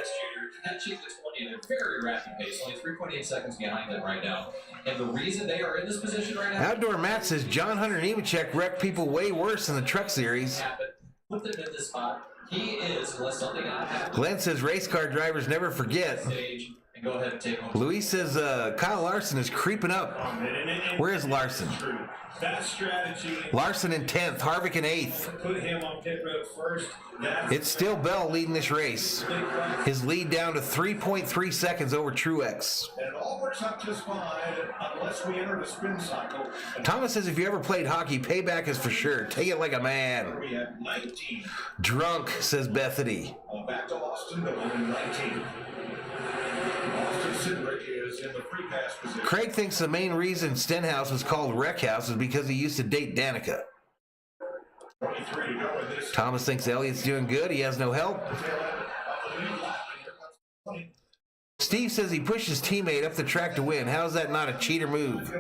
That cheese is 20 at a very rapid pace, only 3.8 seconds behind them right now. And the reason they are in this position right now. Outdoor Matt says John Hunter Nemechek wrecked people way worse in the Truck Series. Put them in this spot. He is, unless something happens. Glenn says race car drivers never forget. Stage and go ahead and take home. Luis says Kyle Larson is creeping up. Where is Larson? that strategy. Larson in 10th, Harvick in 8th. Put him on pit road first. It's still Bell leading this race. His lead down to 3.3 seconds over Truex. And it all works out just fine unless we enter the spin cycle. Thomas says if you ever played hockey, payback is for sure. Take it like a man. We have 19. Drunk, says Bethany. Back to Austin, but we're in 19. Austin Cindric is in the free pass position. Craig thinks the main reason Stenhouse was called Wreck House is because he used to date Danica. 23 to go in this. Thomas thinks Elliott's doing good. He has no help. Steve says he pushed his teammate up the track to win. How is that not a cheater move?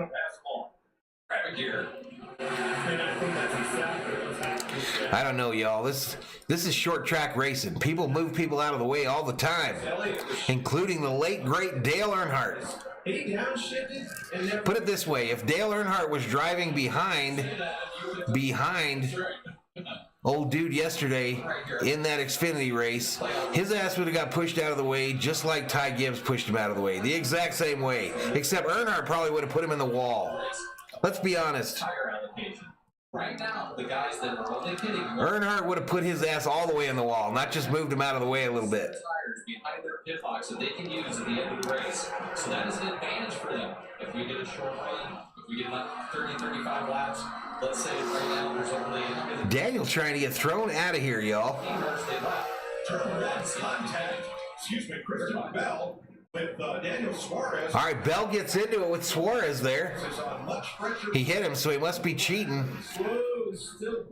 I don't know, y'all. This is short track racing. People move people out of the way all the time, including the late, great Dale Earnhardt. He downshifted and never. Put it this way, if Dale Earnhardt was driving behind old dude yesterday in that Xfinity race, his ass would have got pushed out of the way just like Ty Gibbs pushed him out of the way. The exact same way. Except Earnhardt probably would have put him in the wall. Let's be honest. Right now, the guys that are only kidding. Earnhardt would have put his ass all the way in the wall, not just moved him out of the way a little bit. Tires behind their pit box that they can use at the end of the race. So that is an advantage for them. If we get a short run, if we get about 30, 35 laps, let's say right now there's only... Daniel's trying to get thrown out of here, y'all. Turn one contact. Excuse me, Christian Bell with Daniel Suarez. All right, Bell gets into it with Suarez there. Is on much pressure. He hit him, so he must be cheating. Whoa, still.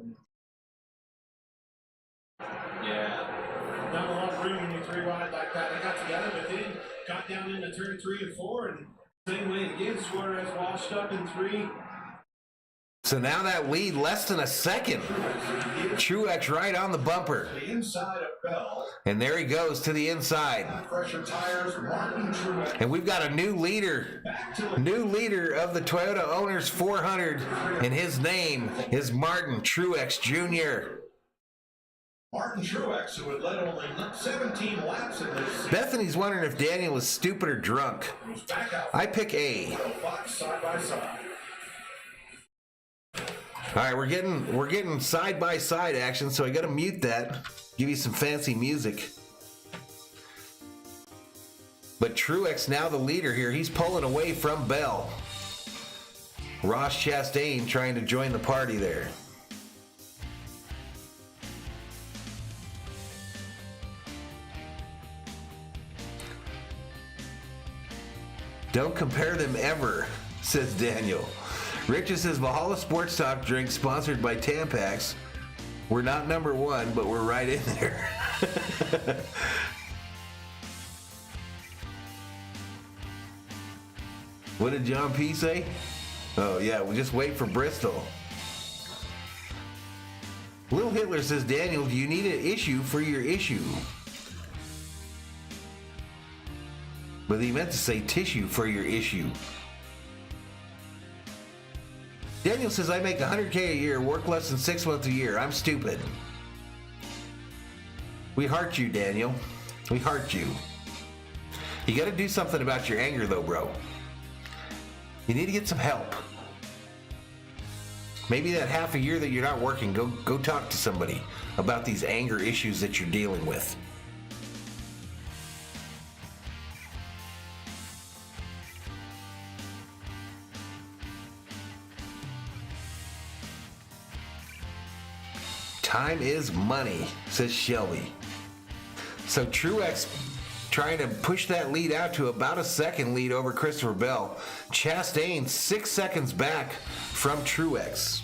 Yeah. Not a lot of room when you three wide like that. They got together, but then got down into turn 3 and 4, and same way again. Suarez washed up in 3. So now that lead less than a second. Truex right on the bumper. The inside of Bell. And there he goes to the inside. Pressure tires, Martin Truex. And we've got a new leader. New leader of the Toyota Owners 400. And his name is Martin Truex Jr. Martin Truex, who had led only 17 laps in this. Bethany's wondering if Daniel was stupid or drunk. I pick A. Side by side. All right, we're getting side by side action, so I got to mute that. Give you some fancy music. But Truex now the leader here. He's pulling away from Bell. Ross Chastain trying to join the party there. Don't compare them ever, says Daniel. Richard says Valhalla Sports Talk drink sponsored by Tampax. We're not number 1, but we're right in there. What did John P. say? Oh, yeah, we'll just wait for Bristol. Little Hitler says, Daniel, do you need an issue for your issue? But he meant to say tissue for your issue. Daniel says, I make $100K a year, work less than 6 months a year. I'm stupid. We heart you, Daniel. We heart you. You got to do something about your anger, though, bro. You need to get some help. Maybe that half a year that you're not working, go talk to somebody about these anger issues that you're dealing with. Time is money, says Shelby. So Truex trying to push that lead out to about a second lead over Christopher Bell. Chastain 6 seconds back from Truex.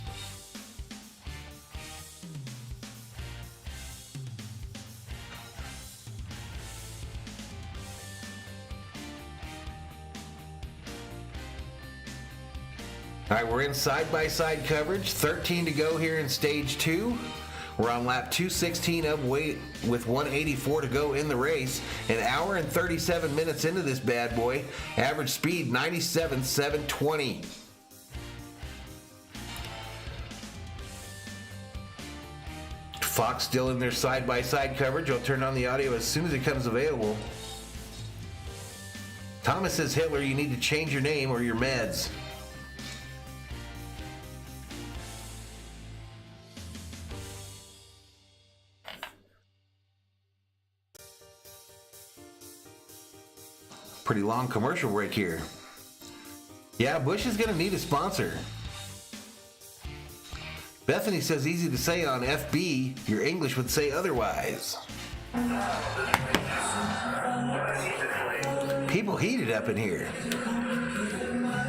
All right, we're in side-by-side coverage. 13 to go here in stage 2. We're on lap 216 of weight with 184 to go in the race. An hour and 37 minutes into this bad boy. Average speed 97,720. Fox still in their side-by-side coverage. I'll turn on the audio as soon as it comes available. Thomas says, Hitler, you need to change your name or your meds. Pretty long commercial break here. Yeah, Bush is going to need a sponsor. Bethany says easy to say on FB. Your English would say otherwise. People heated up in here.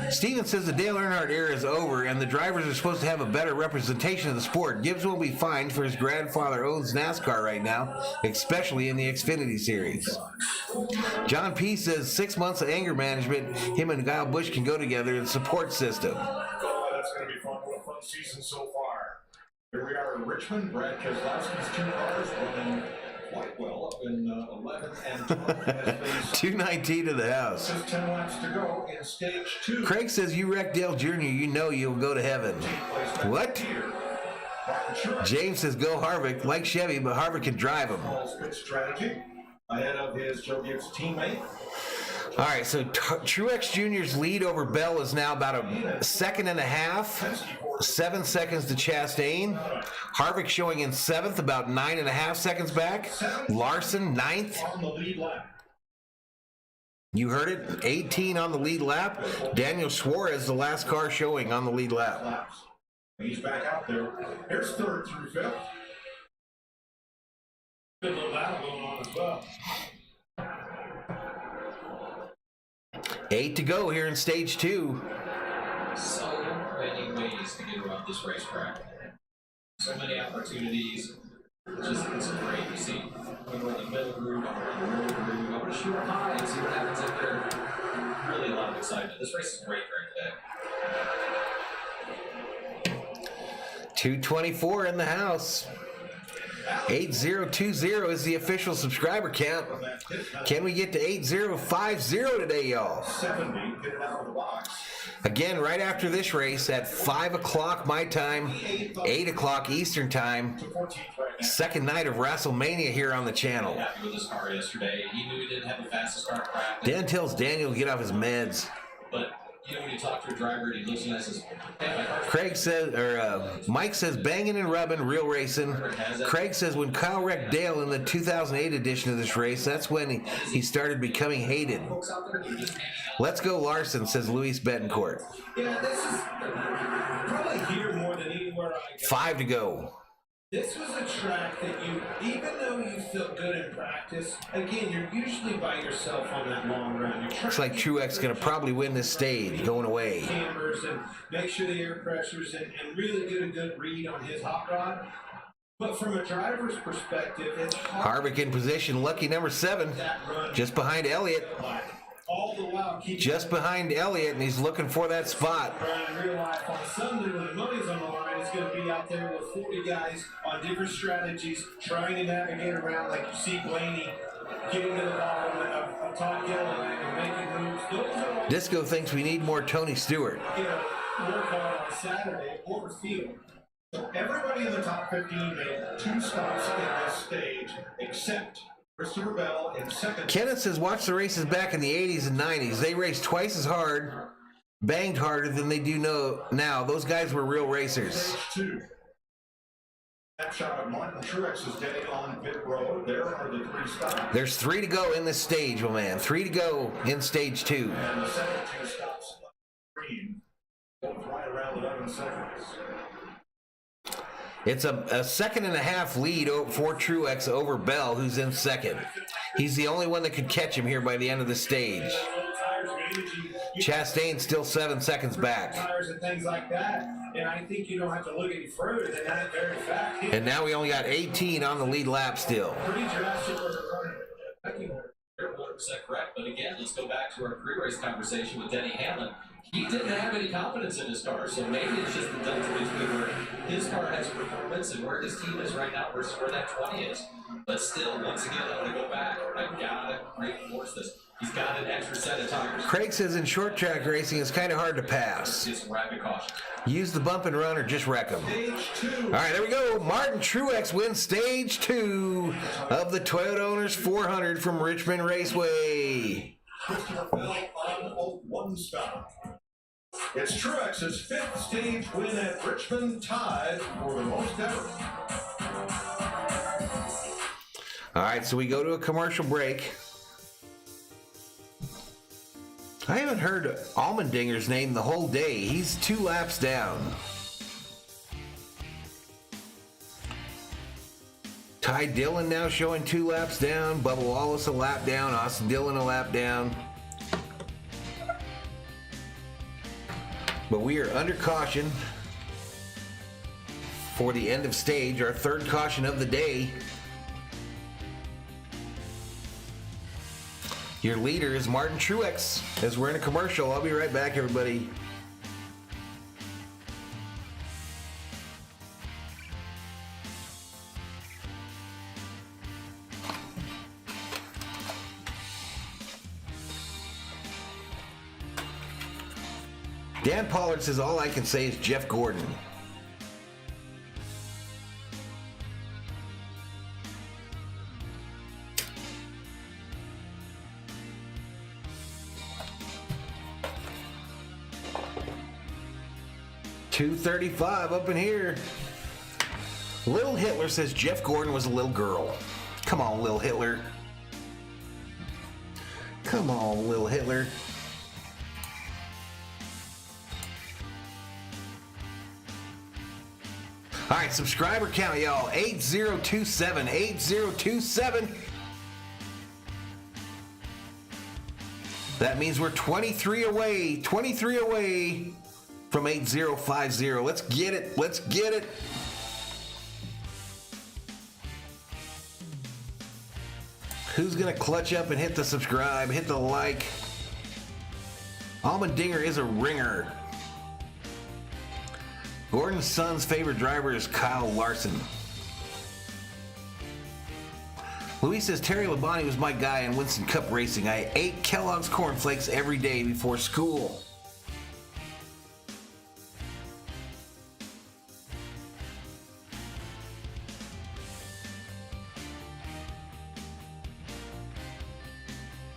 Steven says the Dale Earnhardt era is over and the drivers are supposed to have a better representation of the sport. Gibbs will be fined for his grandfather owns NASCAR right now, especially in the Xfinity Series. John P. says 6 months of anger management, him and Kyle Busch can go together in the support system. Oh, that's going to be fun. What a fun season so far. Here we are in Richmond. Brad Keselowski's 2 cars running quite well up in 11th and 12th. 219 to the house. Just 10 laps to go in stage 2. Craig says you wrecked Dale Jr., you know you'll go to heaven. What? James says go Harvick, like Chevy, but Harvick can drive him. Good strategy ahead of his Joe Gibbs teammate. All right, so Truex Jr.'s lead over Bell is now about a second and a half. 7 seconds to Chastain. Harvick showing in 7th, about 9.5 seconds back. Larson 9th. On the lead lap. You heard it, 18 on the lead lap. Daniel Suarez, the last car showing on the lead lap. He's back out there. Here's 3rd through 5th. Good little battle going on as well. 8 to go here in stage 2. So many ways to get around this racetrack. So many opportunities. It's great. You see, when we're in the middle groove, I'm in the middle groove. I'm going to shoot high and see what happens in there. Really a lot of excitement. This race is great today. 224 in the house. 8020 is the official subscriber count. Can we get to 8050 today, y'all? 70, get it out of the box. Again, right after this race at 5 o'clock my time, 8 o'clock Eastern time. Second night of WrestleMania here on the channel. Happy with his car yesterday. He knew he didn't have the fastest car in practice. Dan tells Daniel to get off his meds. But you know, when you talk to a driver and he looks and says, hey, my car's Craig says, Mike says, banging and rubbing, real racing. Craig says, when Kyle wrecked Dale in the 2008 edition of this race, that's when he started becoming hated. Let's go Larson, says Luis Betancourt. Yeah, this is probably here more than anywhere I go. 5 to go. This was a track that you, even though you feel good in practice, again, you're usually by yourself on that long run. Looks like Truex going to probably win this stage, going away. Cameras and make sure the air pressures and really get a good read on his hot rod. But from a driver's perspective, it's hard. Harvick in position, lucky number 7, just behind Elliott. All the while keeping Just behind Elliott, and he's looking for that spot. in real life on Sunday when the money's on the line, it's going to be out there with 40 guys on different strategies, trying to navigate around like you see Blaney getting to the bottom of Top Hill and making moves. Those are all Disco thinks we need more Tony Stewart. work hard on Saturday or field. So everybody in the top 15 made 2 stops in this stage, except Christopher Bell in 2nd. Kenneth says, watch the races back in the 80s and 90s. They raced twice as hard, banged harder than they do now. Those guys were real racers. Stage 2. Snapshot of Martin Truex's day on pit road. There are the 3 stops. There's 3 to go in this stage, my man. 3 to go in stage 2. And the second 2 stops green, right around 11 seconds. It's a second and a half lead for Truex over Bell, who's in second. He's the only one that could catch him here by the end of the stage. Chastain's still 7 seconds back. Tires and things like that. And I think you don't have to look any further than that very fact. And now we only got 18 on the lead lap still. Pretty drastic for running. You're 100% correct, but again, let's go back to our pre-race conversation with Denny Hamlin. He didn't have any confidence in his car, so maybe it's just the delta between where his car has performance and where his team is right now versus where that 20 is. But still, once again, I'm going to go back. I've got to reinforce this. He's got an extra set of tires. Craig says in short track racing, it's kind of hard to pass. Just rapid caution. Use the bump and run or just wreck them. All right, there we go. Martin Truex wins stage 2 of the Toyota Owners 400 from Richmond Raceway. Christopher Bell on 1 stop. It's Truex's 5th stage win at Richmond, tied for the most ever. All right, so we go to a commercial break. I haven't heard Allmendinger's name the whole day. He's 2 laps down. Ty Dillon now showing 2 laps down. Bubba Wallace a lap down. Austin Dillon a lap down. But we are under caution for the end of stage, our 3rd caution of the day. Your leader is Martin Truex. As we're in a commercial, I'll be right back, everybody. Dan Pollard says, all I can say is Jeff Gordon. .235 up in here. Little Hitler says Jeff Gordon was a little girl. Come on, Little Hitler. Come on, Little Hitler. All right, subscriber count, y'all. 8027. 8027. That means we're 23 away. 23 away from 8050. Let's get it. Let's get it. Who's going to clutch up and hit the subscribe, hit the like? Allmendinger is a ringer. Gordon's son's favorite driver is Kyle Larson. Luis says, Terry Labonte was my guy in Winston Cup racing. I ate Kellogg's cornflakes every day before school.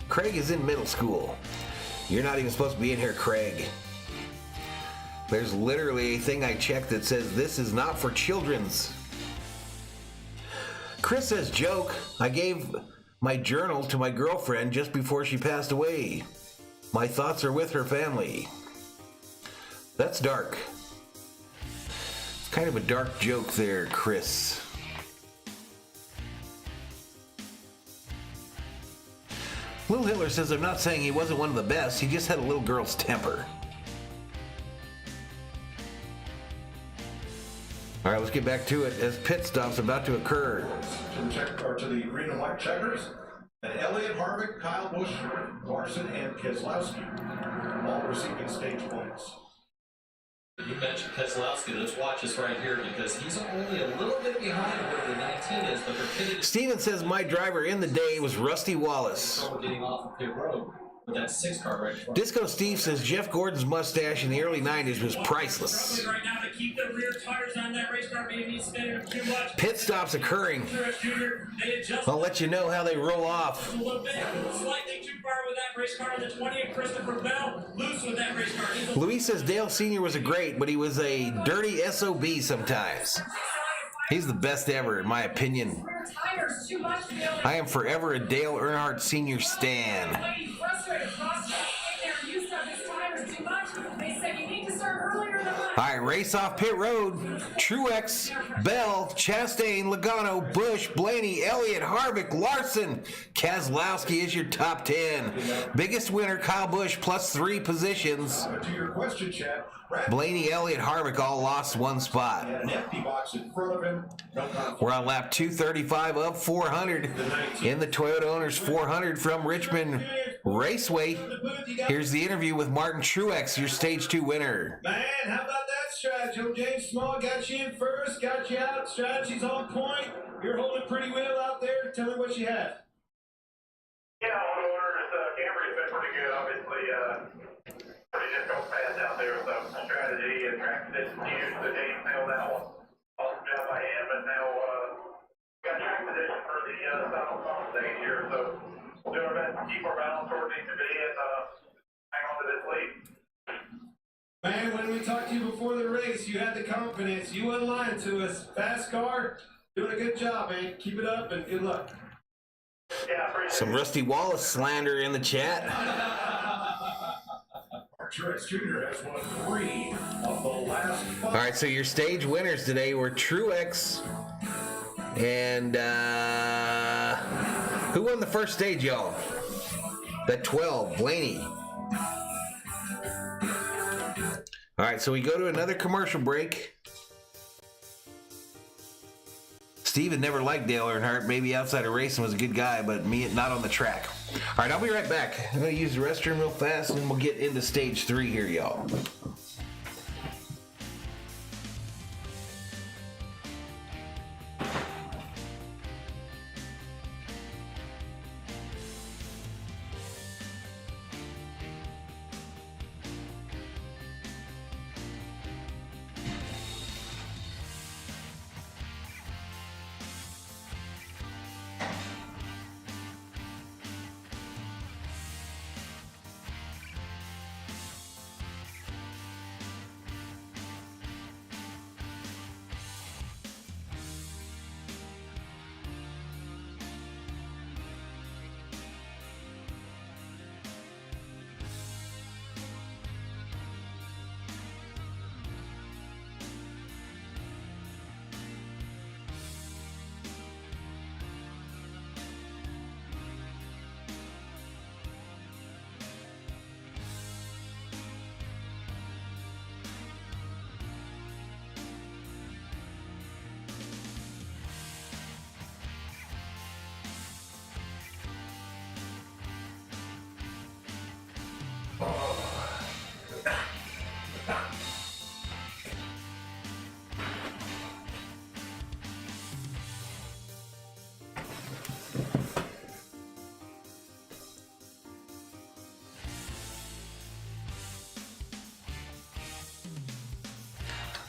Craig is in middle school. You're not even supposed to be in here, Craig. There's literally a thing I checked that says this is not for children's. Chris says, joke, I gave my journal to my girlfriend just before she passed away. My thoughts are with her family. That's dark. It's kind of a dark joke there, Chris. Little Hitler says, I'm not saying he wasn't one of the best, he just had a little girl's temper. All right, let's get back to it as pit stop's about to occur. To the green and white checkers, and Elliott, Harvick, Kyle Busch, Larson, and Keselowski, all receiving stage points. You mentioned Keselowski. Let's watch this right here because he's only a little bit behind where the 19 is, but they're pitted. Steven says my driver in the day was Rusty Wallace. Getting off of pit road. But that 6 car right in front. Disco Steve says Jeff Gordon's mustache in the early 90s was priceless. Right now to keep the rear tires on that race car, maybe he's spinning too much. Pit stops occurring. I'll let you know how they roll off. A little bit, slightly too far with that race car. The 20 of Christopher Bell, loose with that race car. Luis says Dale Sr. was a great, but he was a dirty SOB sometimes. He's the best ever, in my opinion. I am forever a Dale Earnhardt Sr. stan. All right, race off pit road. Truex, Bell, Chastain, Logano, Busch, Blaney, Elliott, Harvick, Larson, Keselowski is your top 10. Biggest winner, Kyle Busch, plus 3 positions. To your question, Chad, Blaney, Elliott, Harvick all lost 1 spot. an empty box in front of him. No conflict. We're on lap 235 of 400 in the Toyota Owners 400 from Richmond Raceway. Here's the interview with Martin Truex, your Stage 2 winner. Man, how about that strategy? Old James Small got you in first, got you out. Strategy's on point. You're holding pretty well out there. Tell me what you have. Yeah, on orders, Camry's been pretty good, obviously, pretty difficult pass out there, so strategy and track position used, the team nailed that one. Awesome job by him, and now, got track position for the, final stage here, so we'll do our best to keep our balance where it needs to be and, hang on to this lead. Man, when we talked to you before the race, you had the confidence. You wasn't lying to us. Fast car, doing a good job, man. Keep it up and good luck. Yeah, I appreciate Some Rusty Wallace slander in the chat. Truex Jr. has won 3 of the last 5. All right, so your stage winners today were Truex and who won the first stage, y'all? That 12, Blaney. All right, so we go to another commercial break. Steven never liked Dale Earnhardt. Maybe outside of racing was a good guy, but me not on the track. All right, I'll be right back. I'm going to use the restroom real fast, and we'll get into stage 3 here, y'all.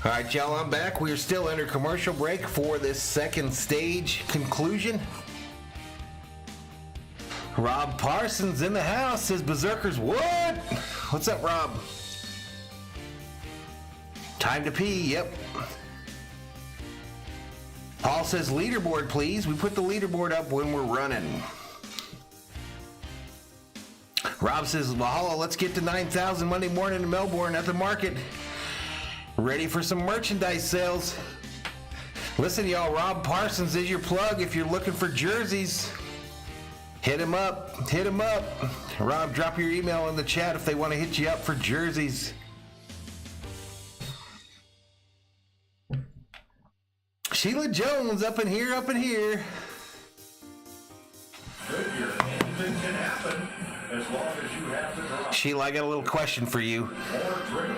All right, y'all, I'm back. We are still under commercial break for this second stage conclusion. Rob Parsons in the house says, Berserkers, what? What's up, Rob? Time to pee, yep. Paul says, leaderboard, please. We put the leaderboard up when we're running. Rob says, Valhalla, let's get to 9,000 Monday morning in Melbourne at the market. Ready for some merchandise sales. Listen, y'all, Rob Parsons is your plug if you're looking for jerseys. Hit him up. Hit him up. Rob, drop your email in the chat if they want to hit you up for jerseys. Sheila Jones up in here, up in here. Anything can happen as long as you have the drive. Sheila, I got a little question for you. More driven.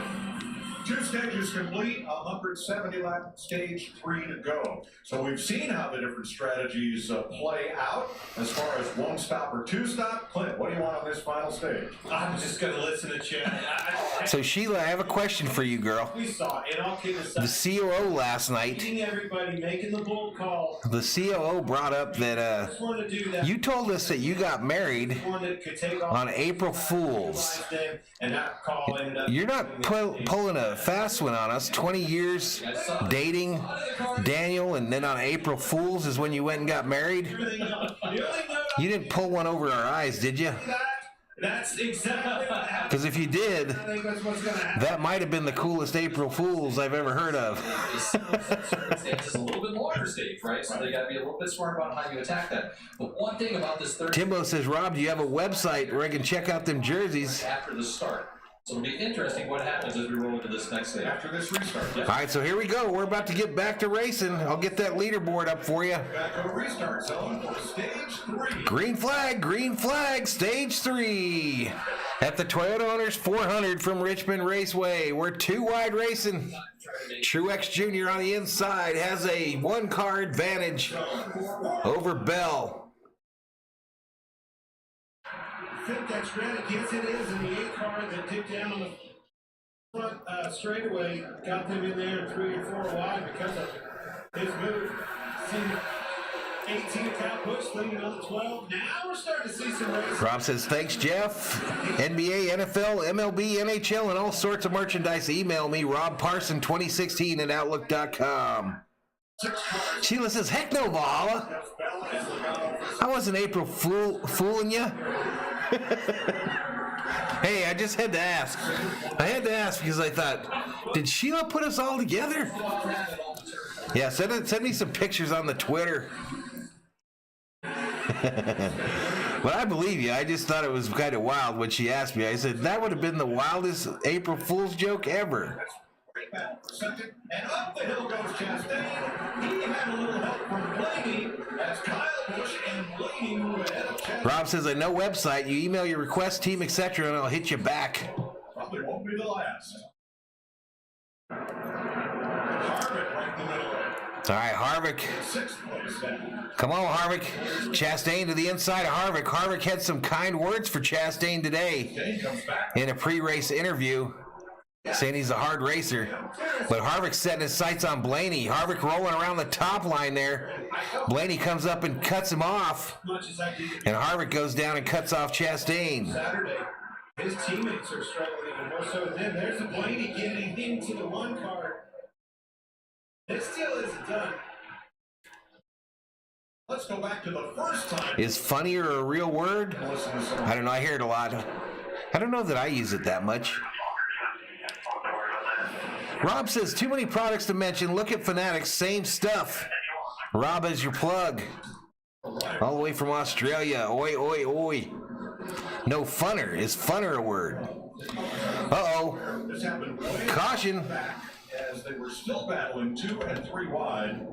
2 stages complete, 170 lap stage 3 to go. So we've seen how the different strategies play out as far as 1-stop or 2-stop. Clint, what do you want on this final stage? I'm just going to listen to Chad. So Sheila, I have a question for you, girl. We saw it. All kidding aside. The COO last night. Meeting everybody, making the bold call. The COO brought up that Just wanted to do that. you told us that you got married One that could take off on April Fool's. and that call ended up. You're not pulling a fast one on us. 20 years dating Daniel, and then on April Fool's is when you went and got married. You didn't pull one over our eyes, did you? That's exactly what happened. Because if you did, I think that's what's going to happen. that might have been the coolest April Fools I've ever heard of. Circumstances a little bit longer stage, right? So they got to be a little bit smart about how you attack that. But one thing about this third Timbo says, Rob, do you have a website where I can check out them jerseys? after the start. So it'll be interesting what happens as we roll into this next stage. After this restart. All right, so here we go. We're about to get back to racing. I'll get that leaderboard up for you. Back on restart zone for stage 3. Green flag, stage 3. At the Toyota Owners 400 from Richmond Raceway. We're 2 wide racing. Truex Jr. on the inside has a 1-car advantage over Bell. I think that's granted. Yes, it is. And the 8 car that dipped down on the front straightaway got them in there 3 or 4 wide because of his move. See 18 count push, leading on the 12. Now we're starting to see some races. Rob says, thanks, Jeff. NBA, NFL, MLB, NHL, and all sorts of merchandise. Email me, robparson2016 at outlook.com. Sheila says, heck no, Valhalla. I wasn't April fooling you. Hey, I just had to ask. I had to ask because I thought, did Sheila put us all together? Yeah, send me some pictures on the Twitter. But I believe you. I just thought it was kind of wild when she asked me. I said, that would have been the wildest April Fool's joke ever. Second, and up the hill goes Chastain. He had a little help from Blaney as Kyle Busch and Blaney move ahead of Chastain. Rob says, a no website. You email your request, team, etc., and I'll hit you back. Probably won't be the last. Harvick right in the middle. All right, Harvick. 6th place down. Come on, Harvick. Chastain to the inside of Harvick. Harvick had some kind words for Chastain today Chastain comes back. in a pre-race interview, saying he's a hard racer. But Harvick's setting his sights on Blaney. Harvick rolling around the top line there. Blaney comes up and cuts him off. And Harvick goes down and cuts off Chastain. Saturday, his teammates are struggling even more so than him. There's the Blaney getting into the 1 car. It still isn't done. Let's go back to the first time. Is funnier a real word? I don't know. I hear it a lot. I don't know that I use it that much. Rob says, too many products to mention. Look at Fanatics, same stuff. Rob is your plug. All the way from Australia. Oi, oi, oi. No funner. Is funner a word? Uh-oh. This happened way Caution. back as they were still battling 2 and 3 wide.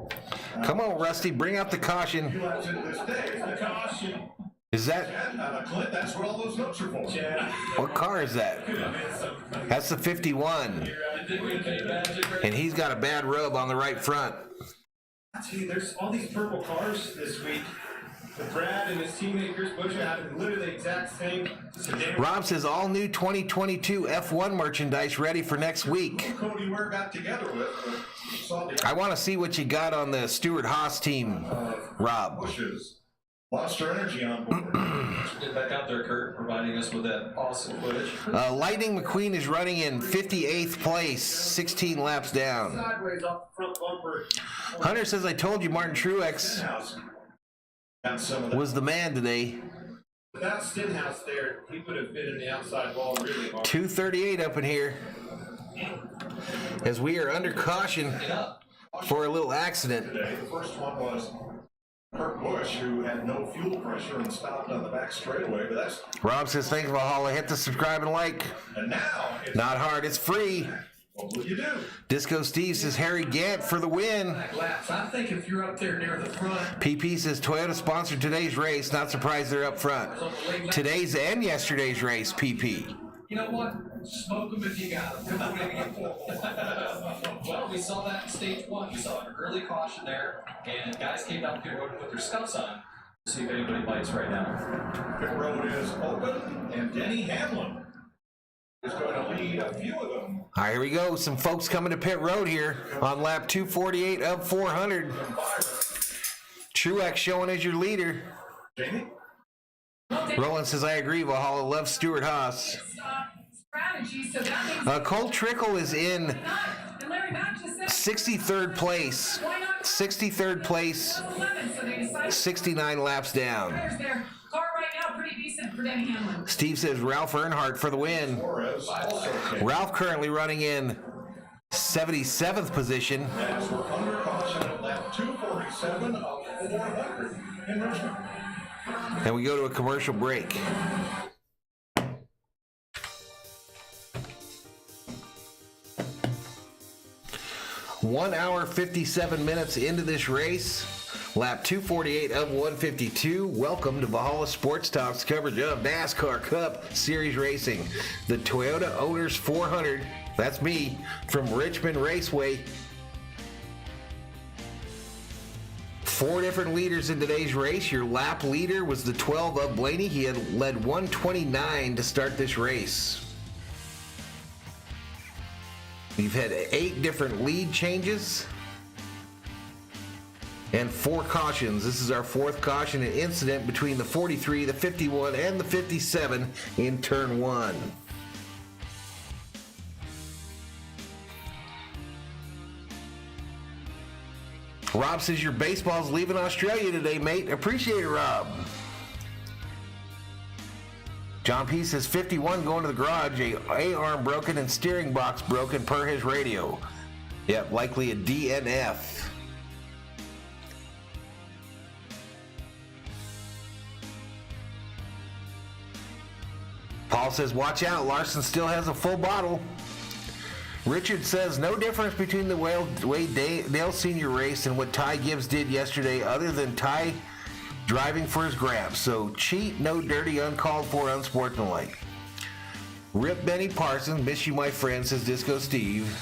Come on, Rusty. Bring out the caution. 2 laps into this day. The caution. Is that... Clint, that's what all those notes are for. What car is that? That's the 51. And he's got a bad rub on the right front. See, there's all these purple cars this week. With Brad and his teammate Chris Buescher having literally the exact same. Rob says all new 2022 F1 merchandise ready for next week. Cody Ware got together with. I want to see what you got on the Stuart Haas team, Rob. Bushes. Monster Energy on board. Get back out there, Kurt, providing us with that awesome footage. Lightning McQueen is running in 58th place, 16 laps down. Sideways off the front bumper. Hunter says, I told you Martin Truex was the man today. Without Stenhouse there, he would have been in the outside wall really hard. 238 up in here. As we are under caution for a little accident. Today, the first one was Kurt Busch, who had no fuel pressure and stopped on the back straightaway. But that's Rob says, thanks, Valhalla. Hit the subscribe and like. and now it's Not hard, it's free. what will you do? Disco Steve says, Harry Gant for the win. Laps. I think if you're up there near the front, PP says, Toyota sponsored today's race. Not surprised they're up front. Today's and yesterday's race, PP. you know what? Smoke them if you got them. Well, we saw that in stage 1. We saw an early caution there, and guys came down pit road with their scuffs on to see if anybody bites right now. Pit road is open, and Denny Hamlin is going to lead a few of them. All right, here we go. Some folks coming to pit road here on lap 248 of 400. Truex showing as your leader. Jamie? Roland says, I agree, Valhalla. Love Stuart Haas. Strategy, so that means Cole Trickle is in and Larry Mack just said 63rd place. 63rd place, 11, so they decided 69 laps down. their car right now pretty decent. for Danny Hamlin. Steve says Ralph Earnhardt for the win. Torres also came. Ralph currently running in 77th position. As we're under caution at lap 247 of 400 in Richmond. And we go to a commercial break. One hour, 57 minutes into this race. Lap 248 of 152. Welcome to Valhalla Sports Talk's coverage of NASCAR Cup Series Racing. The Toyota Owners 400, that's me, from Richmond Raceway. 4 different leaders in today's race. Your lap leader was the 12 of Blaney. He had led 129 to start this race. We've had 8 different lead changes and 4 cautions. This is our 4th caution, an incident between the 43, the 51, and the 57 in turn 1. Rob says your baseball's leaving Australia today, mate. Appreciate it, Rob. John P. says 51 going to the garage, a arm broken and steering box broken per his radio. Yep, likely a DNF. Paul says watch out, Larson still has a full bottle. Richard says no difference between the way Dale Sr. raced and what Ty Gibbs did yesterday other than Ty driving for his grabs. So cheat, no dirty, uncalled for, unsportsmanlike. Rip Benny Parsons, miss you my friend, says Disco Steve.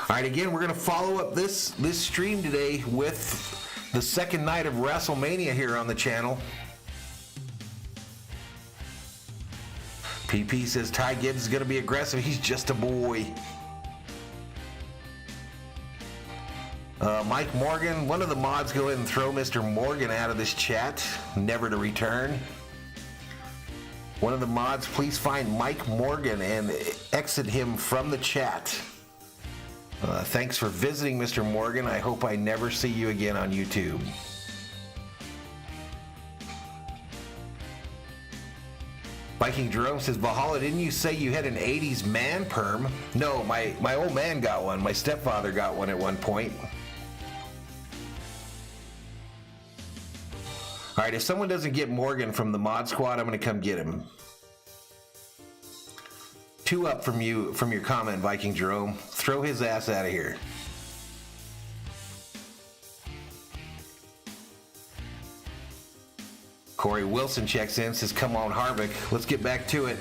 All right, again, we're going to follow up this stream today with the second night of WrestleMania here on the channel. PP says Ty Gibbs is going to be aggressive. He's just a boy. Mike Morgan, one of the mods, go ahead and throw Mr. Morgan out of this chat, never to return. One of the mods, please find Mike Morgan and exit him from the chat. Thanks for visiting, Mr. Morgan. I hope I never see you again on YouTube. Viking Jerome says, Valhalla, didn't you say you had an 80s man perm? No, my old man got one. My stepfather got one at one point. All right, if someone doesn't get Morgan from the mod squad, I'm going to come get him. 2 up from your comment, Viking Jerome. Throw his ass out of here. Corey Wilson checks in, says, come on, Harvick. Let's get back to it.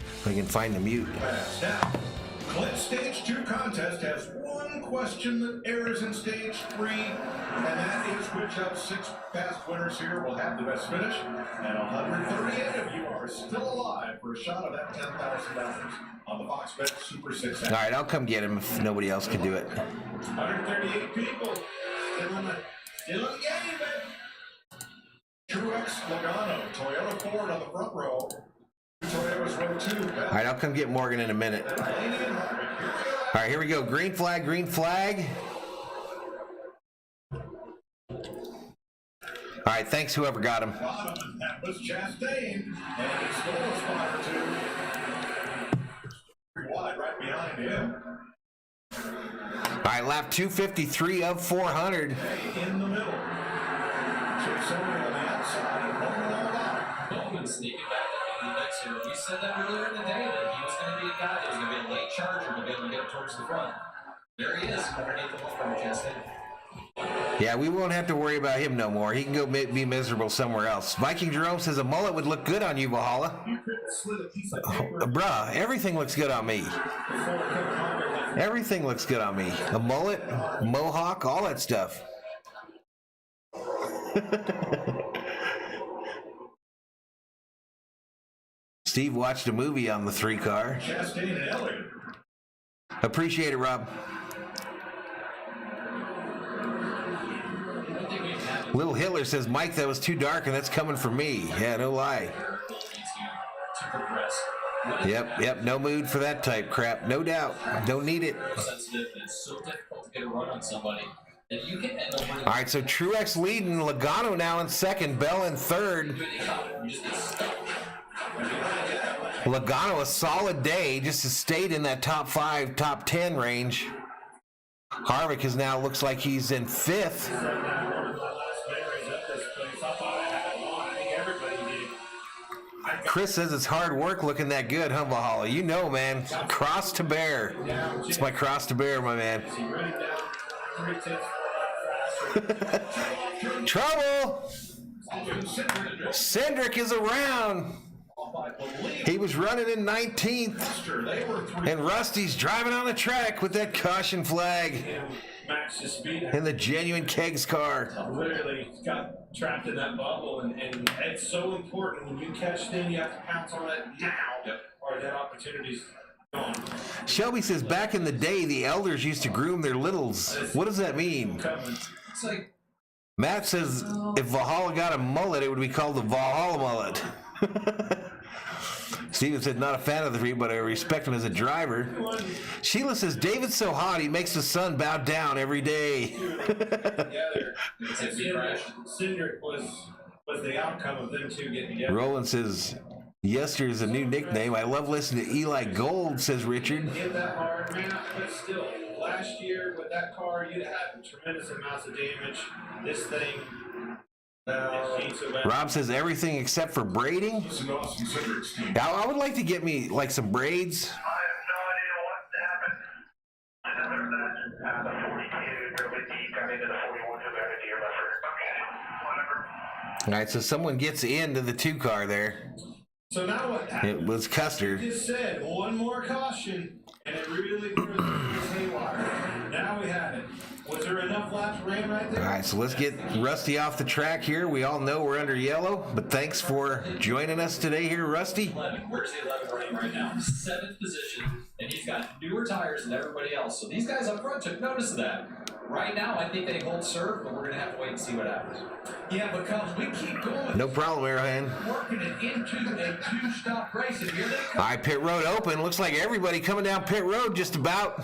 If I can find the mute. Now, Clint's Stage 2 contest has one question that airs in Stage 3, and that is which of 6 past winners here will have the best finish, and 138 of you are still alive for a shot at that $10,000 on the Fox Bet Super 6. All right, I'll come get him if nobody else can do it. 138 people still in the game, baby. Truex, Logano, Toyota Ford on the front row. Toyota's row 2. All right, I'll come get Morgan in a minute. All right, here we go. Green flag, green flag. All right, thanks whoever got him. That was Chastain, and he stole a spot or 2. Pretty wide right behind him. All right, lap 253 of 400. In the middle. Chase over on the outside, and Bowman on the line. Bowman sneaking back in the mix here. We said that earlier in the day that he was going to be a guy that was going to be a late charger to be able to get towards the front. There he is, underneath the wall from Chastain. Yeah, we won't have to worry about him no more. He can go be miserable somewhere else. Viking Jerome says a mullet would look good on you, Valhalla. Bruh, everything looks good on me. Everything looks good on me. A mullet, mohawk, all that stuff. Steve watched a movie on the 3 car. Chastain and Elliott. Appreciate it, Rob. Little Hitler says, Mike, that was too dark and that's coming from me. Yeah, no lie. To progress. Yep. No mood for that type crap. No doubt. Don't need it. Sensitive, and it's so difficult to get a run on somebody. And you can end up winning. All right, so Truex leading, Logano now in second, Bell in third. You just get stuck. Logano a solid day, just has stayed in that top 5, top 10 range. Harvick is now looks like he's in 5th. Chris says it's hard work looking that good, huh, Valhalla? You know, man. Cross to bear. It's my cross to bear, my man. Trouble! Cindric is around. He was running in 19th. And Rusty's driving on the track with that caution flag. In the genuine Kegs car. Literally got trapped in that bubble, and it's so important when you catch them, you have to pounce on it now, or that opportunity's gone. Shelby says back in the day, the elders used to groom their littles. What does that mean? It's like, Matt says if Valhalla got a mullet, it would be called the Valhalla mullet. Steven said, not a fan of the three, but I respect him as a driver. Sheila says, David's so hot, he makes the sun bow down every day. Cindric was the outcome of them two getting together. Roland says, Yester is a new nickname. I love listening to Eli Gold, says Richard. Hit that hard, man, but still, last year with that car, you'd have tremendous amounts of damage. This thing... Rob says everything except for braiding. Now, I would like to get me like some braids. I have no idea what happened. The 42 really deep got into the 41 to the deer buffer. Okay, whatever. All right, so someone gets into the 2 car there. So now what happened? It was Custer. You just said one more caution, and it really threw us haywire. Now we have it. Was there enough laps ran right there? All right, so let's get Rusty off the track here. We all know we're under yellow, but thanks for joining us today here, Rusty. 11. Where's the 11 running right now? 7th position, and he's got newer tires than everybody else. So these guys up front took notice of that. Right now, I think they hold serve, but we're going to have to wait and see what happens. Yeah, because we keep going. No problem, Arrowhead. Working it into a 2-stop race, and here they come. All right, pit road open. Looks like everybody coming down pit road just about.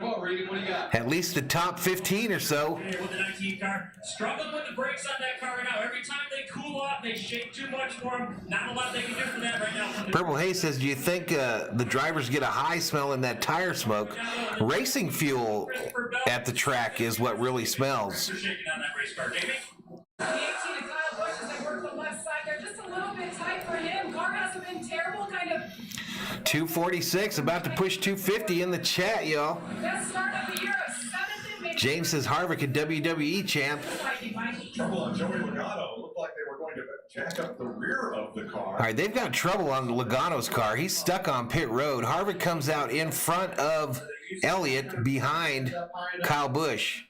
Come on, Regan, what do you got? At least the top 15 or so. Here with the 19 car, struggling with the brakes on that car right now. Every time they cool off, they shake too much for them. Not a lot they can do for that right now. Purple Hay says, do you think the drivers get a high smell in that tire smoke? Racing fuel at the track is what really smells. They're shaking on that race car. Jamie? The 18 to Kyle Busch as they work the left side. They're just a little bit tight for him. Car hasn't been terrible, kind of. 246, about to push 250 in the chat, y'all. Best start of the year, a 7th in maybe. James says Harvick, a WWE champ. Trouble on Joey Logano. Looked like they were going to jack up the rear of the car. All right, they've got trouble on Logano's car. He's stuck on pit road. Harvick comes out in front of Elliott behind Kyle Busch.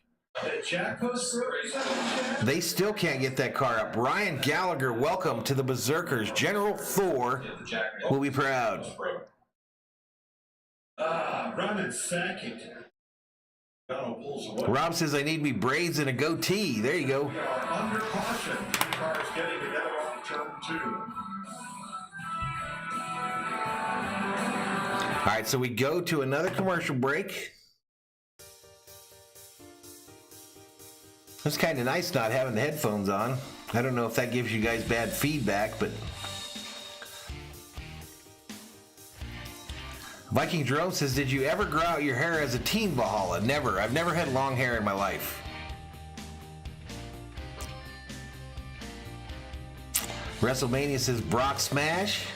They still can't get that car up. Ryan Gallagher, welcome to the Berserkers. General Thor will be proud. Running second. Rob says I need me braids and a goatee. There you go. We are under caution. Two cars getting together on turn 2. All right, so we go to another commercial break. It's kind of nice not having the headphones on. I don't know if that gives you guys bad feedback, but... Viking Jerome says, did you ever grow out your hair as a teen, Valhalla? Never. I've never had long hair in my life. WrestleMania says Brock Smash.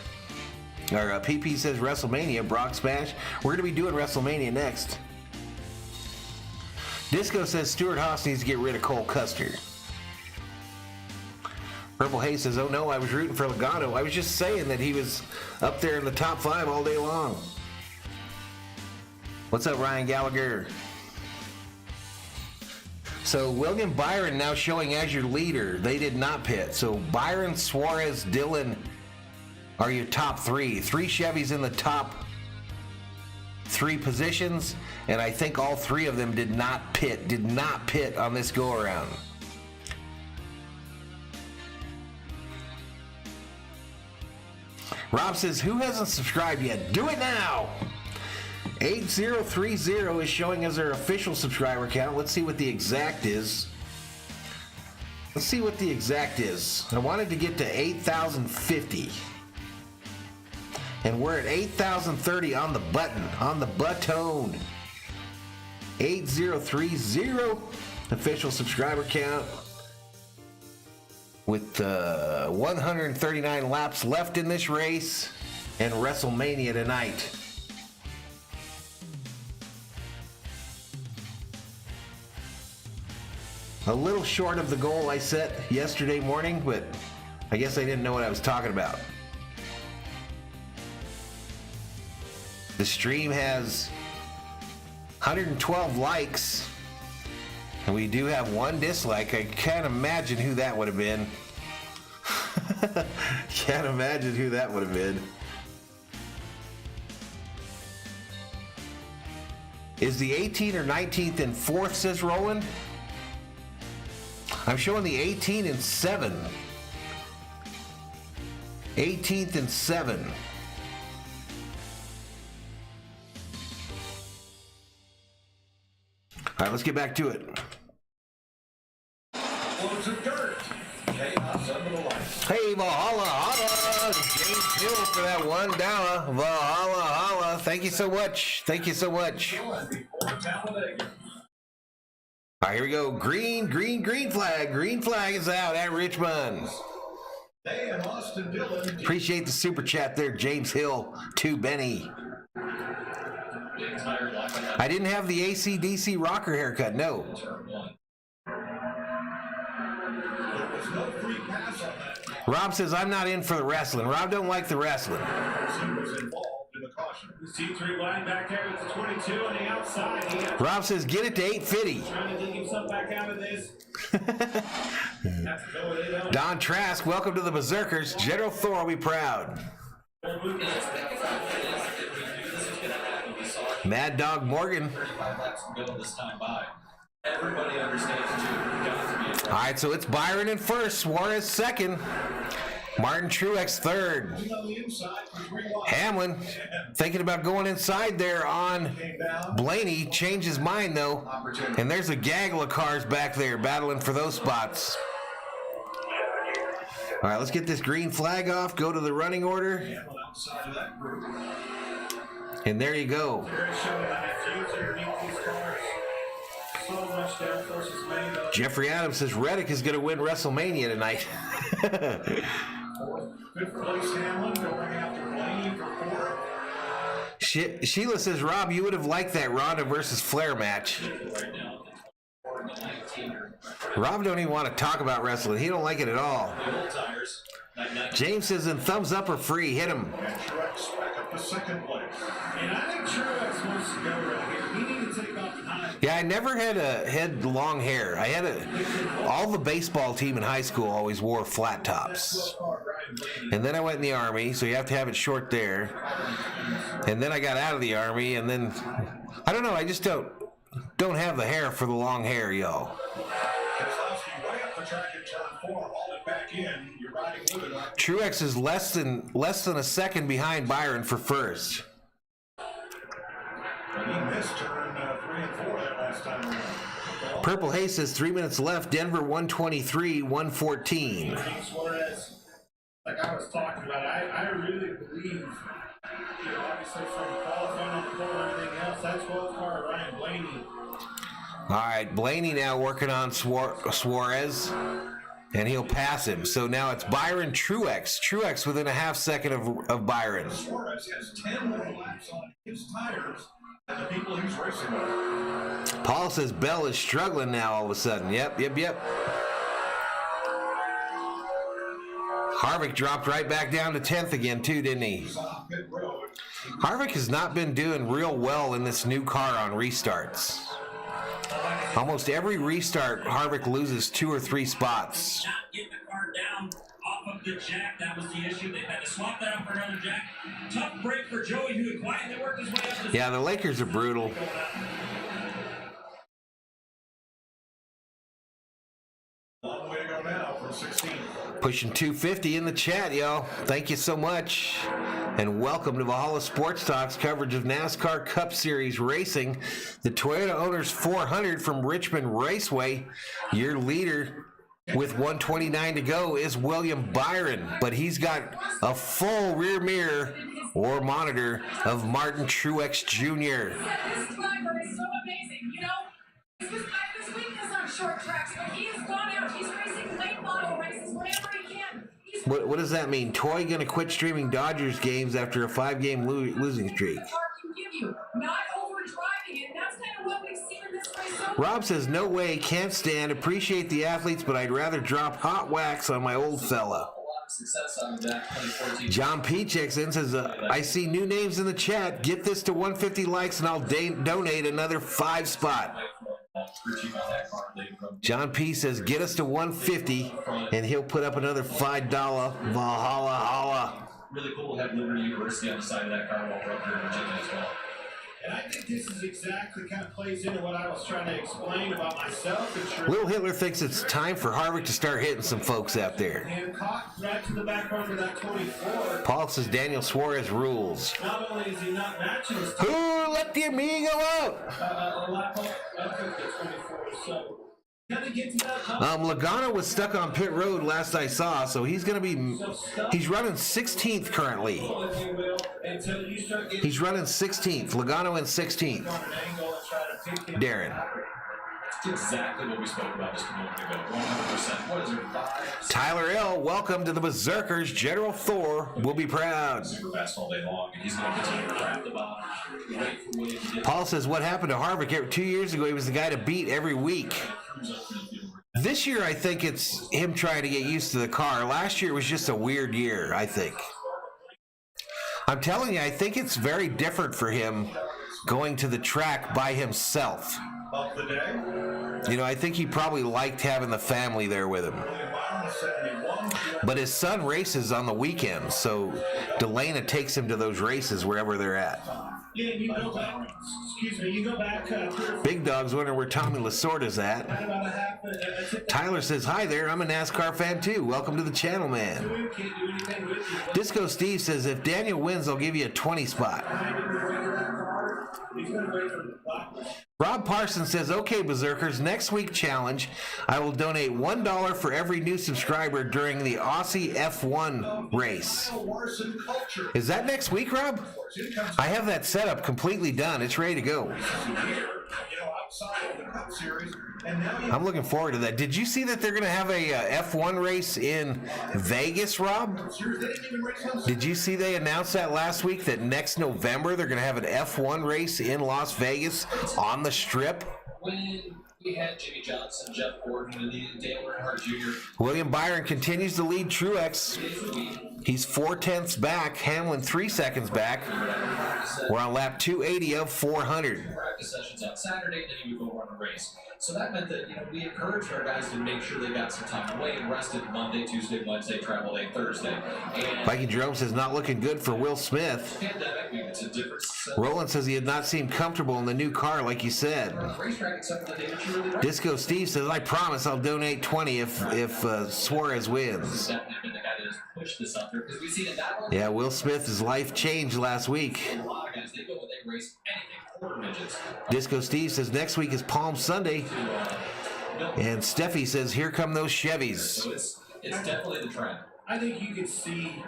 Or PP says WrestleMania, Brock Smash. We're going to be doing WrestleMania next. Disco says Stuart Haas needs to get rid of Cole Custer. Purple Hay says, oh no, I was rooting for Logano. I was just saying that he was up there in the top 5 all day long. What's up, Ryan Gallagher? So William Byron now showing as your leader. They did not pit. So Byron, Suarez, Dillon are your top 3. 3 Chevys in the top 3 positions, and I think all 3 of them did not pit on this go-around. Rob says, who hasn't subscribed yet? Do it now. 8030 is showing as our official subscriber count. Let's see what the exact is. I wanted to get to 8,050. And we're at 8,030 on the button. 8030 official subscriber count. With 139 laps left in this race and WrestleMania tonight. A little short of the goal I set yesterday morning, but I guess I didn't know what I was talking about. The stream has 112 likes, and we do have one dislike. I can't imagine who that would have been. Is the 18th or 19th and 4th, says Roland? I'm showing the 18 and 7. 18th and 7. All right, let's get back to it. Loads of dirt. Chaos under the lights. Hey, Valhalla, holla! James Hill for that $1. Valhalla, holla! Thank you so much. All right, here we go. Green flag. Green flag is out at Richmond. Hey, and Austin Dillon. Appreciate the super chat there, James Hill to Benny. I didn't have the AC/DC rocker haircut, no. Rob says, I'm not in for the wrestling. Rob don't like the wrestling. C3 line back there with the 22 on the outside. Rob says, get it to 850. Trying to dig himself back out of this. Don Trask, welcome to the Berserkers. General Thor will be proud. Mad Dog Morgan. Everybody understands too. All right, so it's Byron in first, Suarez second, Martin Truex third. Hamlin thinking about going inside there on Blaney, changed his mind though, and there's a gaggle of cars back there battling for those spots. All right, let's get this green flag off, go to the running order, and there you go. Jeffrey Adams says Reddick is going to win WrestleMania tonight. Sheila says, Rob, you would have liked that Ronda versus Flair match. Rob don't even want to talk about wrestling. He don't like it at all. James says, and thumbs up or free. Hit him. And I think Truex wants to go right here. He needs to take off the high. Yeah, I never had long hair. I had all the baseball team in high school always wore flat tops. And then I went in the Army, so you have to have it short there. And then I got out of the Army, and then I don't know, I just don't have the hair for the long hair, y'all. Truex is less than a second behind Byron for first. Purple Haze says 3 minutes left. Denver 123, 114. Like I was talking about, I really believe, obviously from qualifying on the pole and everything else, that's wild card Ryan Blaney. All right, Blaney now working on Suarez, and he'll pass him. So now it's Byron Truex. Truex within a half second of Byron. Suarez has 10 more laps on his tires than the people he's racing with. Paul says Bell is struggling now all of a sudden. Yep. Harvick dropped right back down to 10th again, too, didn't he? Harvick has not been doing real well in this new car on restarts. Almost every restart, Harvick loses 2 or 3 spots. Not getting the car down off of the jack. That was the issue. They had to swap that out for another jack. Tough break for Joey, who had quietly worked his way up. Yeah, the Lakers are brutal. Long way to go now from 16. Pushing 250 in the chat, y'all. Thank you so much. And welcome to Valhalla Sports Talk's coverage of NASCAR Cup Series racing. The Toyota Owners 400 from Richmond Raceway. Your leader with 129 to go is William Byron, but he's got a full rear mirror or monitor of Martin Truex Jr. This driver is so amazing. You know, this weakness on short tracks, but he has gone out. He's racing late model races whenever he can. What does that mean? Toy going to quit streaming Dodgers games after a 5-game losing streak? The car can give you, not overdriving it. And that's kind of what we've seen in this race. Rob says, no way, can't stand, appreciate the athletes, but I'd rather drop hot wax on my old fella. John P. checks in, says, I see new names in the chat. Get this to 150 likes and I'll donate another 5 spot. John P. says, get us to 150 and he'll put up another $5 Valhalla holla. Really cool to have Liberty University on the side of that car while we're up here in Virginia as well. And I think this is exactly kind of plays into what I was trying to explain about myself. And sure, Little Hitler thinks it's time for Harvick to start hitting some folks out there. and caught right to the back part of that 24. Paul says Daniel Suarez rules. Not only is he not matching his Who let the amigo out? a lap up to the 24, so kind of get to that. Logano was stuck on pit road last I saw, so he's going to be, he's running 16th currently. If you will, until you start getting He's running 16th. Logano in 16th. on an angle and try to pick him. Darren. It's exactly what we spoke about just a moment ago. 100%. What is it? 5, Tyler L., welcome to the Berserkers. General Thor will be proud. super fast all day long, and he's going to continue to crap the bottom. Wait for William to get Paul says, what happened to Harvick? 2 years ago, he was the guy to beat every week. This year, I think it's him trying to get used to the car. Last year was just a weird year, I think. I'm telling you, I think it's very different for him going to the track by himself. Of the day, You know, I think he probably liked having the family there with him. William Byron, 71. But his son races on the weekends, so Delana takes him to those races wherever they're at. Yeah, you go back. Excuse me, you go back 3 or 4, Big Dog's wondering where Tommy Lasorda's at. about a half. Tyler says, hi there, I'm a NASCAR fan too. Welcome to the channel, man. Can't do anything with you. Disco Steve says, if Daniel wins, I'll give you a 20 spot. He's going to wait for the black. Rob Parsons says, okay, Berserkers, next week challenge, I will donate $1 for every new subscriber during the Aussie F1 race. Larson culture. Is that next week, Rob? I have that setup completely done. It's ready to go. Outside of the Cup Series, and now you I'm looking forward to that. Did you see that they're going to have a F1 race in Vegas, Rob? they didn't even race on Did you see they announced that last week that next November they're going to have an F1 race in Las Vegas on the Strip? when we had Jimmy Johnson, Jeff Gordon, and Dale Earnhardt Jr. William Byron continues to lead Truex. He's 4/10 back. Hamlin 3 seconds back. We're on lap 280 of 400. Practice sessions on Saturday, then he would go run a race. So that meant that we encouraged our guys to make sure they got some time away and rested Monday, Tuesday, Wednesday, travel day, Thursday. And Viking Jerome says not looking good for Will Smith. pandemic, it's a different Roland says he had not seemed comfortable in the new car like you said. racetrack except for the day that you really run. Disco Steve says, I promise I'll donate 20 if Suarez wins. Definitely been the guy that has pushed this out there because we've seen it not only Yeah, Will Smith's life changed last week. a lot of guys, they go and they race anything, quarter midgets. Disco Steve says next week is Palm Sunday. And Steffi says, here come those Chevys. So it's definitely the trend. I think you could see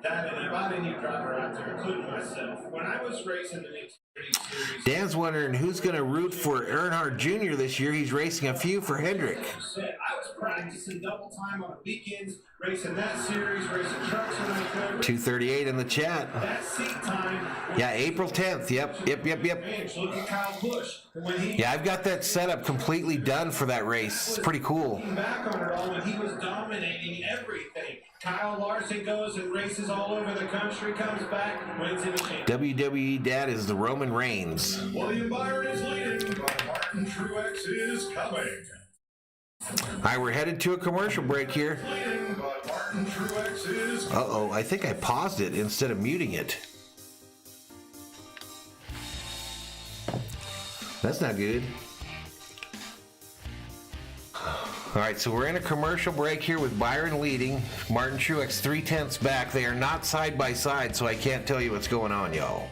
that in about any driver out there, including myself. When I was racing the Xfinity Series, Dan's wondering who's going to root for Earnhardt Jr. this year. He's racing a few for Hendrick. I was practicing double time on the weekends, racing that series, racing trucks when I could. 238 in the chat. That seat time. Yeah, April 10th. Yep. Advantage. Look at Kyle Busch. When he Yeah, I've got that setup completely done for that race. It's pretty cool. came back on it all when he was dominating everything. Kyle Larson goes and races all over the country, comes back, wins in the championship. WWE Dad is the Roman Reigns. William Byron is leading, but Martin Truex is coming. All right, we're headed to a commercial break here. Leading, but Martin Truex is Uh-oh, I think I paused it instead of muting it. That's not good. All right, so we're in a commercial break here with Byron leading. Martin Truex 3/10 back. They are not side by side, so I can't tell you what's going on, y'all.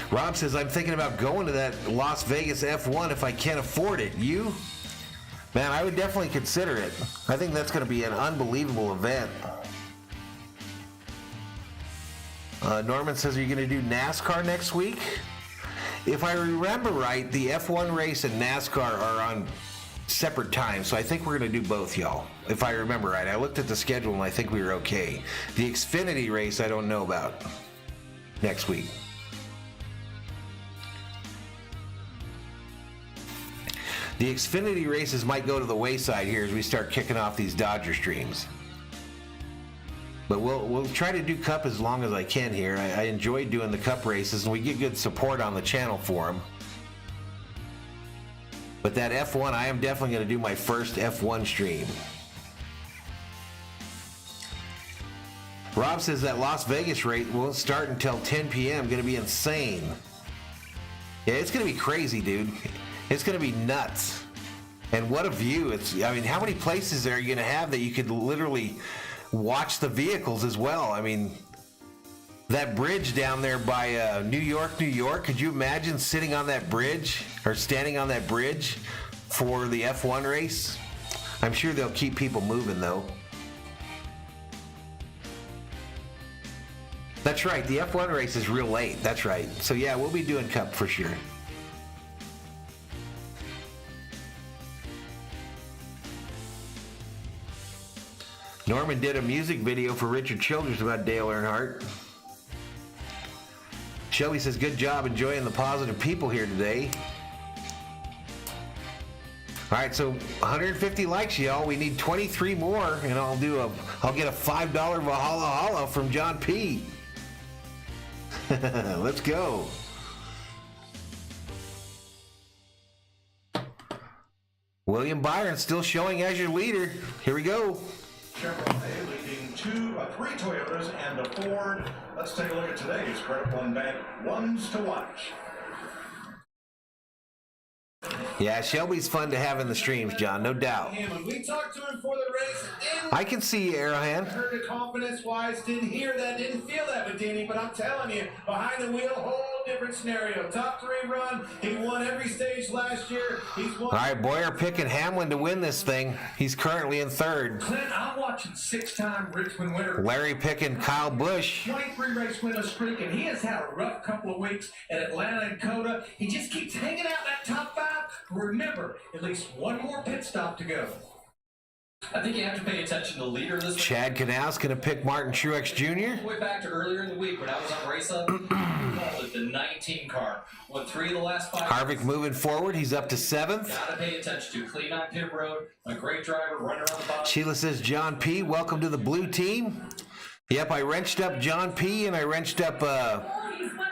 Rob says, I'm thinking about going to that Las Vegas F1 if I can't afford it. You? Man, I would definitely consider it. I think that's going to be an unbelievable event. Norman says, are you going to do NASCAR next week? If I remember right, the F1 race and NASCAR are on separate times, so I think we're going to do both, y'all. If I remember right. I looked at the schedule and I think we were okay. The Xfinity race I don't know about next week. The Xfinity races might go to the wayside here as we start kicking off these Dodger streams. But we'll try to do Cup as long as I can here. I enjoy doing the Cup races, and we get good support on the channel for them. But that F1, I am definitely going to do my first F1 stream. Rob says that Las Vegas race won't start until 10 p.m. Going to be insane. Yeah, it's going to be crazy, dude. It's going to be nuts. And what a view. I mean, how many places are you going to have that you could literally watch the vehicles as well? I mean, that bridge down there by New York, could you imagine sitting on that bridge or standing on that bridge for the F1 race? I'm sure they'll keep people moving, though. That's right, the F1 race is real late. That's right. So, yeah, we'll be doing Cup for sure. Norman did a music video for Richard Childress about Dale Earnhardt. Shelby says, good job enjoying the positive people here today. All right, so 150 likes, y'all. We need 23 more, and I'll get a $5 Valhalla from John P. Let's go. William Byron still showing as your leader. Here we go. Chevrolet leading 3 Toyotas and a Ford. Let's take a look at today's Credit One Bank ones to watch. Yeah, Shelby's fun to have in the streams, John, no doubt. When we talked to him for the race, I can see you, Arrowhand. heard it confidence-wise, didn't hear that, didn't feel that with Danny, but I'm telling you, behind the wheel, whole different scenario. Top 3 run, he won every stage last year. He's won. All right, Boyer picking Hamlin to win this thing. He's currently in third. Clint, I'm watching 6-time Richmond winner. Larry picking Kyle Busch. 23 race winner streak, and he has had a rough couple of weeks at Atlanta and Coda. He just keeps hanging out that top 5. Remember, at least one more pit stop to go. I think you have to pay attention to the leader of this. Chad Canals going to pick Martin Truex Jr. Way back to earlier in the week when I was on Race Up, we called it the 19 car. Won 3 of the last 5. Harvick moving forward. He's up to 7th. Gotta pay attention to clean on pit road. A great driver, runner on the bottom. Sheila says, John P., welcome to the blue team. Yep, I wrenched up John P. and I wrenched up He's won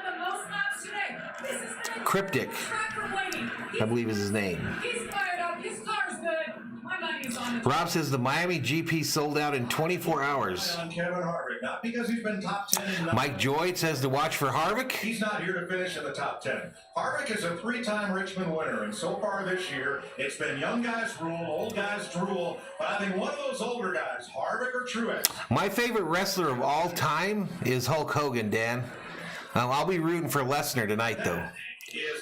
the most laps today. This is gonna Cryptic, tracker waiting. I believe is his name. He's fired up. His car's good. My money's on it. Rob says the Miami GP sold out in 24 hours. On Kevin Harvick, not because he's been top 10 in Mike Joy says to watch for Harvick. He's not here to finish in the top 10. Harvick is a 3-time Richmond winner, and so far this year, it's been young guys rule, old guys drool. But I think one of those older guys, Harvick or Truex. My favorite wrestler of all time is Hulk Hogan, Dan. I'll be rooting for Lesnar tonight, though.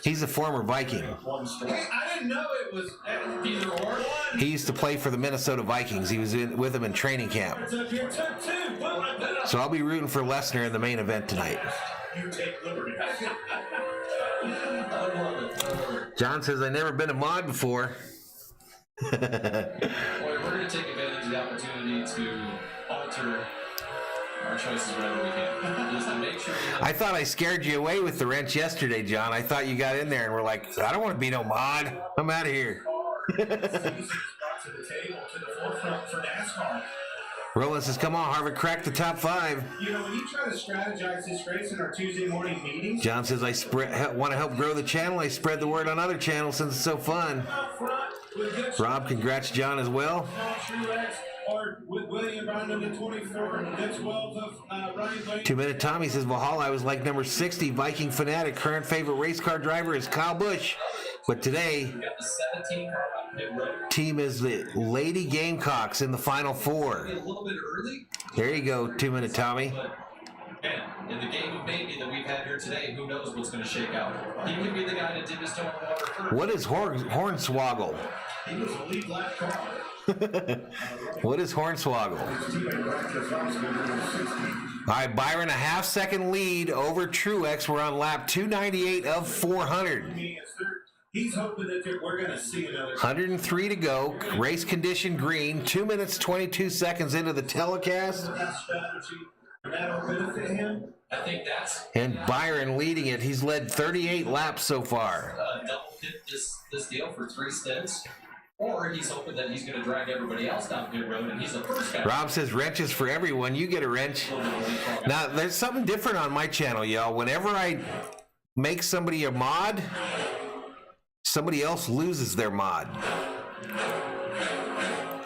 He's a former Viking. Hey, I didn't know it was either or. He used to play for the Minnesota Vikings. He was with them in training camp. So I'll be rooting for Lesnar in the main event tonight. You take liberty. John says, I've never been a mod before. Boy, we're going to take advantage of the opportunity to alter our choices whenever we can. Just to make sure I thought I scared you away with the wrench yesterday, John. I thought you got in there and were like, I don't want to be no mod. I'm out of here. To the table, to the forefront for NASCAR. Roland says, come on, Harvick, crack the top 5. You know, when you try to strategize this race in our Tuesday morning meetings, John says, I want to help grow the channel. I spread the word on other channels since it's so fun. up front with good Rob, congrats, John, as well. Truex or with William Brandon to 24. The 12 of Ryan Blaney. 2 Minute Tommy says Valhalla, I was like number 60, Viking fanatic. Current favorite race car driver is Kyle Busch. But today, We got the 17 car on pit road. team is the Lady Gamecocks in the Final Four. A little bit early. There you go, 2 Minute Tommy. But, man, in the game of maybe that we've had here today, who knows what's going to shake out. He could be the guy to dip his toe in the water first. What is Hornswoggle? He was a lead lap car. What is Hornswoggle? His teammate Brad Keselowski was 16. All right, Byron, a half-second lead over Truex. We're on lap 298 of 400. He's hoping that we're going to see another. 103 to go. Race condition green. 2 minutes, 22 seconds into the telecast. Strategy, and that'll benefit him. I think that's And Byron leading it. He's led 38 laps so far. double dip this deal for 3 stints. Or he's hoping that he's going to drag everybody else down pit road, and he's the first guy. Rob says wrenches for everyone. You get a wrench. Now, there's something different on my channel, y'all. Whenever I make somebody a mod, somebody else loses their mod.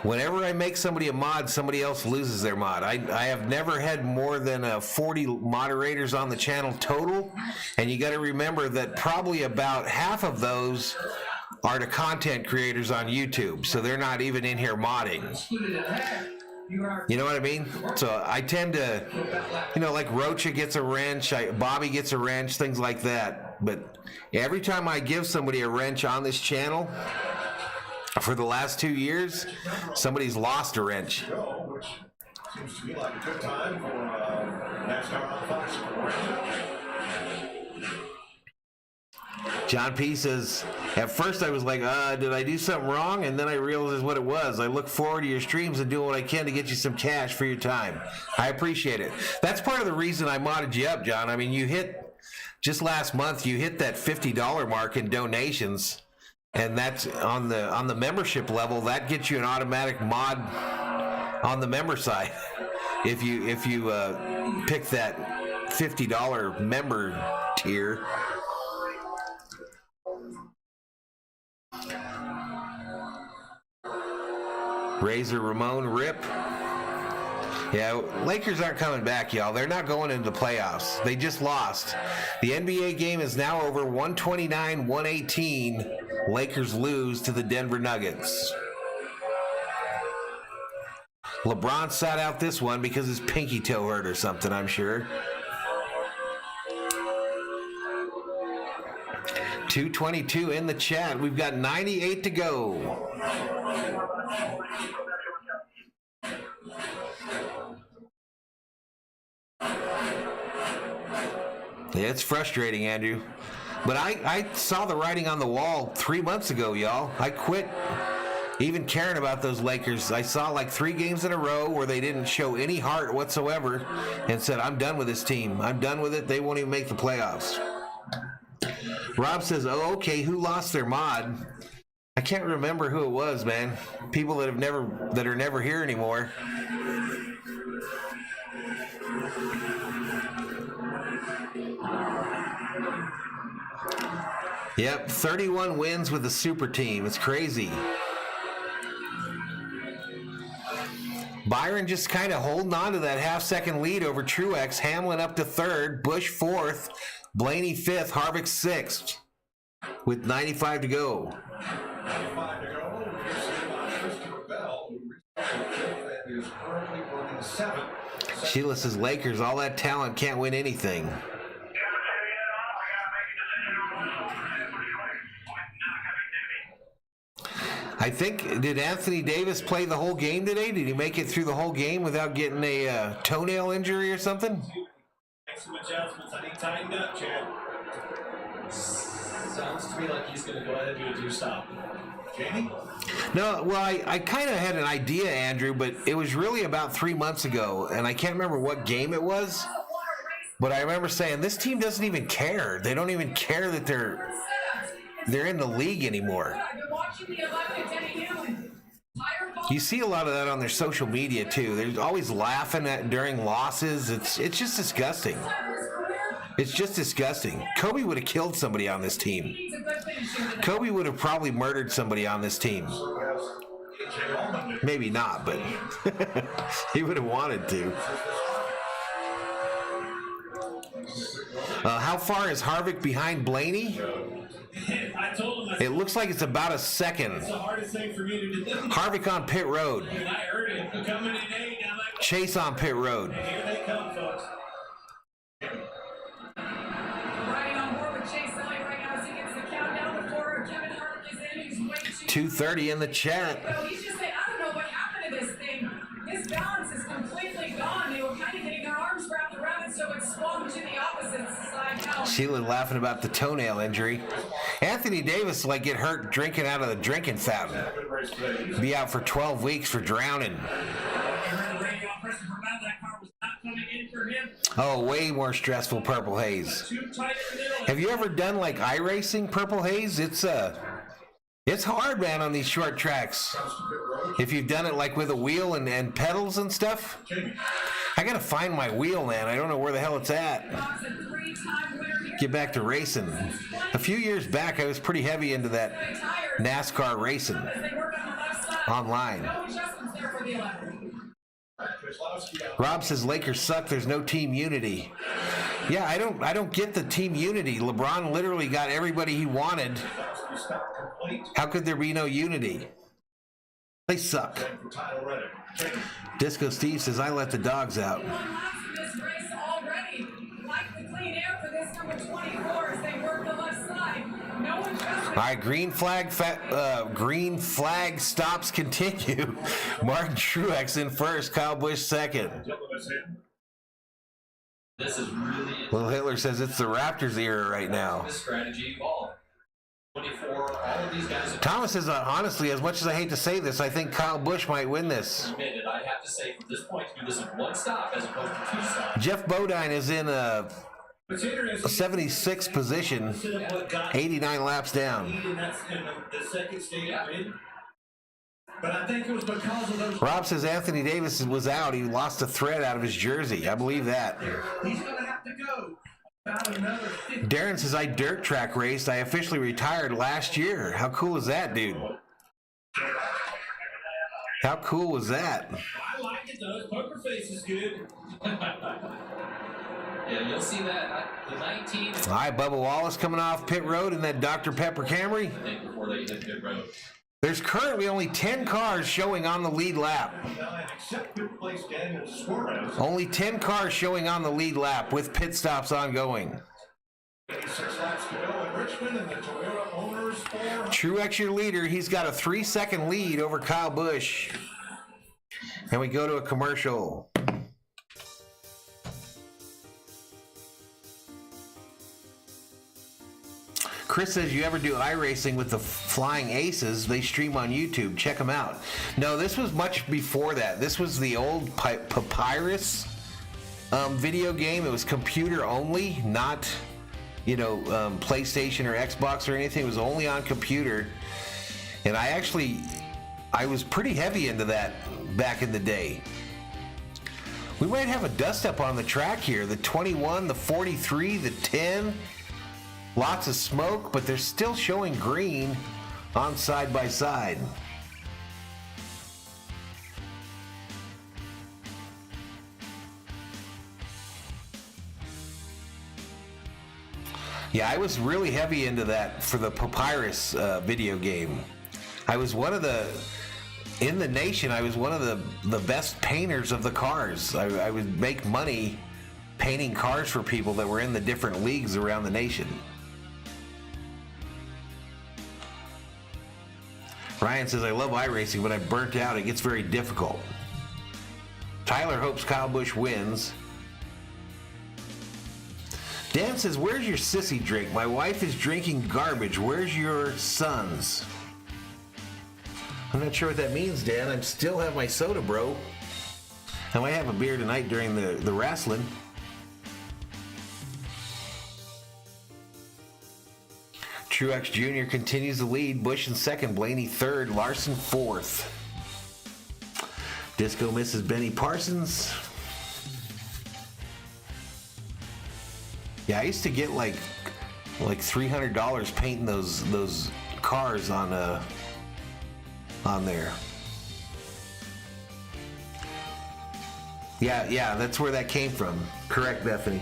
Whenever I make somebody a mod, somebody else loses their mod. I have never had more than 40 moderators on the channel total, and you got to remember that probably about half of those are the content creators on YouTube, so they're not even in here modding. You know what I mean? So I tend to, like Rocha gets a wrench, Bobby gets a wrench, things like that. But every time I give somebody a wrench on this channel, for the last 2 years, somebody's lost a wrench. Which seems to me like a good time for NASCAR on Fox. John P. says, at first I was like, did I do something wrong? And then I realized what it was. I look forward to your streams and doing what I can to get you some cash for your time. I appreciate it. That's part of the reason I modded you up, John. I mean, just last month, you hit that $50 mark in donations. And that's on the membership level. That gets you an automatic mod on the member side. If you pick that $50 member tier. Razor Ramon rip. Yeah, Lakers aren't coming back, y'all. They're not going into the playoffs. They just lost. The NBA game is now over. 129-118. Lakers lose to the Denver Nuggets. LeBron sat out this one because his pinky toe hurt or something, I'm sure. 222 in the chat. We've got 98 to go. Yeah, it's frustrating, Andrew. But I saw the writing on the wall 3 months ago, y'all. I quit even caring about those Lakers. I saw like 3 games in a row where they didn't show any heart whatsoever and said, I'm done with this team. I'm done with it. They won't even make the playoffs. Rob says, oh, okay, who lost their mod? I can't remember who it was, man. People that are never here anymore. Yep, 31 wins with the super team. It's crazy. Byron just kind of holding on to that half-second lead over Truex. Hamlin up to 3rd, Busch 4th, Blaney 5th, Harvick 6th with 95 to go. 95 to go. Christopher Bell, who is currently running 7th. Sheila says, Lakers, all that talent can't win anything. I think, did Anthony Davis play the whole game today? Did he make it through the whole game without getting a toenail injury or something? Make some adjustments. I need tightened up, Chad. Sounds to me like he's going to go ahead and do a stop. Jamie? No, well, I kind of had an idea, Andrew, but it was really about 3 months ago, and I can't remember what game it was. But I remember saying, this team doesn't even care. They don't even care that they're in the league anymore. You see a lot of that on their social media too. They're always laughing at during losses. It's just disgusting. It's just disgusting. Kobe would have killed somebody on this team. Kobe would have probably murdered somebody on this team. AJ Allman to Maybe not, but he would have wanted to. How far is Harvick behind Blaney? I told him. It looks like it's about a second. It's the hardest thing for me to do. Harvick on pit road. And I heard it coming in 8. I'm like, Chase on pit road. here they come, folks. Riding on board with Chase Elliott right now as he gets the countdown before Kevin Harvick is in. He's way too. 2:30 in the chat. So he's just saying, I don't know what happened to this thing. This balance is completely gone. They were kind of getting their arms wrapped around it, so it swung to the opposite side now. Sheila laughing about the toenail injury. Anthony Davis like get hurt drinking out of the drinking fountain. Be out for 12 weeks for drowning. Oh, way more stressful Purple Haze. Have you ever done like iRacing Purple Haze? It's hard, man, on these short tracks. If you've done it like with a wheel and pedals and stuff. I gotta find my wheel, man. I don't know where the hell it's at. Get back to racing. A few years back, I was pretty heavy into that NASCAR racing online. Rob says Lakers suck. There's no team unity. Yeah, I don't get the team unity. LeBron literally got everybody he wanted. How could there be no unity? They suck. Disco Steve says I let the dogs out. All right, green flag stops continue. Martin Truex in first, Kyle Busch second. This is really Little Hitler says it's the Raptors era right now. This strategy evolved. 24, all of these guys. Thomas says, honestly, as much as I hate to say this, I think Kyle Busch might win this. Admitted, I have to say, from this point, to do this in one stop as opposed to 2 stops. Jeff Bodine is in a 76th position, 89 laps down. But I think it was because of those. Rob says Anthony Davis was out. He lost a thread out of his jersey. I believe that. He's going to have to go. About another 50. Darren says, I dirt track raced. I officially retired last year. How cool is that, dude? How cool was that? I like it, though. His poker face is good. Yeah, you'll see that. The 19. All right, Bubba Wallace coming off pit road in that Dr. Pepper Camry. I think before they hit pit road. There's currently only 10 cars showing on the lead lap. Only 10 cars showing on the lead lap with pit stops ongoing. 86 laps to go in Richmond, and the Toyota owners for Truex, your leader. He's got a 3-second lead over Kyle Busch. And we go to a commercial. Chris says, you ever do iRacing with the Flying Aces? They stream on YouTube. Check them out. No, this was much before that. This was the old Papyrus video game. It was computer only, not, PlayStation or Xbox or anything. It was only on computer. And I was pretty heavy into that back in the day. We might have a dust-up on the track here. The 21, the 43, the 10... Lots of smoke, but they're still showing green on side by side. Yeah, I was really heavy into that for the Papyrus video game. I was in the nation, I was one of the best painters of the cars. I would make money painting cars for people that were in the different leagues around the nation. Ryan says, I love iRacing, but I'm burnt out. It gets very difficult. Tyler hopes Kyle Busch wins. Dan says, where's your sissy drink? My wife is drinking garbage. Where's your sons? I'm not sure what that means, Dan. I still have my soda, bro. I might have a beer tonight during the wrestling. Truex Jr. continues the lead. Busch in second, Blaney third, Larson fourth. Disco misses Benny Parsons. Yeah, I used to get like $300 painting those cars on there. Yeah, that's where that came from. Correct, Bethany.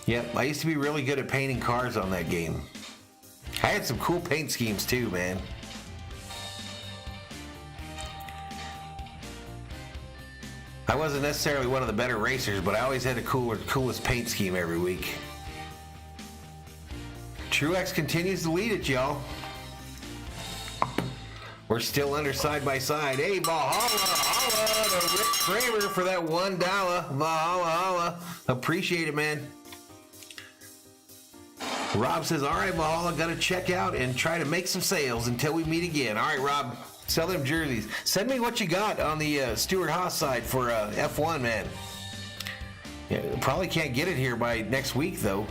Yep, I used to be really good at painting cars on that game. I had some cool paint schemes too, man. I wasn't necessarily one of the better racers, but I always had the coolest paint scheme every week. Truex continues to lead it, y'all. We're still under side by side. Hey, Valhalla, to Rick Kramer for that $1. Valhalla, appreciate it, man. Rob says, all right, Valhalla, gotta check out and try to make some sales until we meet again. All right, Rob, sell them jerseys. Send me what you got on the Stuart Haas side for F1, man. Yeah, probably can't get it here by next week, though.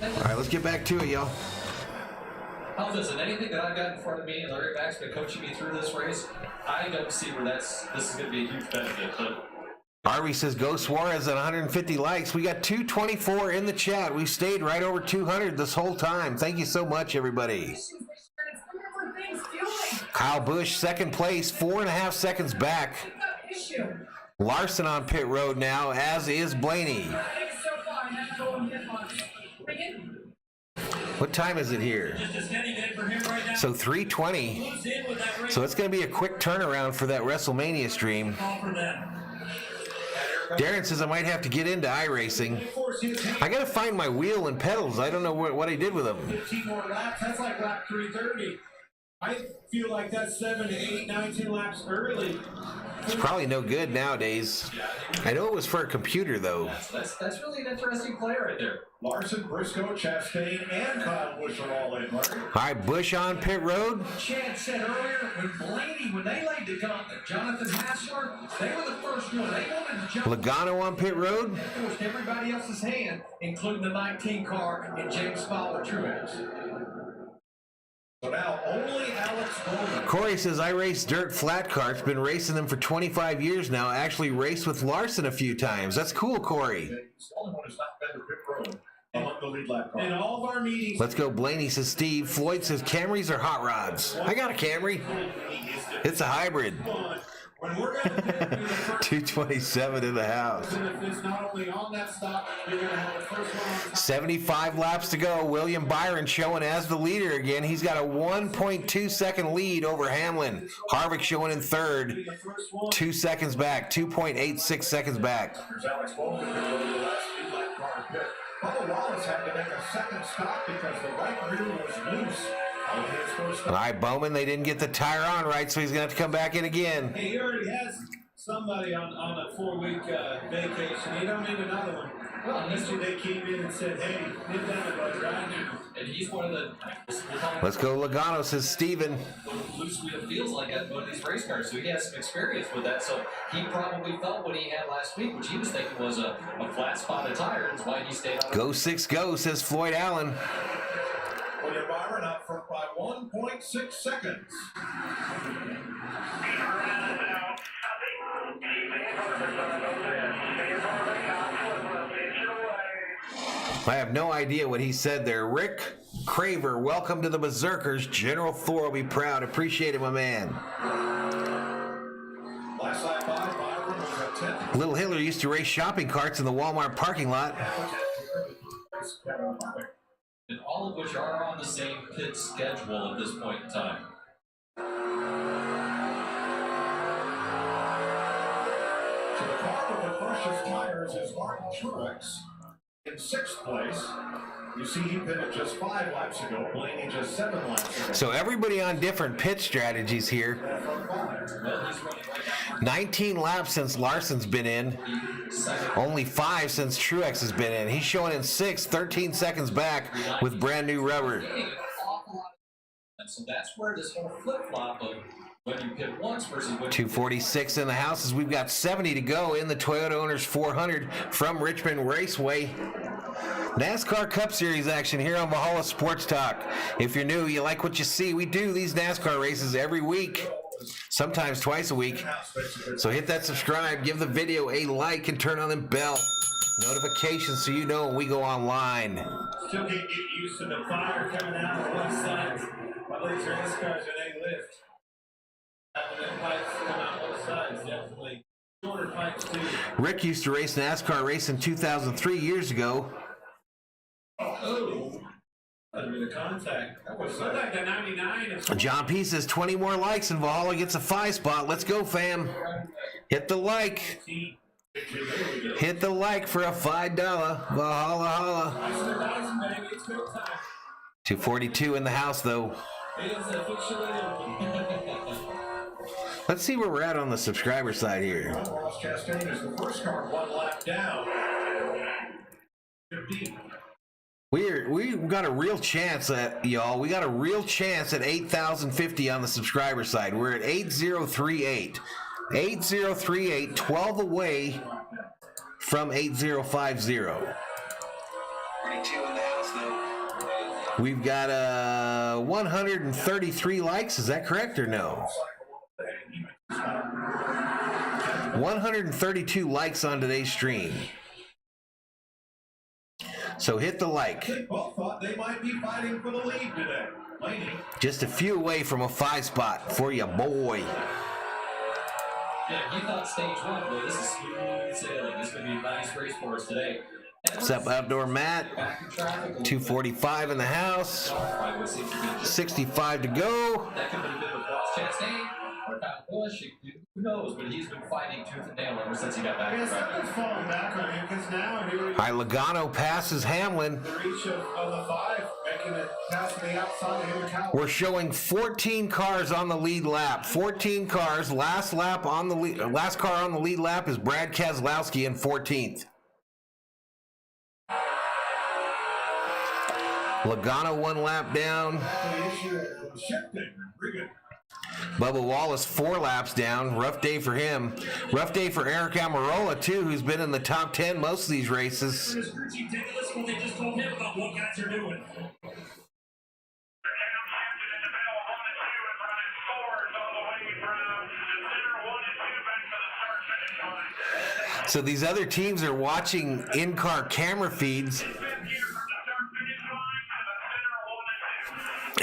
All right, let's get back to it, y'all. I'll listen, anything that I've got in front of me and Larry Mack's been coaching me through this race, I don't see where this is going to be a huge benefit, but Harvey says, go Suarez at 150 likes. We got 224 in the chat. We stayed right over 200 this whole time. Thank you so much, everybody. Kyle Busch, second place, 4.5 seconds back. Larson on pit road now, as is Blaney. What time is it here? So 3:20. So it's going to be a quick turnaround for that WrestleMania stream. Darren says I might have to get into iRacing. I got to find my wheel and pedals. I don't know what I did with them. 15 more laps. That's like lap 330. I feel like that's 7, 8, 9, 10 laps early. It's probably no good nowadays. I know it was for a computer, though. that's really an interesting play right there. Larson, Briscoe, Chastain, and Kyle Busch are all in, Larry. All right, Busch on pit road. Chad said earlier, when they laid the gauntlet, Jonathan Hassler, they were the first one. They wanted to jump. Logano on pit road. They forced everybody else's hand, including the 19 car and James Fowler Truex. So now only Alex Bowman. Corey says, I race dirt flat carts. Been racing them for 25 years now. Actually raced with Larson a few times. That's cool, Corey. He's the only one who's not been to pit road among the lead lap cars. In all of our meetings. Let's go, Blaney, says Steve. Floyd says Camrys are hot rods. I got a Camry. It's a hybrid. When we're going to pit, 227 in the house. and if it's not only on that stop, you're going to have the first one on top. 75 laps to go. William Byron showing as the leader again. He's got a 1.2 second lead over Hamlin. Harvick showing in third. 2 seconds back. 2.86 seconds back. Here's Alex Bowman to go to the last lead lap car pit. Bubba Wallace had to make a second stop because the right rear was loose. All right, Bowman, they didn't get the tire on right, so he's going to have to come back in again. Hey, he already has somebody on a 4-week vacation. You don't need another one. Well, yesterday they came in and said, hey, nip down the budget right now. And he's one of the. Let's go, Logano, says Steven. What loose wheel feels like on one of these race cars, so he has some experience with that. So he probably felt what he had last week, which he was thinking was a flat spotted tire. That's why he stayed on. Go 6 go, says Floyd Allen. William Byron up front by 1.6 seconds. I have no idea what he said there. Rick Craver, welcome to the Berserkers. General Thor will be proud. Appreciate it, my man. Last lap by Byron was at 10th. Little Hitler used to race shopping carts in the Walmart parking lot. And all of which are on the same pit schedule at this point in time. So the car with the freshest tires is Martin Truex in 6th place. You see he pitted just 5 laps ago, Blaney just 7 laps ago. So everybody on different pit strategies here. 19 laps since Larson's been in. Only 5 since Truex has been in. He's showing in 6th, 13 seconds back with brand new rubber. And so that's where this whole flip-flop of when you pit once versus when 246 in the house as we've got 70 to go in the Toyota Owners 400 from Richmond Raceway. NASCAR Cup Series action here on Valhalla Sports Talk. If you're new, you like what you see, we do these NASCAR races every week, sometimes twice a week. So hit that subscribe, give the video a like, and turn on the bell notifications so you know when we go online. Still can't get used to the fire coming out of one side. My legs are NASCARs and they lift. the pipes come out both sides, definitely. Shorter pipes too. Rick used to race NASCAR race in 2003 years ago. Oh, that'd be the contact. That was like the 99. John P says 20 more likes and Valhalla gets a 5 spot. Let's go, fam. Hit the like. Hit the like for a $5 Valhalla holla. 242 in the house, though. Let's see where we're at on the subscriber side here. Ross Chastain is the first car 1 lap down. 15. We got a real chance at y'all. We got a real chance at 8,050 on the subscriber side. We're at 8038. 8038, 12 away from 8050. 42 in the house, though. We've got 133 likes. Is that correct or no? 132 likes on today's stream. So hit the like. They both thought they might be fighting for the lead today. Blaney. Just a few away from a 5 spot for you, boy. Yeah, you thought stage 1, but this is smooth sailing. This is going to be a nice race for us today. What's up, Outdoor Matt? 245 in the house. 65 to go. That could have been a bit of a Ross Chastain or Kyle Busch. Who knows? But he's been fighting tooth and nail ever since he got back. Yeah, something's falling back on him because now here Hi, Logano passes Hamlin. the reach of the 5, making it past the outside of him and Kyle. We're showing 14 cars on the lead lap. 14 cars. Last car on the lead lap is Brad Keselowski in 14th. Logano 1 lap down. Bubba Wallace 4 laps down. Rough day for him. Rough day for Eric Almirola, too, who's been in the top 10 most of these races. It's ridiculous what they just told him about what guys are doing. So these other teams are watching in-car camera feeds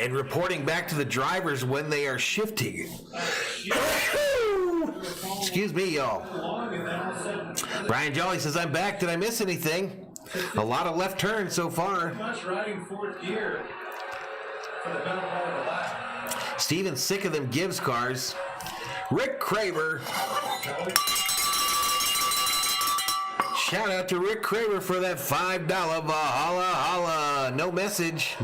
and reporting back to the drivers when they are shifting. Excuse me, y'all. Brian Jolly says, I'm back. Did I miss anything? A lot of left turns so far. Much riding 4th gear for the better part of the lap. Steven's sick of them Gibbs cars. Rick Craver. Shout out to Rick Craver for that $5 Valhalla holla. No message,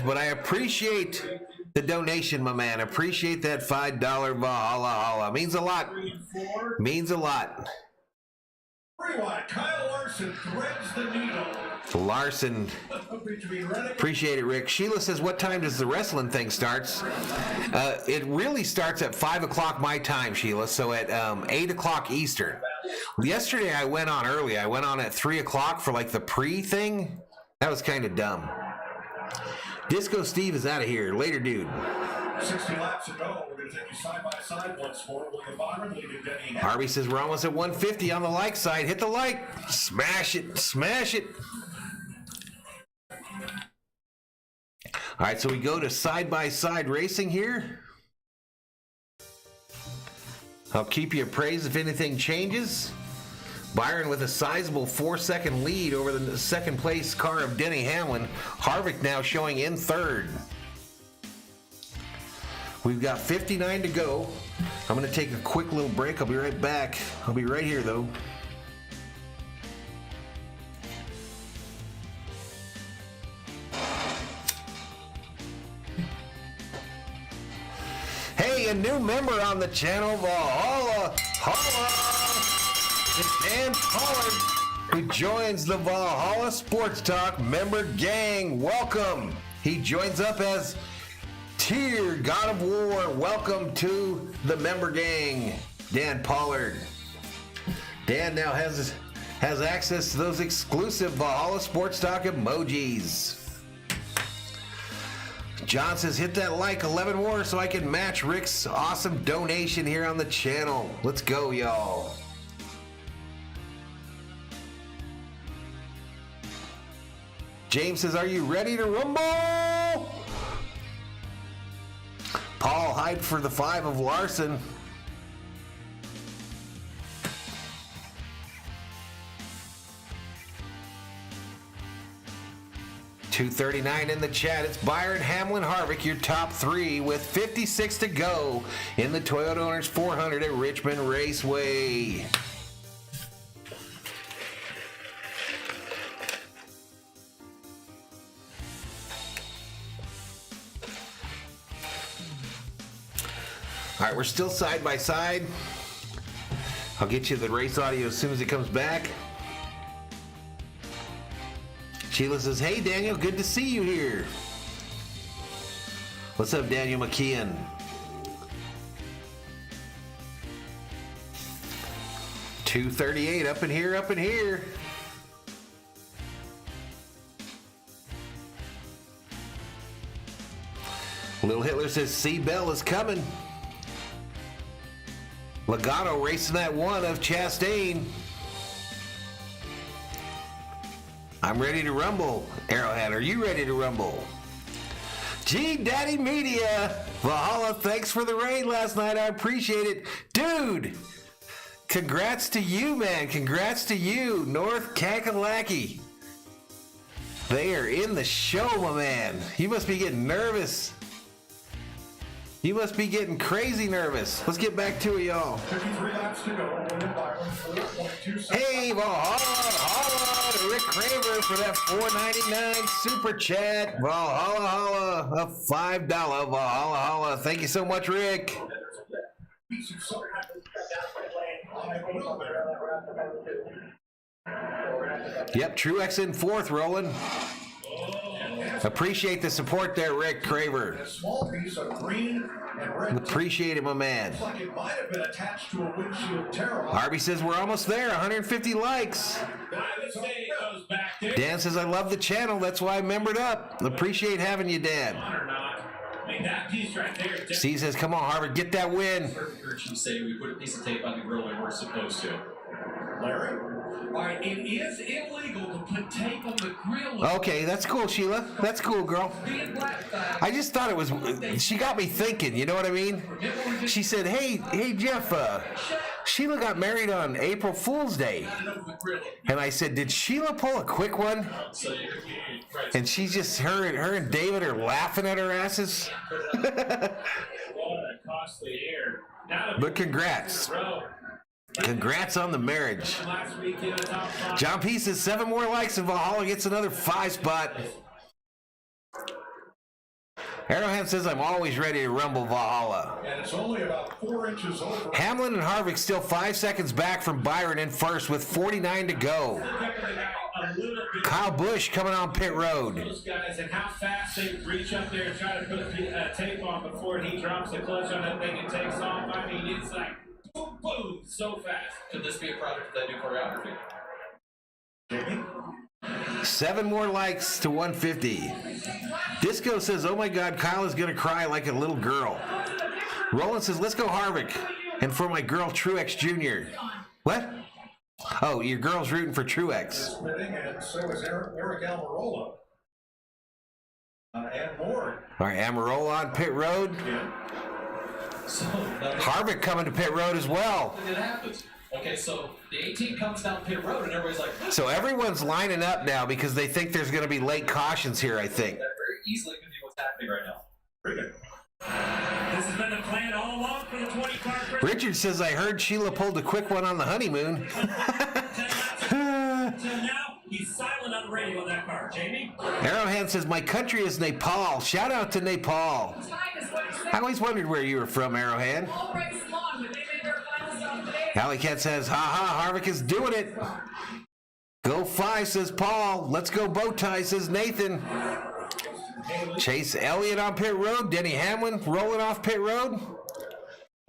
but I appreciate the donation, my man. Appreciate that $5 Valhalla holla. Means a lot. Means a lot. Rewind. Kyle Larson threads the needle. Larson. Appreciate it, Rick. Sheila says, what time does the wrestling thing starts? It really starts at 5 o'clock my time, Sheila, so at 8 o'clock Eastern. Yesterday I went on early. I went on at 3 o'clock for like the pre-thing. That was kind of dumb. Disco Steve is out of here. Later, dude. 60 laps to go. We're going to take you side by side once more. William Byron leading Denny. Harvey says we're almost at 150 on the like side. Hit the like. Smash it. Smash it. All right, so we go to side-by-side racing here. I'll keep you appraised if anything changes. Byron with a sizable 4-second lead over the second place car of Denny Hamlin. Harvick now showing in 3rd. We've got 59 to go. I'm going to take a quick little break. I'll be right back. I'll be right here, though. Hey, a new member on the channel, Valhalla. It's Dan Pollard, who joins the Valhalla Sports Talk member gang. Welcome. He joins up as Tier God of War. Welcome to the member gang, Dan Pollard. Dan now has access to those exclusive Valhalla Sports Talk emojis. John says, hit that like 11 more so I can match Rick's awesome donation here on the channel. Let's go, y'all. James says, are you ready to rumble? Paul hyped for the 5 of Larson. 2:39 in the chat. It's Byron, Hamlin, Harvick, your top three with 56 to go in the Toyota Owners 400 at Richmond Raceway. All right, we're still side by side. I'll get you the race audio as soon as it comes back. Sheila says, hey, Daniel, good to see you here. What's up, Daniel McKeon? $238 up in here, up in here. Little Hitler says, C. Bell is coming. Logano racing that one of Chastain. I'm ready to rumble. Arrowhead, are you ready to rumble? G Daddy Media. Valhalla, thanks for the raid last night. I appreciate it. Dude, congrats to you, man. Congrats to you, North Kakalaki. They are in the show, my man. You must be getting nervous. You must be getting crazy nervous. Let's get back to it, y'all. 53 laps to go. Hey, Valhalla, to Rick Kramer for that $4.99 super chat. Valhalla, a $5 Valhalla. Thank you so much, Rick. Yep, Truex in fourth, Roland. Appreciate the support there, Rick Craver. A small piece of green and red. Appreciate it, my man. Looks like it might have been attached to a windshield tear. Harvey says we're almost there, 150 likes. Dan says I love the channel, that's why I membered up. Appreciate having you, Dan. Steve says, come on, Harvard, get that win. You say we put a piece of tape on the grill when we're supposed to. Larry? All right, it is illegal to put tape on the grill. Okay, that's cool, Sheila. That's cool, girl. I just thought it was, she got me thinking, you know what I mean? She said, hey, Jeff, Sheila got married on April Fool's Day. And I said, did Sheila pull a quick one? And she's just, her and David are laughing at her asses. But congrats. Congrats on the marriage. John P says 7 more likes and Valhalla gets another 5 spot. Arrowhead says I'm always ready to rumble Valhalla. And it's only about 4 inches over. Hamlin and Harvick still 5 seconds back from Byron in first with 49 to go. Kyle Busch coming on pit road. Those guys and how fast they reach up there and try to put tape on before he drops the clutch on that thing and takes off. I mean, it's like boom, boom, so fast. Could this be a product of that new choreography? Jamie? 7 more likes to 150. Disco says, oh my God, Kyle is going to cry like a little girl. Roland says, let's go Harvick. And for my girl, Truex Jr. What? Oh, your girl's rooting for Truex. And so is Eric Almirola. And more. All right, Amarola on pit road. Yeah. So Harvick coming to pit road as well. it happens. Okay, so the 18 comes down pit road and everybody's like, So everyone's lining up now because they think there's going to be late cautions here, I think. that very easily could be what's happening right now. Very good. This has been the plan all along for the 20-car race. Richard says, I heard Sheila pulled a quick one on the honeymoon. Till now, he's silent on the radio on that car. Jamie? Arrowhead says, my country is Nepal. Shout out to Nepal. I always wondered where you were from, Arrowhead. All race long, but they made their final stop today. Alley Cat says, ha, Harvick is doing it. Go 5, says Paul. Let's go Bowtie, says Nathan. Chase Elliott on pit road. Denny Hamlin rolling off pit road.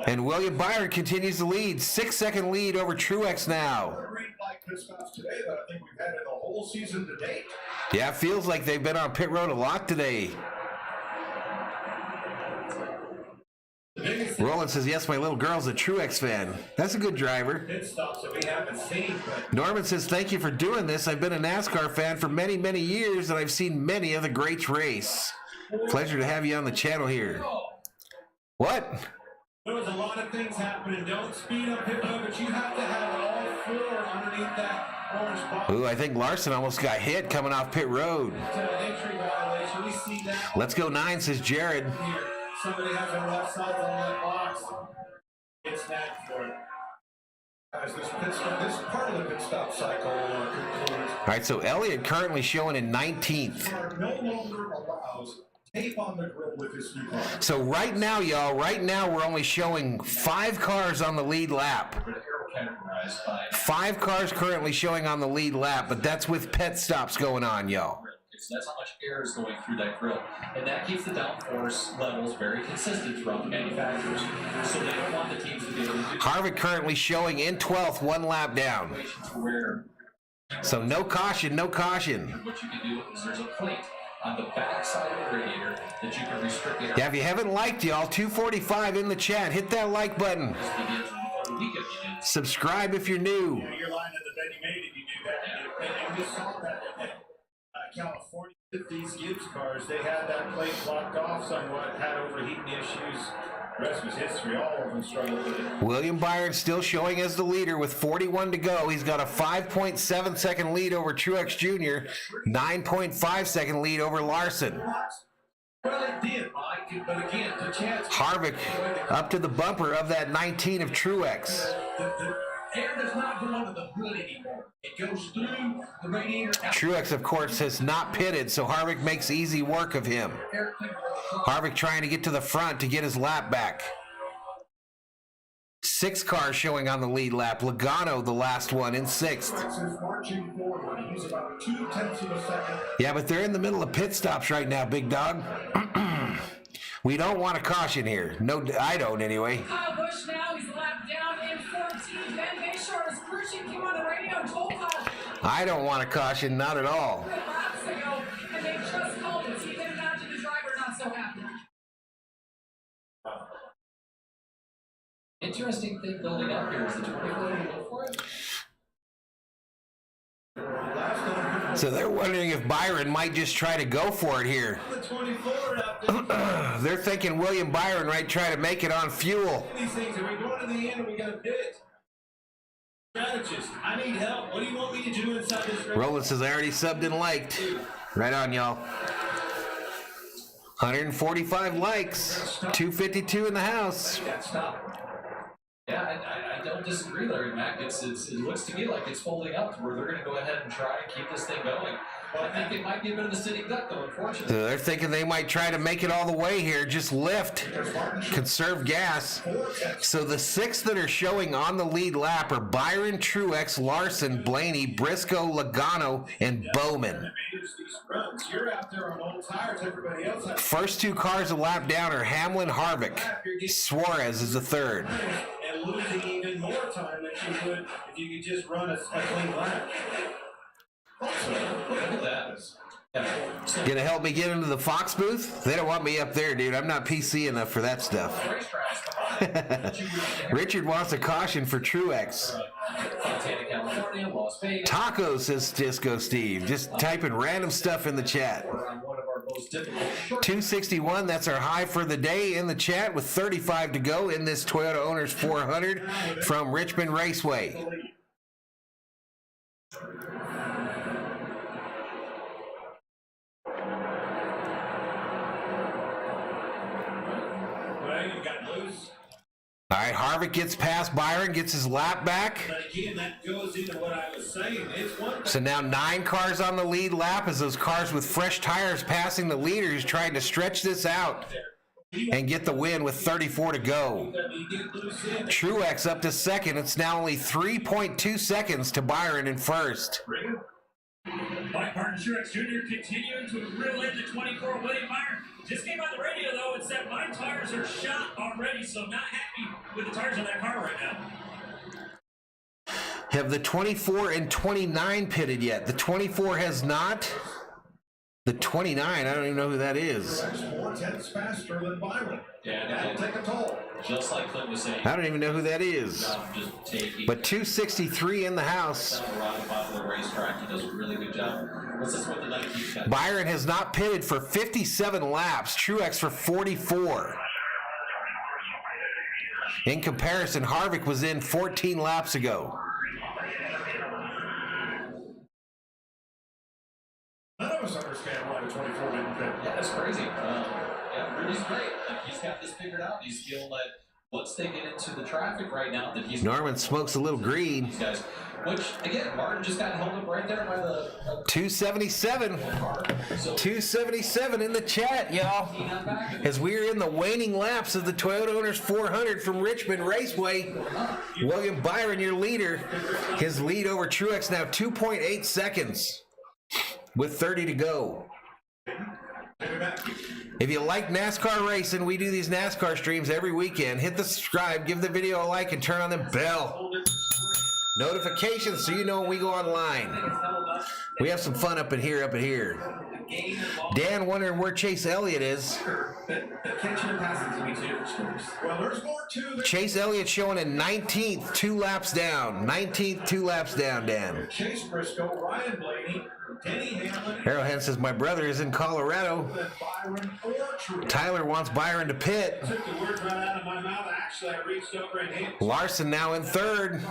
And William Byron continues to lead. 6-second lead over Truex now. Green flag pit stops today that I think we've had in the whole season to date. Yeah, it feels like they've been on pit road a lot today. Roland says, yes, my little girl's a Truex fan. That's a good driver. Pit stops that we haven't seen, but Norman says, thank you for doing this. I've been a NASCAR fan for many, many years, and I've seen many of the greats race. Pleasure to have you on the channel here. What? There was a lot of things happening. Don't speed up pit road, but you have to have all four underneath that orange box. Ooh, I think Larson almost got hit coming off pit road. Entry violation. We see that. Let's go 9, says Jared. Here, somebody has their left side on that box. It's that for it. As this part of the pit stop cycle concludes. All right, so Elliott currently showing in 19th. No longer allows tape on the grill with this new car. So right now, y'all, we're only showing 5 cars on the lead lap. 5 cars currently showing on the lead lap, but that's with pit stops going on, y'all. So that's how much air is going through that grill. And that keeps the downforce levels very consistent throughout the manufacturers. So they don't want the teams to be able to do Harvick currently showing in 12th, 1 lap down. where So no caution, no caution. what you can do is there's a plate on the back side of the radiator that you can restrict air. Yeah, if you haven't liked, y'all, 245 in the chat, hit that like button. This begins before the weekend begins. Subscribe if you're new. You're lying to the Betty made if you do that. And we saw that in California with these Gibbs cars. They had that plate blocked off somewhat, had overheating issues. The rest was history. All of them struggled with it. William Byron still showing as the leader with 41 to go. He's got a 5.7 second lead over Truex Jr., 9.5 second lead over Larson. Well, it did, Mike, but again, the chance. Harvick up to the bumper of that 19 of Truex. The air does not go under the hood anymore. It goes through the radiator. Truex, of course, has not pitted, so Harvick makes easy work of him. Harvick trying to get to the front to get his lap back. 6 cars showing on the lead lap. Logano, the last one, in 6th. Is marching forward. He's about 0.2 of a second. Yeah, but they're in the middle of pit stops right now, big dog. We don't want a caution here. No, I don't anyway. Kyle Busch now, he's lapped down in 14. Ben Bayshore is cruising, came on the radio and told Kyle I don't want a caution, not at all. 3 laps ago, and they just called it. So you can imagine the driver not so happy. Interesting thing building up here is the 24 to go for it. So they're wondering if Byron might just try to go for it here. The 24 out there. They're thinking William Byron might try to make it on fuel. These things, are we going to the end or we got to pit? Strategist, I need help. What do you want me to do inside this race? Roland says, I already subbed and liked. Right on, y'all. 145 likes. 252 in the house. Yeah, I don't disagree, Larry Mack. It looks to me like it's folding up to where they're going to go ahead and try and keep this thing going. Well, I think it might be a bit of a sitting duck, though, unfortunately. So they're thinking they might try to make it all the way here. Just lift. Conserve gas. So the 6 that are showing on the lead lap are Byron, Truex, Larson, Blaney, Briscoe, Logano, and Bowman. You're out there on old tires. Everybody else has. First 2 cars a lap down are Hamlin, Harvick. Suarez is the 3rd. And losing even more time than you would if you could just run a clean lap. Look at that. Yeah. Gonna help me get into the Fox booth? They don't want me up there, dude. I'm not PC enough for that stuff. Richard wants a caution for Truex. Taco, says Disco Steve. Just typing random stuff in the chat. 261, that's our high for the day in the chat with 35 to go in this Toyota Owners 400 from Richmond Raceway. All right, Harvick gets past Byron, gets his lap back. But again, that goes into what I was saying. It's one So now 9 cars on the lead lap as those cars with fresh tires passing the leaders trying to stretch this out and get the win with 34 to go. Truex up to 2nd. It's now only 3.2 seconds to Byron in 1st. Mike Martin Truex Jr. continuing to reel in the 24. William Byron just came on the radio, though, and said, my tires are shot already, so not happy with the tires on that car right now. Have the 24 and 29 pitted yet? The 24 has not. The 29, I don't even know who that is. 4/10 faster than Byron. Yeah, that'll take a toll. Just like Clint was saying. I don't even know who that is. But 263 in the house. Racetrack, he does a really good job. What's this with the 19? Byron has not pitted for 57 laps. Truex for 44. In comparison, Harvick was in 14 laps ago. None of us understand why the 24 didn't pit. Yeah, that's crazy. Yeah, Rudy's great. Like, he's got this figured out. He's feeling that once they get into the traffic right now, that he's Norman smokes a little green. these guys. Which again, Martin just got held up right there by the 277. 277 in the chat, y'all. As we're in the waning laps of the Toyota Owners 400 from Richmond Raceway. William Byron, your leader. His lead over Truex now 2.8 seconds with 30 to go. If you like NASCAR racing, we do these NASCAR streams every weekend. Hit the subscribe, give the video a like, and turn on the bell notifications so you know when we go online. We have some fun up in here, Dan wondering where Chase Elliott is. Well, there's more to this. Chase Elliott showing in 19th, 2 laps down. 19th, 2 laps down, Dan. Chase Briscoe, Ryan Blaney, Denny Hamlin, Arrowhead says, my brother is in Colorado. Byron, or Truex. Tyler wants Byron to pit. Took the words right out of my mouth. Actually, I reached over and hit Larson now in third.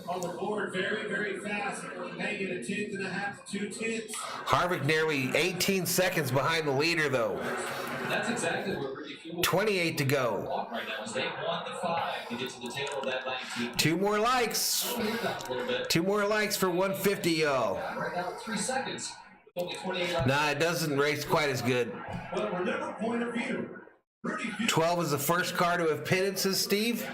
on the board very, very fast, hanging a 10.5 to 2 tenths. Harvick nearly 18 seconds behind the leader, though. That's exactly what Rudy Fuel 28 to go. walk right now. Is they want the 5 to get to the tail of that 19. 2 more likes. A little bit. 2 more likes for 150, y'all. Right now, 3 seconds. With only 28 laps. Nah, it doesn't race quite as good. Well, remember point of view. Rudy Fuel 12 is the first car to have pitted, says Steve.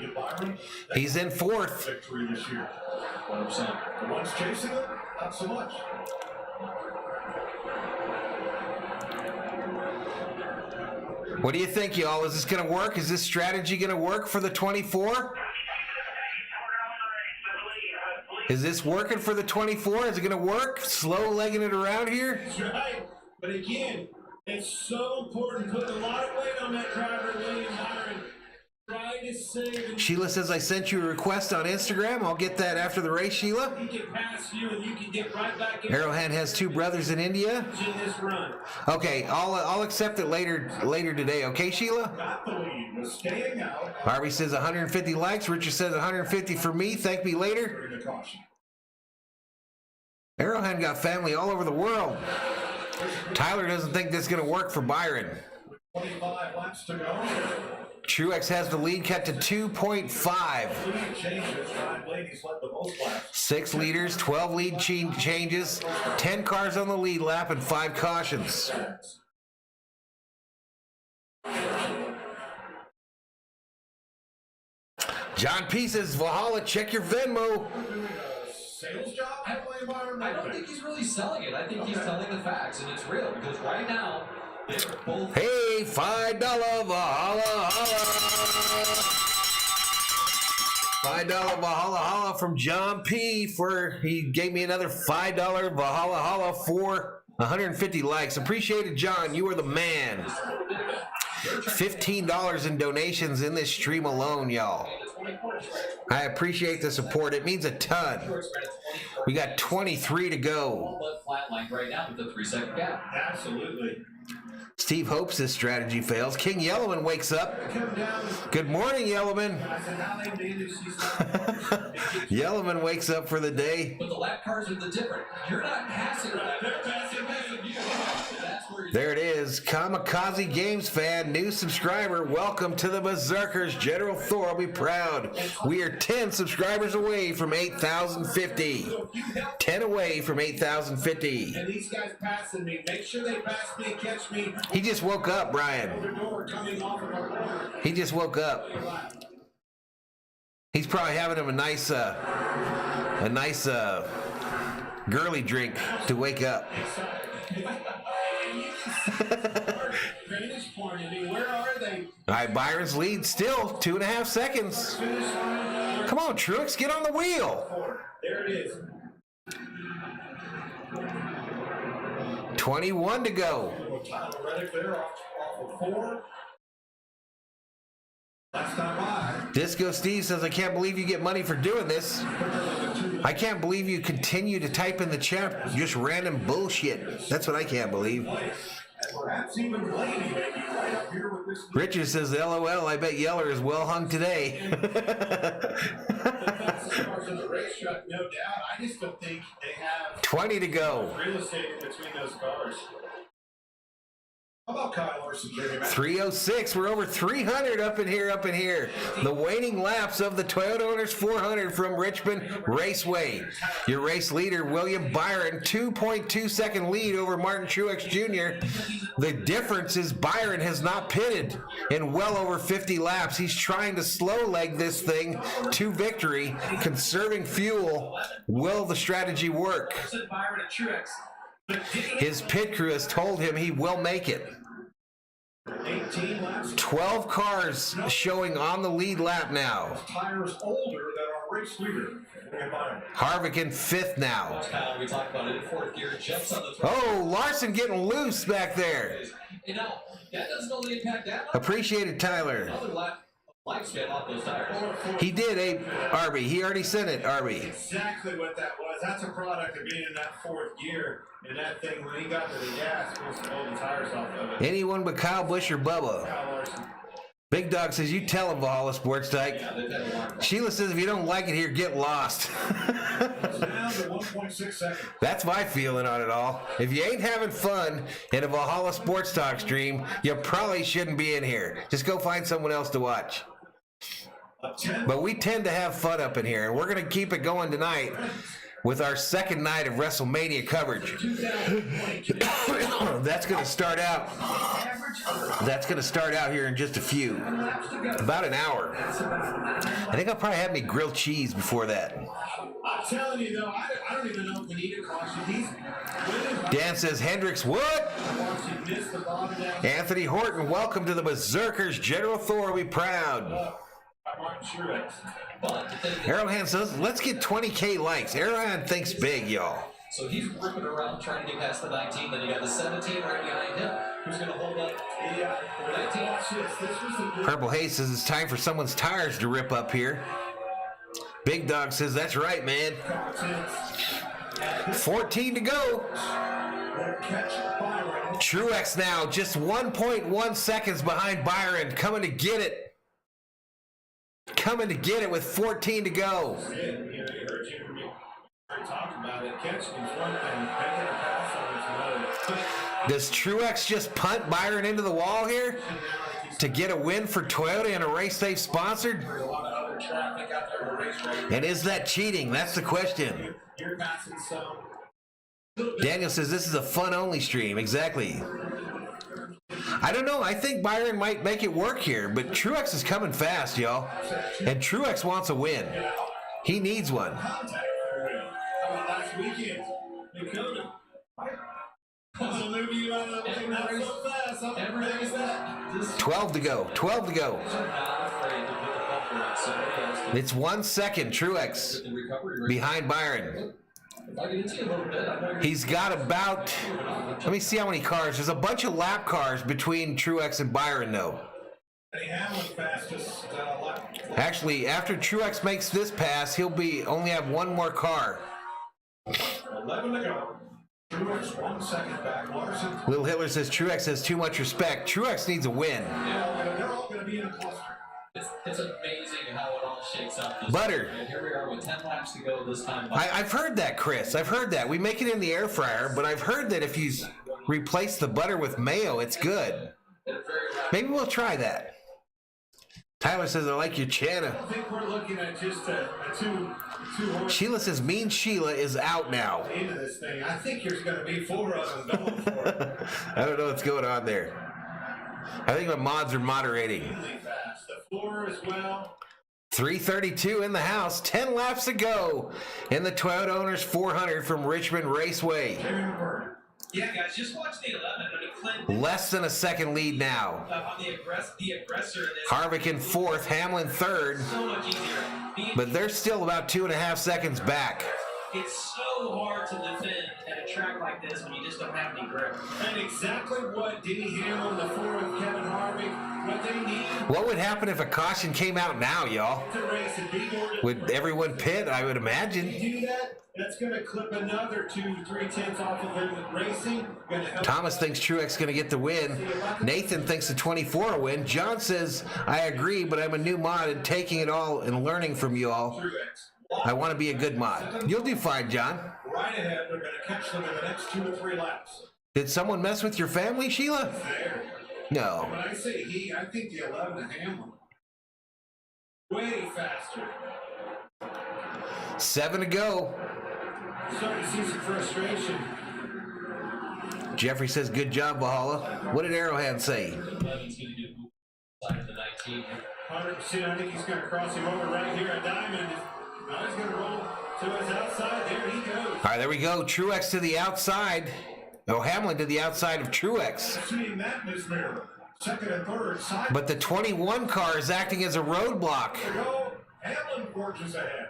with Byron. He's in 4th. Victory this year. 100%. The ones chasing it, not so much. What do you think, y'all? Is this going to work? Is this strategy going to work for the 24? Is this working for the 24? Is it going to work? Slow legging it around here? That's right. But again, it's so important. Put a lot of weight on that driver, William Byron. Try to save. Sheila says, I sent you a request on Instagram. I'll get that after the race, Sheila. He can pass you, and you can get right back in Arrowhead has 2 brothers in India. this run. Okay, I'll accept it later today. Okay, Sheila? Got the lead, was staying out. Harvey says 150 likes. Richard says 150 for me. Thank me later. During the caution. Arrowhead got family all over the world. Tyler doesn't think this is going to work for Byron. 25 laps to go. Truex has the lead cut to 2.5. Lead changes. Ryan Blaney's led the most laps. 6 leaders, 12 lead changes, 10 cars on the lead lap, and 5 cautions. John P says, Valhalla, check your Venmo. Sales job? I don't think he's really selling it. I think he's telling the facts, and it's real because right now they're both. Hey, $5 Valhalla holla. $5 Valhalla holla from John P. He gave me another $5 Valhalla holla for 150 likes. Appreciate it, John. You are the man. $15 in donations in this stream alone, y'all. I appreciate the support. It means a ton. We got 23 to go. Flatline right now with the 3-second gap. Absolutely. Steve hopes this strategy fails. King Yellowman wakes up. Good morning, Yellowman. Yellowman wakes up for the day. But the lap cars are the different. You're not passing them. They're passing you. That's where There it is. Kamikaze Games fan, new subscriber. Welcome to the Berserkers. General Thor will be proud. We are 10 subscribers away from 8,050. 10 away from 8,050. And these guys passing me. Make sure they pass me and catch me. He just woke up, Brian. The door coming off of our corner. He just woke up. He's probably having him a nice girly drink to wake up. Vantage point. I mean, where are they? All right, Byron's lead still 2.5 seconds. Come on, Truex, get on the wheel. There it is. 21 to go. Tyler Reddick there off of 4. Last time by. Disco Steve says, I can't believe you get money for doing this. I can't believe you continue to type in the chat just random bullshit. That's what I can't believe. And perhaps even Blaney may be right up here with this. Richard says, LOL, I bet Yeller is well hung today. The fastest cars in the racetrack, no doubt. I just don't think they have 20 to go. real estate in between those cars. How about Kyle Larson, Jerry? 306. We're over 300 up in here. The waning laps of the Toyota Owners 400 from Richmond Raceway. Your race leader, William Byron, 2.2 second lead over Martin Truex Jr. The difference is Byron has not pitted in well over 50 laps. He's trying to slow leg this thing to victory, conserving fuel. Will the strategy work? Byron and Truex. His pit crew has told him he will make it. 18 laps. 12 cars showing on the lead lap now. Tires older than our race leader. Harvick in 5th now. We talked about it in 4th gear. Jumps on the Oh, Larson getting loose back there. You know, that doesn't only impact that. Appreciate it, Tyler. Another lifespan off those tires. He did, Arby. He already sent it, Arby. Exactly what that was. That's a product of being in that 4th gear. And that thing, when he got to the gas, was to blow the tires off of it. Anyone but Kyle Busch or Bubba. Kyle Larson. Big Dog says, you tell him, Valhalla Sports Talk. Sheila says, if you don't like it here, get lost. It's down to 1.6 seconds. That's my feeling on it all. If you ain't having fun in a Valhalla Sports Talk stream, you probably shouldn't be in here. Just go find someone else to watch. But we tend to have fun up in here, and we're going to keep it going tonight with our second night of WrestleMania coverage. That's going to start out. That's going to start out here in just a few, about an hour. I think I'll probably have me grilled cheese before that. I'm telling you, though, I don't even know if we need a caution. He's winning. Dan says, Hendricks, what? Anthony Horton, welcome to the Berserkers. General Thor, we proud. Martin Truex. Arrowhand says, let's get 20K likes. Arrowhand thinks big, y'all. So he's ripping around trying to get past the 19. Then you got the 17 right behind him. Who's going to hold up the 19? Watch this. This was the good. Purple Haze says it's time for someone's tires to rip up here. Big Dog says, that's right, man. 14 to go. Truex now just 1.1 seconds behind Byron, coming to get it. Coming to get it with 14 to go. You heard you talk about it. Catching is one thing. Making a pass on is another. Does Truex just punt Byron into the wall here to get a win for Toyota in a race they've sponsored? There's a lot of other traffic out there to race right. And is that cheating? That's the question. You're passing some. Daniel says this is a fun-only stream. Exactly. I don't know. I think Byron might make it work here, but Truex is coming fast, y'all. And Truex wants a win. He needs one. How about last weekend? Dakota. I'll move you out of the way not so fast. How big is that? 12 to go. 12 to go. It's 1 second. Truex behind Byron. He's got about, let me see how many cars. There's a bunch of lap cars between Truex and Byron, though. Actually, after Truex makes this pass, he'll only have one more car. 11 to go. Truex 1 second back. Larson. Little Hitler says Truex has too much respect. Truex needs a win. They're all going to be in a cluster. It's amazing how it all shakes out. Butter. And here we are with 10 laps to go this time. I've heard that, Chris. I've heard that. We make it in the air fryer, but I've heard that if you replace the butter with mayo, it's good. Maybe we'll try that. Tyler says, I like your channel. I think we're looking at just a two horse Sheila says, Mean Sheila is out now. into this thing. I think there's going to be 4 of them going for it. I don't know what's going on there. I think the mods are moderating. Really fast. The floor as well. 332 in the house. 10 laps to go in the Toyota Owners 400 from Richmond Raceway. Yeah, guys, just watch the 11. I mean, Clint, Less than a second lead now. on the aggressor in this. Harvick in 4th, Hamlin 3rd, So much easier. but they're still about 2.5 seconds back. It's so hard to defend at a track like this when you just don't have any grip. And exactly what Denny Hamlin, the 4 of Kevin Harvick, what they need What would happen if a caution came out now, y'all? To race and be more than Would everyone pit? I would If imagine. you do that, that's going to clip another 2 to 3 tenths off of them with racing. Going to help. Thomas thinks Truex going to get the win. Nathan thinks the 24 will win. John says, I agree, but I'm a new mod and taking it all and learning from you all. I want to be a good mod. You'll do fine, John. Right ahead, they're going to catch them in the next 2 to 3 laps. Did someone mess with your family, Sheila? There. No. When I say he, I think the 11 Hamlin. Way faster. 7 to go. Starting to see some frustration. Jeffrey says, good job, Valhalla. What did Arrowhead say? 11's going to get side of the 19. 100%. I think he's going to cross him over right here at Diamond. Now he's going to roll to his outside. There he goes. All right, there we go. Truex to the outside. Oh, Hamlin to the outside of Truex. Seeing that in his mirror. Second and third side. But the 21 car is acting as a roadblock. There you go. Hamlin forges ahead.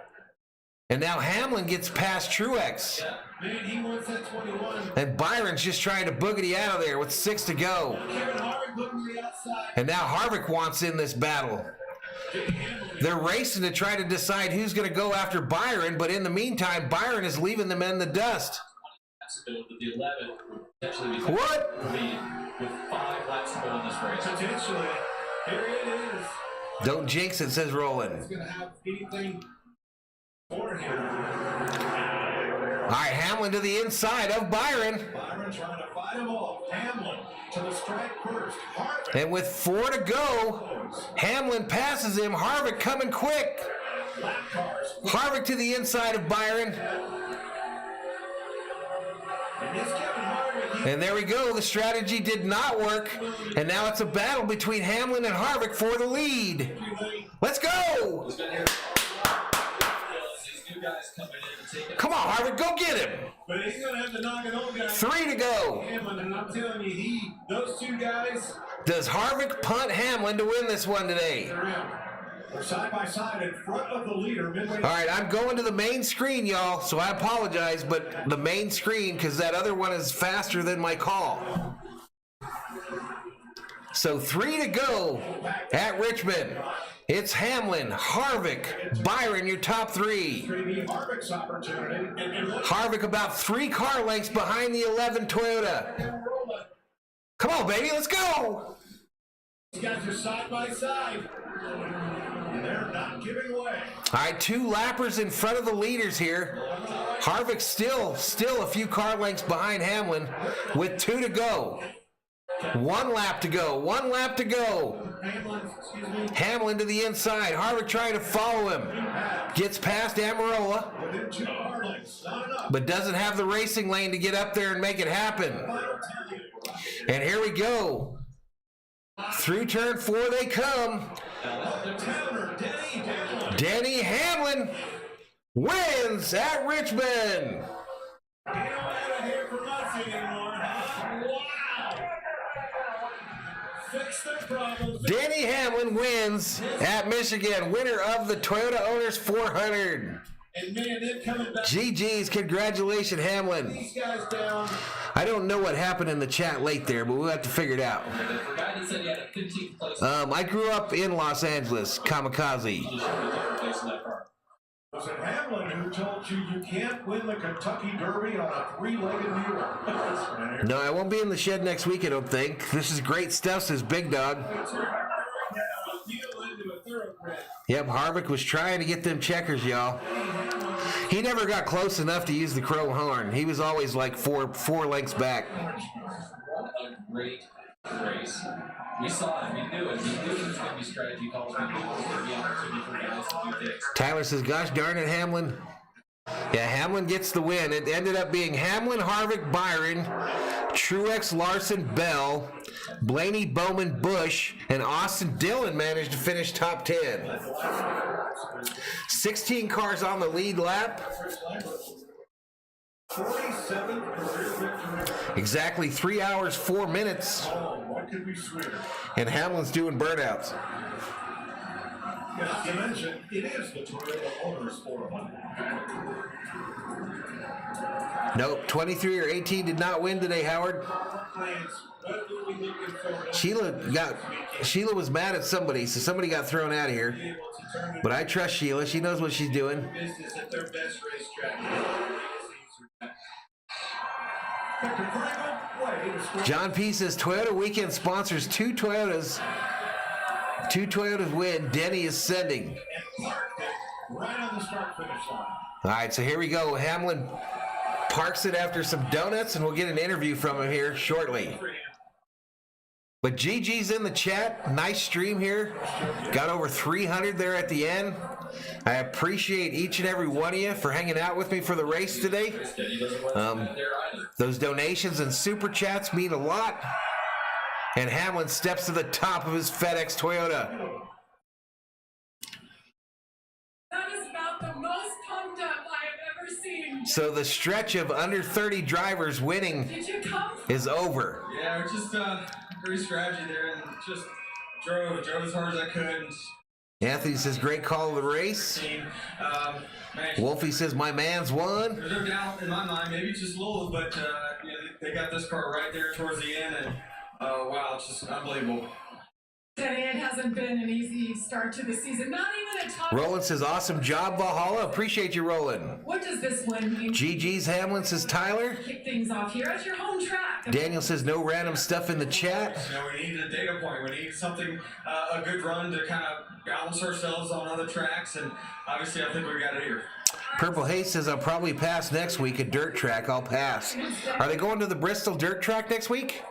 And now Hamlin gets past Truex. Man, he wants that 21. And Byron's just trying to boogity out of there with 6 to go. Kevin Harvick looking to the outside. And now Harvick wants in this battle. They're racing to try to decide who's going to go after Byron, but in the meantime, Byron is leaving them in the dust. The 11 would potentially be What? with 5 laps to go in this race. Potentially. Here it is. Don't jinx it, says He's Roland. going to have anything for him. All right, Hamlin to the inside of Byron. Byron trying to fight him off. Hamlin to the strike first. Harvick. And with 4 to go, Hamlin passes him. Harvick coming quick. Lap cars. Harvick to the inside of Byron. And this Kevin Harvick. And there we go. The strategy did not work. And now it's a battle between Hamlin and Harvick for the lead. Let's go. These new guys coming in and taking. Come on, Harvick. Go get him. But he's going to have to knock an old guy. 3 to go. Hamlin, and I'm telling you, those two guys Does Harvick punt Hamlin to win this one today? around. They're side by side in front of the leader midway. All right, I'm going to the main screen, y'all, so I apologize, but the main screen, because that other one is faster than my call. So 3 to go at Richmond. It's Hamlin, Harvick, Byron, your top 3. Harvick's opportunity. Harvick about 3 car lengths behind the 11 Toyota. Come on, baby, let's go. These guys are side by side. And they're not giving away. All right, 2 lappers in front of the leaders here. Harvick still a few car lengths behind Hamlin with 2 to go. 1 lap to go. 1 lap to go. Hamlin to the inside. Harvick trying to follow him. Gets past Amarola, Within 2 car lengths. Not enough. but doesn't have the racing lane to get up there and make it happen. And here we go. Through turn 4 they come. Denny Hamlin wins at Richmond. Denny Hamlin wins at Michigan, winner of the Toyota Owners 400. And man, they're coming back. GG's, congratulations, Hamlin. These guys down. I don't know what happened in the chat late there, but we'll have to figure it out. For a guy that said he had a 15th place. I grew up in Los Angeles, Kamikaze. Was it Hamlin who told you you can't win the Kentucky Derby on a 3-legged mule? No, I won't be in the shed next week, I don't think. This is great stuff, says Big Dog. Yep, Harvick was trying to get them checkers, y'all. He never got close enough to use the crow horn. He was always like four lengths back. What a great race. We saw it. We knew it. We knew it was going to be strategy calls. We knew it was going to be opportunity for guys to do things. Tyler says, gosh darn it, Hamlin. Yeah, Hamlin gets the win. It ended up being Hamlin, Harvick, Byron, Truex, Larson, Bell, Blaney, Bowman, Busch, and Austin Dillon managed to finish top 10. 16 cars on the lead lap. 47th career victory. Exactly 3 hours, 4 minutes. Oh, what could be sweeter? And Hamlin's doing burnouts. Not to mention, it is the Toyota Owners 400. Nope, 23 or 18 did not win today, Howard. What do we looking for? Sheila was mad at somebody, so somebody got thrown out of here. But I trust Sheila. She knows what she's doing. Business at their best racetrack. Dr. Kringle, wait, John P says Toyota Weekend sponsors two Toyotas. Two Toyotas win. Denny is sending. right on the start-finish line. All right, so here we go. Hamlin parks it after some donuts, and we'll get an interview from him here shortly. But GG's in the chat. Nice stream here. Got over 300 there at the end. I appreciate each and every one of you for hanging out with me for the race today. Those donations and super chats mean a lot. And Hamlin steps to the top of his FedEx Toyota. That is about the most pumped up I have ever seen. So the stretch of under 30 drivers winning is over. Yeah, we're just great strategy there, and just drove as hard as I could. Anthony says, great call of the race. Wolfie says, my man's won. There's no doubt in my mind, maybe just a little, but you know, they got this car right there towards the end, and wow, it's just unbelievable. Denny, it hasn't been an easy start to the season. Not even a tough. Roland says, awesome job, Valhalla. Appreciate you, Roland. What does this win mean? GG's Hamlin says, Tyler. Kick things off here at your home track. Daniel says, no random stuff in the chat. You know, we need a data point. We need something, a good run to kind of balance ourselves on other tracks, and obviously I think we got it here. Purple Haze says, I'll probably pass next week at dirt track. I'll pass. Are they going to the Bristol dirt track next week?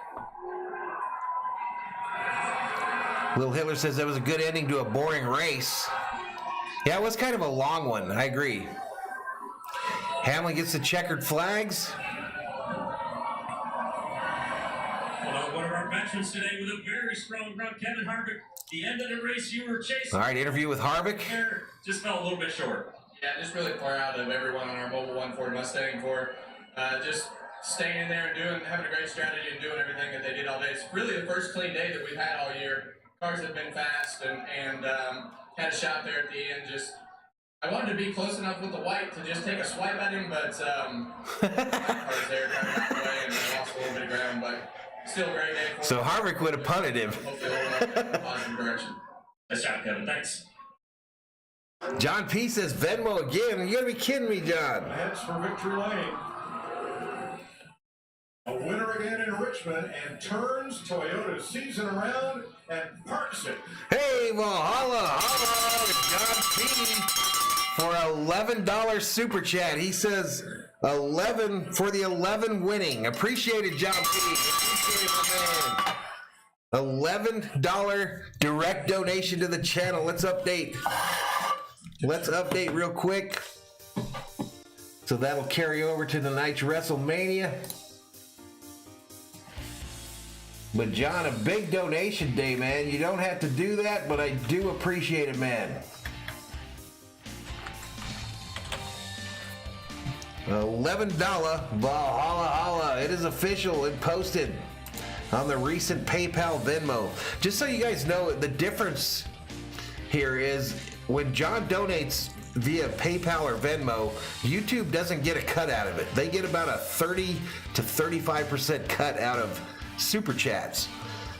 Lil Hitler says that was a good ending to a boring race. Yeah, it was kind of a long one. I agree. Hamlin gets the checkered flags. One of our veterans today with a very strong run, Kevin Harvick. The end of the race you were chasing. All right, interview with Harvick. Just fell a little bit short. Yeah, just really far out of everyone on our Mobile 1 Ford Mustang for just staying in there and having a great strategy and doing everything that they did all day. It's really the first clean day that we've had all year. Cars have been fast and had a shot there at the end. I wanted to be close enough with the white to just take a swipe at him, but my car's there kind of got away and I lost a little bit of ground, but still a great day for So Harvick would have punted him. Hopefully hold up in a positive direction. Nice job, Kevin. Thanks. John P says Venmo again. You gotta be kidding me, John. Heads for victory lane. A winner again in Richmond and turns Toyota's season around and parks it. Hey, Valhalla, holla, John P for $11 super chat. He says 11 for the 11 winning. Appreciate it, John P. Appreciate it, my man. $11 direct donation to the channel. Let's update. Let's update real quick. So that'll carry over to tonight's WrestleMania. But John, a big donation day, man. You don't have to do that, but I do appreciate it, man. $11 Valhalla Holla. It is official and posted on the recent PayPal Venmo. Just so you guys know, the difference here is when John donates via PayPal or Venmo, YouTube doesn't get a cut out of it. They get about a 30 to 35% cut out of super chats.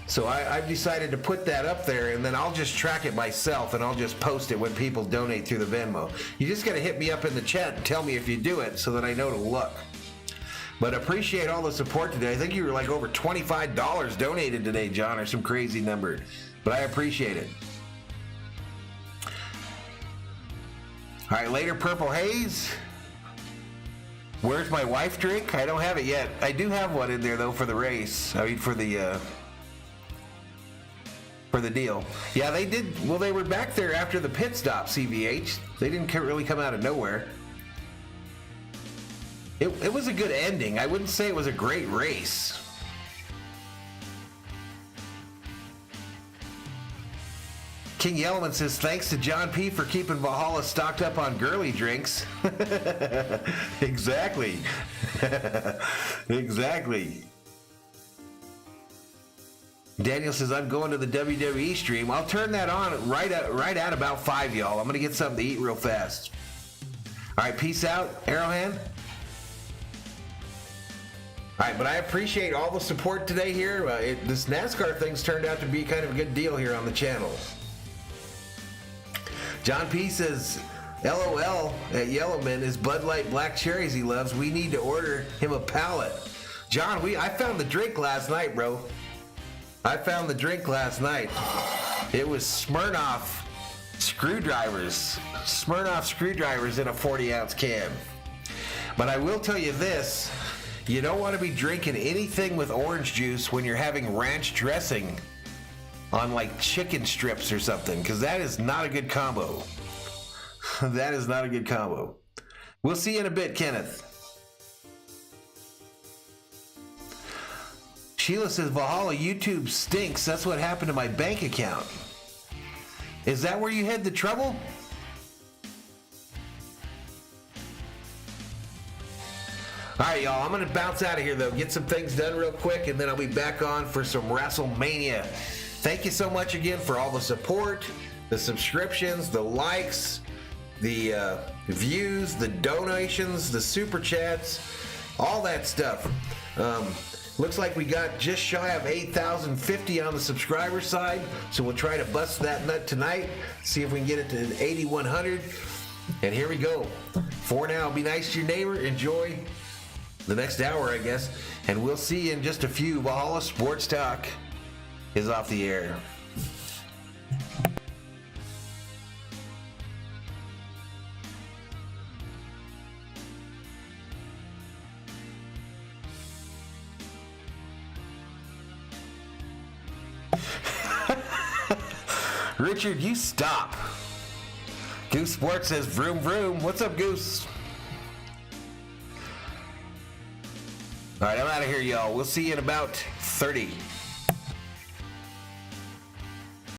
So I've decided to put that up there, and then I'll just track it myself and I'll just post it when people donate through the Venmo. You just got to hit me up in the chat and tell me if you do it so that I know to look. But appreciate all the support today. I think you were like over $25 donated today, John, or some crazy number. But I appreciate it. All right, later, Purple Haze. Where's my wife drink? I don't have it yet. I do have one in there though for the race. I mean for the deal. Yeah, they did. Well, they were back there after the pit stop. CVH. They didn't really come out of nowhere. It was a good ending. I wouldn't say it was a great race. King Yellowman says, thanks to John P. for keeping Valhalla stocked up on girly drinks. Exactly. Exactly. Daniel says, I'm going to the WWE stream. I'll turn that on right at about 5, y'all. I'm going to get something to eat real fast. All right, peace out, Arrowhand. All right, but I appreciate all the support today here. This NASCAR thing's turned out to be kind of a good deal here on the channel. John P. says, LOL at Yellowman is Bud Light Black Cherries he loves. We need to order him a pallet. John, I found the drink last night, bro. I found the drink last night. It was Smirnoff screwdrivers. Smirnoff screwdrivers in a 40-ounce can. But I will tell you this. You don't want to be drinking anything with orange juice when you're having ranch dressing on like chicken strips or something, because that is not a good combo. That is not a good combo. We'll see you in a bit, Kenneth. Sheila says, Valhalla, YouTube stinks. That's what happened to my bank account. Is that where you had the trouble? All right, y'all, I'm going to bounce out of here, though. Get some things done real quick, and then I'll be back on for some WrestleMania. Thank you so much again for all the support, the subscriptions, the likes, the views, the donations, the super chats, all that stuff. Looks like we got just shy of 8,050 on the subscriber side, so we'll try to bust that nut tonight, see if we can get it to 8,100. And here we go. For now, be nice to your neighbor. Enjoy the next hour, I guess, and we'll see you in just a few. Valhalla Sports Talk is off the air. Richard, you stop. Goose Sports says vroom vroom. What's up, Goose? All right, I'm out of here, y'all. We'll see you in about 30.